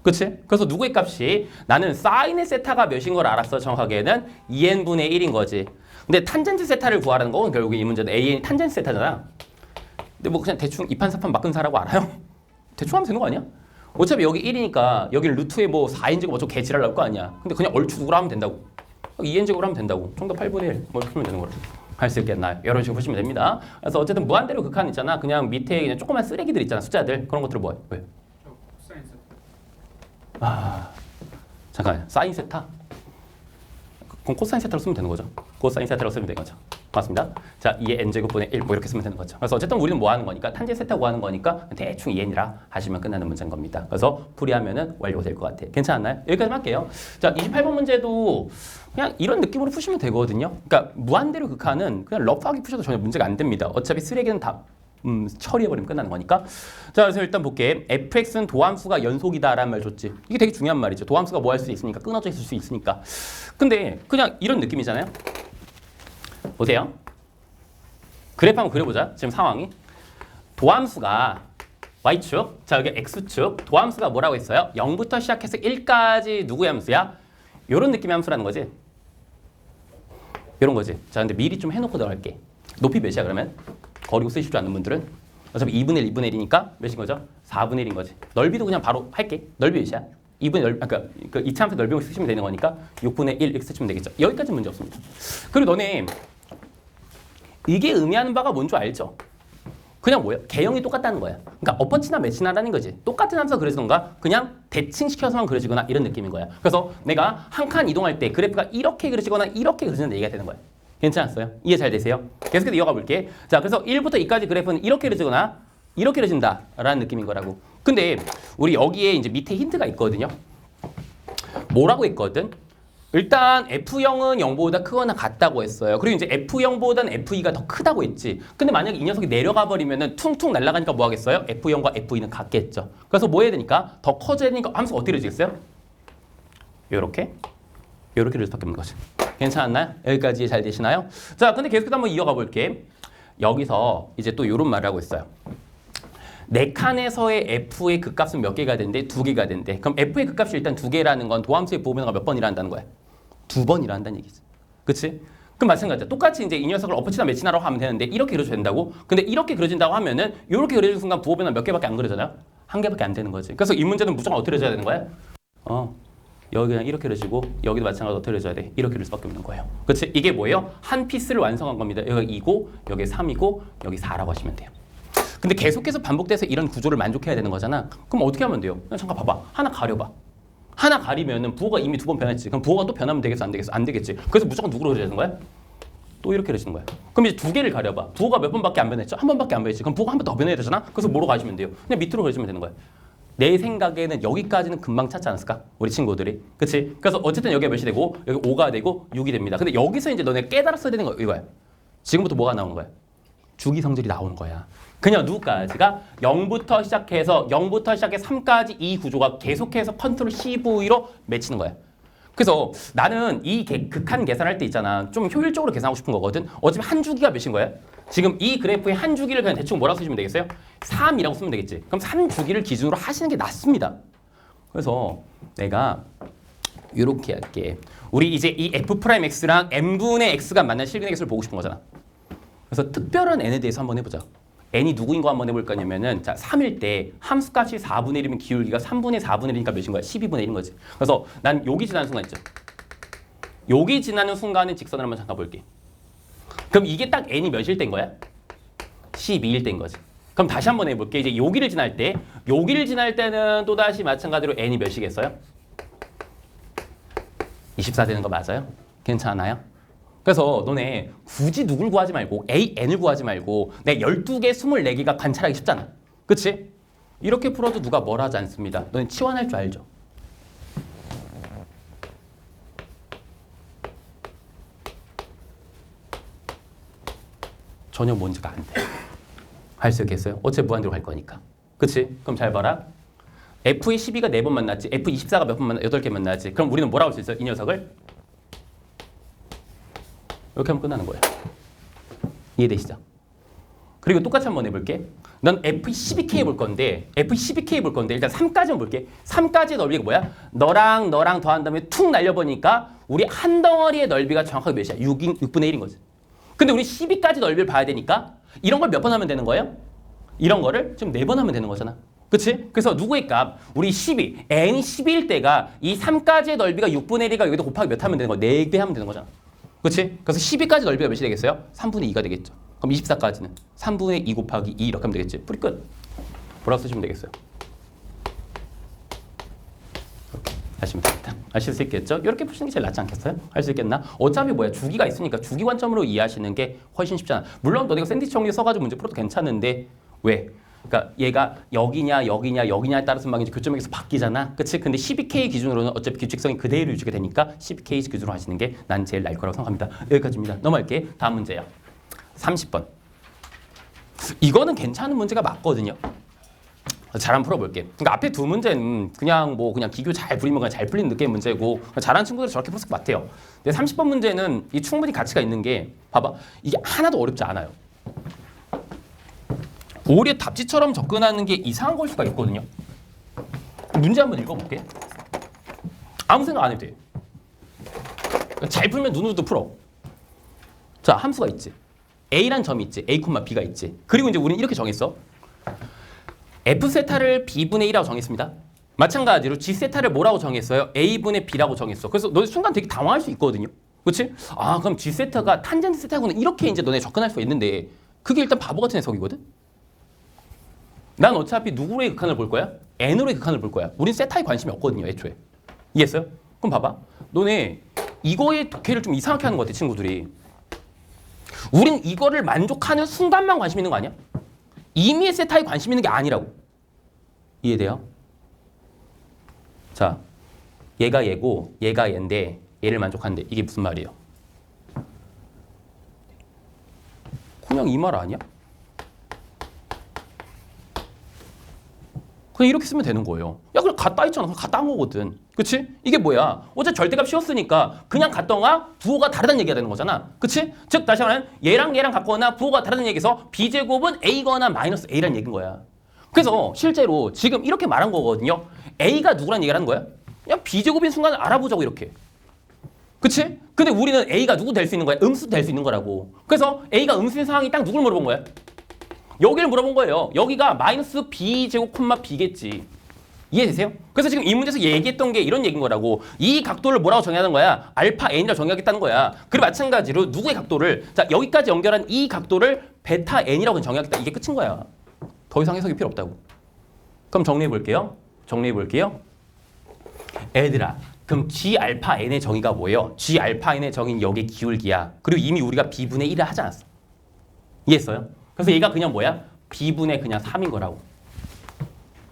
그치? 그래서 누구의 값이 나는 사인의 세타가 몇인 걸 알았어. 정확하게는 2n분의 1인 거지. 근데 탄젠트 세타를 구하라는 건 결국 이 문제는 an이 탄젠트 세타잖아. 근데 뭐 그냥 대충 2판 4판 막근사라고 알아요? 대충 하면 되는 거 아니야? 어차피 여기 1이니까 여기를 루트에 뭐 4n제곱 어쩌고 개지랄 나올 거 아니야. 근데 그냥 얼추 누구라 하면 된다고. 2n제곱으로 하면 된다고. 정답 8분의 1. 뭐 이렇게 하면 되는 거라. 할 수 있겠나요? 이런 식으로 보시면 됩니다. 그래서 어쨌든 무한대로 극한 있잖아. 그냥 밑에 그냥 조그만 쓰레기들 있잖아. 숫자들. 그런 것들을 뭐해? 왜? 잠깐. 사인 세타? 그럼 코사인 세타로 쓰면 되는 거죠. 코사인 세타로 쓰면 되는 거죠. 맞습니다. 자, 2의 n제곱분의 1 뭐 이렇게 쓰면 되는 거죠. 그래서 어쨌든 우리는 뭐 하는 거니까 탄젠트 세타 구하는 거니까 대충 2n이라 하시면 끝나는 문제인 겁니다. 그래서 풀이하면은 완료될 것 같아요. 괜찮았나요? 여기까지 할게요. 자, 28번 문제도 그냥 이런 느낌으로 푸시면 되거든요. 그러니까 무한대로 극한은 그냥 러프하게 푸셔도 전혀 문제가 안 됩니다. 어차피 쓰레기는 다 처리해버리면 끝나는 거니까. 자, 그래서 일단 볼게. fx는 도함수가 연속이다라는 말 줬지. 이게 되게 중요한 말이죠. 도함수가 뭐 할 수 있으니까, 끊어져 있을 수 있으니까. 근데 그냥 이런 느낌이잖아요. 보세요. 그래프 한번 그려보자. 지금 상황이. 도함수가 y축, 자 여기 x축, 도함수가 뭐라고 했어요? 0부터 시작해서 1까지 누구의 함수야? 이런 느낌의 함수라는 거지. 이런 거지. 자, 근데 미리 좀 해놓고 들어갈게. 높이 몇이야 그러면? 거리고 쓰실 줄 아는 분들은 어차피 2분의 1, 2분의 1이니까 몇인 거죠? 4분의 1인 거지. 넓이도 그냥 바로 할게. 넓이 몇이야? 2분의 넓이, 그러니까 그 이차함수 넓이를 쓰시면 되는 거니까 6분의 1 이렇게 쓰시면 되겠죠. 여기까지 문제 없습니다. 그리고 너네 이게 의미하는 바가 뭔 줄 알죠? 그냥 뭐예요? 개형이 똑같다는 거야. 그러니까 어퍼치나 매치나라는 거지. 똑같은 함수가 그려지던가 그냥 대칭시켜서만 그려지거나 이런 느낌인 거야. 그래서 내가 한 칸 이동할 때 그래프가 이렇게 그려지거나 이렇게 그려지는 얘기가 되는 거야. 괜찮았어요? 이해 잘 되세요? 계속해서 이어가 볼게. 자, 그래서 1부터 2까지 그래프는 이렇게 그려지거나 이렇게 그려진다라는 느낌인 거라고. 근데 우리 여기에 이제 밑에 힌트가 있거든요. 뭐라고 했거든? 일단 F형은 0보다 크거나 같다고 했어요. 그리고 이제 F0보다는 F2가 더 크다고 했지. 근데 만약에 이 녀석이 내려가 버리면은 퉁퉁 날아가니까 뭐 하겠어요? F0과 F2는 같겠죠. 그래서 뭐 해야 되니까? 더 커져야 되니까 함수가 어떻게 되겠어요? 요렇게 이럴 수밖에 없는 거죠. 괜찮았나요? 여기까지 잘 되시나요? 자, 근데 계속해서 한번 이어가 볼게. 여기서 이제 또 이런 말을 하고 있어요. 네 칸에서의 F의 극값은 몇 개가 된대? 2개가 된대. 그럼 F의 극값이 일단 2개라는 건 도함수의 부호변화가 몇 번이라 한다는 거야? 2번이라 한다는 얘기지. 그치? 그럼 마찬가지야. 똑같이 이제 이 녀석을 어퍼치나 매치나라고 하면 되는데 이렇게 그려줘야 된다고? 근데 이렇게 그려진다고 하면은 이렇게 그려진 순간 부호변화 몇 개밖에 안 그려져요? 한 개밖에 안 되는 거지. 그래서 이 문제는 무조건 어떻게 그려져야 되는 거야? 여기 그냥 이렇게 그려지고 여기도 마찬가지로 어떻게 그려져야 돼? 이렇게 그릴 수밖에 없는 거예요. 그치? 이게 뭐예요? 한 피스를 완성한 겁니다. 여기 2고 여기 3이고 여기 4라고 하시면 돼요. 근데 계속해서 반복돼서 이런 구조를 만족해야 되는 거잖아. 그럼 어떻게 하면 돼요? 잠깐 봐봐. 하나 가려봐. 하나 가리면은 부호가 이미 2번 변했지. 그럼 부호가 또 변하면 되겠어? 안 되겠어? 안 되겠지. 그래서 무조건 누구로 그려지는 거야? 또 이렇게 그려지는 거야. 그럼 이제 2개를 가려봐. 부호가 몇 번밖에 안 변했죠? 한 번밖에 안 변했지. 그럼 부호가 한 번 더 변해야 되잖아? 그래서 뭐로 가시면 돼요? 그냥 밑으로 그려주면 되는 거야. 내 생각에는 여기까지는 금방 찾지 않았을까? 우리 친구들이. 그치? 그래서 어쨌든 여기가 몇이 되고 여기 5가 되고 6이 됩니다. 근데 여기서 이제 너네 깨달았어야 되는 거 이거야. 지금부터 뭐가 나오는 거야? 주기 성질이 나오는 거야. 그냥 누구까지가 0부터 시작해서 3까지 이 구조가 계속해서 컨트롤 CV로 맺히는 거야. 그래서 나는 이 극한 계산할 때 있잖아. 좀 효율적으로 계산하고 싶은 거거든. 어차피 한 주기가 몇인 거야? 지금 이 그래프의 한 주기를 그냥 대충 뭐라고 쓰시면 되겠어요? 3이라고 쓰면 되겠지. 그럼 3주기를 기준으로 하시는 게 낫습니다. 그래서 내가 이렇게 할게. 우리 이제 이 F'X랑 N분의 X가 만난 실근의 개수를 보고 싶은 거잖아. 그래서 특별한 N에 대해서 한번 해보자. N이 누구인 거 한번 해볼 거냐면은 자 3일 때 함수값이 4분의 1이면 기울기가 3분의 4분의 1이니까 몇인 거야? 12분의 1인 거지. 그래서 난 여기 지나는 순간 있죠. 여기 지나는 순간에 직선을 한번 잠깐 볼게. 그럼 이게 딱 N이 몇일 때인 거야? 12일 때인 거지. 그럼 다시 한번 해볼게. 이제 여기를 지날 때는 또다시 마찬가지로 N이 몇이겠어요? 24 되는 거 맞아요? 괜찮아요? 그래서 너네 굳이 누굴 구하지 말고 N을 구하지 말고 내 12개, 24개가 관찰하기 쉽잖아. 그치? 이렇게 풀어도 누가 뭘 하지 않습니다. 너네 치환할 줄 알죠? 전혀 뭔지가 안 돼. 할 수 있겠어요? 어차피 무한대로 갈 거니까. 그치? 그럼 잘 봐라. F의 12가 4번 만났지. F24가 몇 번 만났지? 8개 만났지. 그럼 우리는 뭐라고 할 수 있어요? 이 녀석을? 이렇게 하면 끝나는 거예요. 이해되시죠? 그리고 똑같이 한번 해볼게. 넌 F12K 볼 건데 일단 3까지만 볼게. 3까지의 넓이가 뭐야? 너랑 더한 다음에 툭 날려보니까 우리 한 덩어리의 넓이가 정확하게 몇이야? 6분의 1인 거지. 근데 우리 12까지 넓이를 봐야 되니까 이런 걸 몇 번 하면 되는 거예요? 이런 거를 지금 4번 하면 되는 거잖아. 그치? 그래서 누구의 값? 우리 12, n이 12일 때가 이 3까지의 넓이가 6분의 1이가 여기다 곱하기 몇 하면 되는 거야? 4배 하면 되는 거잖아. 그치? 그래서 12까지 넓이가 몇이 되겠어요? 3분의 2가 되겠죠. 그럼 24까지는 3분의 2 곱하기 2 이렇게 하면 되겠지. 뿌리 끝. 뭐라고 쓰시면 되겠어요? 이렇게 하시면 됩니다. 아실 수 있겠죠? 이렇게 푸시는 게 제일 낫지 않겠어요? 할 수 있겠나? 어차피 뭐야? 주기가 있으니까 주기 관점으로 이해하시는 게 훨씬 쉽잖아. 물론 너네가 샌드위치 정리 써가지고 문제 풀어도 괜찮은데 왜? 그러니까 얘가 여기냐에 따라서 막 이제 교점에서 바뀌잖아. 그치? 근데 12K 기준으로는 어차피 규칙성이 그대로 유지가 되니까 12K 기준으로 하시는 게 난 제일 나을 거라고 생각합니다. 여기까지입니다. 넘어갈게. 다음 문제요. 30번. 이거는 괜찮은 문제가 맞거든요. 잘 한번 풀어볼게. 그러니까 앞에 두 문제는 그냥 기교 잘 부리면 그냥 잘 풀리는 느낌의 문제고 잘하는 친구들은 저렇게 풀었을 것 같아요. 근데 30번 문제는 이 충분히 가치가 있는 게 봐봐. 이게 하나도 어렵지 않아요. 오히려 답지처럼 접근하는 게 이상한 걸 수가 있거든요. 문제 한번 읽어볼게. 아무 생각 안 해도 돼. 잘 풀면 눈으로도 풀어. 자, 함수가 있지. A란 점이 있지. A, B가 있지. 그리고 이제 우리는 이렇게 정했어. F세타를 B분의 1이라고 정했습니다. 마찬가지로 G세타를 뭐라고 정했어요? A분의 B라고 정했어. 그래서 너 순간 되게 당황할 수 있거든요. 그렇지? 아, 그럼 G 세타가 탄젠트 세타하고는 이렇게 이제 너네 접근할 수 있는데 그게 일단 바보 같은 해석이거든? 난 어차피 누구의 극한을 볼 거야? N으로의 극한을 볼 거야. 우린 세타에 관심이 없거든요, 애초에. 이해했어요? 그럼 봐봐. 너네 이거의 독해를 좀 이상하게 하는 것 같아, 친구들이. 우린 이거를 만족하는 순간만 관심 있는 거 아니야? 이미의 세타에 관심 있는 게 아니라고. 이해돼요? 자, 얘가 얘고 얘가 얘인데 얘를 만족하는데 이게 무슨 말이에요? 그냥 이 말 아니야? 그냥 이렇게 쓰면 되는 거예요. 야, 그래 갖다 있잖아. 갖다 한 거거든. 그치? 이게 뭐야? 어제 절대값 씌웠으니까 그냥 갖던가 부호가 다르다는 얘기가 되는 거잖아. 그치? 즉 다시 말하면 얘랑 얘랑 같거나 부호가 다르다는 얘기에서 B제곱은 A거나 마이너스 A라는 얘기인 거야. 그래서 실제로 지금 이렇게 말한 거거든요. A가 누구라는 얘기를 하는 거야? 그냥 B제곱인 순간 알아보자고 이렇게. 그치? 근데 우리는 A가 누구 될 수 있는 거야? 음수 될 수 있는 거라고. 그래서 A가 음수인 상황이 딱 누굴 물어본 거야? 여기를 물어본 거예요. 여기가 마이너스 B제곱 콤마 B겠지. 이해되세요? 그래서 지금 이 문제에서 얘기했던 게 이런 얘기인 거라고. 이 각도를 뭐라고 정의하는 거야? 알파 n이라고 정의하겠다는 거야. 그리고 마찬가지로 누구의 각도를, 자 여기까지 연결한 이 각도를 베타 n이라고 정의하겠다. 이게 끝인 거야. 더 이상 해석이 필요 없다고. 그럼 정리해 볼게요. 얘들아, 그럼 G 알파 n의 정의가 뭐예요? G 알파 n의 정의는 여기 기울기야. 그리고 이미 우리가 B분의 1을 하지 않았어. 이해했어요? 그래서 얘가 그냥 뭐야? B분의 그냥 3인 거라고.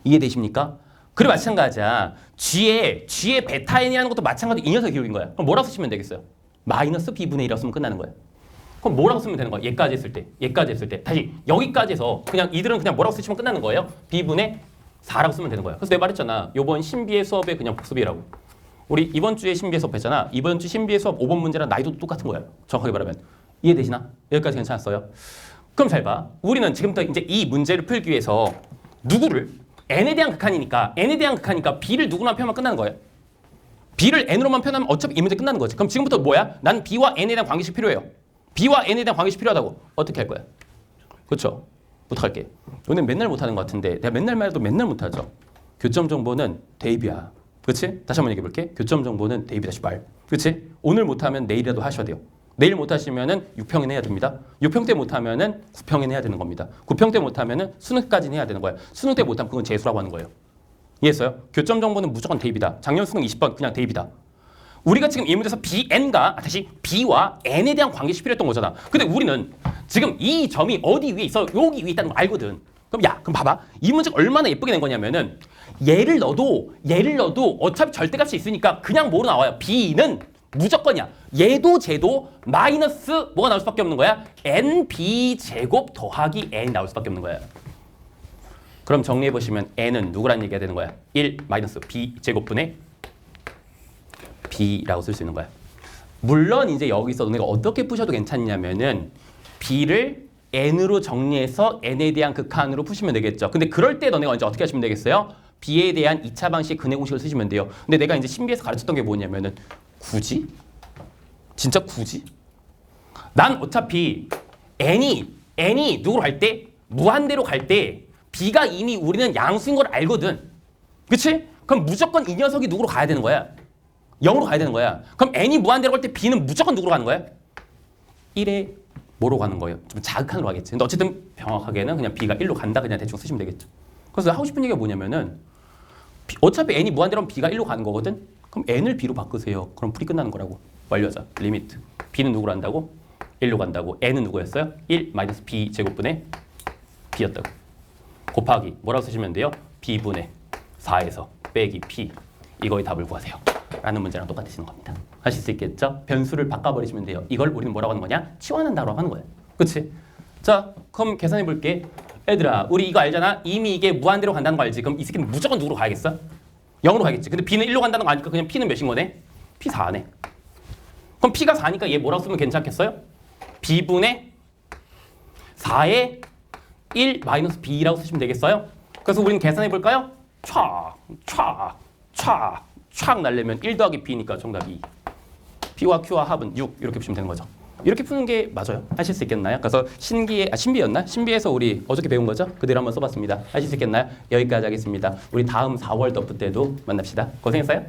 이해되십니까? 그리고 마찬가지야. G의 베타 n이라는 것도 마찬가지로 이 녀석의 기울기인 거야. 그럼 뭐라고 쓰시면 되겠어요? 마이너스 B분의 1이라고 쓰면 끝나는 거야. 그럼 뭐라고 쓰면 되는 거야? 얘까지 했을 때. 다시 여기까지 해서 그냥 이들은 그냥 뭐라고 쓰시면 끝나는 거예요? B분의 4라고 쓰면 되는 거야. 그래서 내가 말했잖아. 요번 신비의 수업의 그냥 복습이라고. 우리 이번 주에 신비의 수업 했잖아. 이번 주 신비의 수업 5번 문제랑 난이도도 똑같은 거야. 정확하게 말하면. 이해되시나? 여기까지 괜찮았어요? 그럼 잘 봐. 우리는 지금부터 이제 이 문제를 풀기 위해서 누구를? n에 대한 극한이니까 b를 누구만 표현하면 끝나는 거예요. b를 n으로만 표현하면 어차피 이 문제 끝나는 거지. 그럼 지금부터 뭐야? 난 b와 n에 대한 관계식 필요해요. b와 n에 대한 관계식 필요하다고. 어떻게 할 거야? 그렇죠? 부탁할게. 너는 맨날 못하는 것 같은데 내가 맨날 말해도 맨날 못하죠. 교점 정보는 대입이야. 그렇지? 다시 한번 얘기해 볼게. 교점 정보는 대입이다 시발. 그렇지? 오늘 못하면 내일이라도 하셔야 돼요. 내일 못하시면은 6평은 해야 됩니다. 6평 때 못하면은 9평은 해야 되는 겁니다. 9평 때 못하면은 수능까지는 해야 되는 거야. 수능 때 못하면 그건 재수라고 하는 거예요. 이해했어요? 교점 정보는 무조건 대입이다. 작년 수능 20번 그냥 대입이다. 우리가 지금 이 문제에서 B와 N에 대한 관계식 필요했던 거잖아. 근데 우리는 지금 이 점이 어디 위에 있어? 여기 위에 있다는 거 알거든. 그럼 봐봐. 이 문제가 얼마나 예쁘게 낸 거냐면은 얘를 넣어도 어차피 절대값이 있으니까 그냥 뭐로 나와요? B는 무조건이야. 얘도 쟤도 마이너스 뭐가 나올 수밖에 없는 거야? nb 제곱 더하기 n 나올 수밖에 없는 거야. 그럼 정리해보시면 n은 누구란 얘기가 되는 거야? 1 마이너스 b 제곱분의 b라고 쓸 수 있는 거야. 물론 이제 여기서 너네가 어떻게 푸셔도 괜찮냐면은 b를 n으로 정리해서 n에 대한 극한으로 푸시면 되겠죠. 근데 그럴 때 너네가 이제 어떻게 하시면 되겠어요? b에 대한 2차 방식 근해 공식을 쓰시면 돼요. 근데 내가 이제 신비에서 가르쳤던 게 뭐냐면은 굳이? 진짜 굳이? 난 어차피 n이 누구로 갈 때? 무한대로 갈 때 b가 이미 우리는 양수인 걸 알거든. 그치? 그럼 무조건 이 녀석이 누구로 가야 되는 거야? 0으로 가야 되는 거야. 그럼 n이 무한대로 갈 때 b는 무조건 누구로 가는 거야? 1에 뭐로 가는 거예요? 좀 자극한으로 가겠지. 근데 어쨌든 정확하게는 그냥 b가 1로 간다 그냥 대충 쓰시면 되겠죠. 그래서 하고 싶은 얘기가 뭐냐면은 어차피 n이 무한대로 하면 b가 1로 가는 거거든? 그럼 n을 b로 바꾸세요. 그럼 풀이 끝나는 거라고. 완료하자. 리미트. b는 누구로 한다고? 1로 간다고. n은 누구였어요? 1 마이너스 b 제곱분의 b였다고. 곱하기 뭐라고 쓰시면 돼요? b분의 4에서 빼기 p. 이거의 답을 구하세요. 라는 문제랑 똑같으시는 겁니다. 하실 수 있겠죠? 변수를 바꿔버리시면 돼요. 이걸 우리는 뭐라고 하는 거냐? 치환한다고 하는 거예요. 그치? 자, 그럼 계산해 볼게. 얘들아, 우리 이거 알잖아? 이미 이게 무한대로 간다는 거 알지? 그럼 이 새끼는 무조건 누구로 가야겠어? 0으로 가야겠지. 근데 b는 1로 간다는 거 아니까 그냥 p는 몇인 거네? p 4네. 그럼 p가 4니까 얘 뭐라고 쓰면 괜찮겠어요? b분의 4에 1 마이너스 b라고 쓰시면 되겠어요? 그래서 우리는 계산해 볼까요? 촥 날려면 1 더하기 b니까 정답이 2. p와 q와 합은 6 이렇게 보시면 되는 거죠. 이렇게 푸는 게 맞아요. 하실 수 있겠나요? 그래서 신비였나? 신비에서 우리 어저께 배운 거죠? 그대로 한번 써봤습니다. 하실 수 있겠나요? 여기까지 하겠습니다. 우리 다음 4월 더프 때도 만납시다. 고생했어요?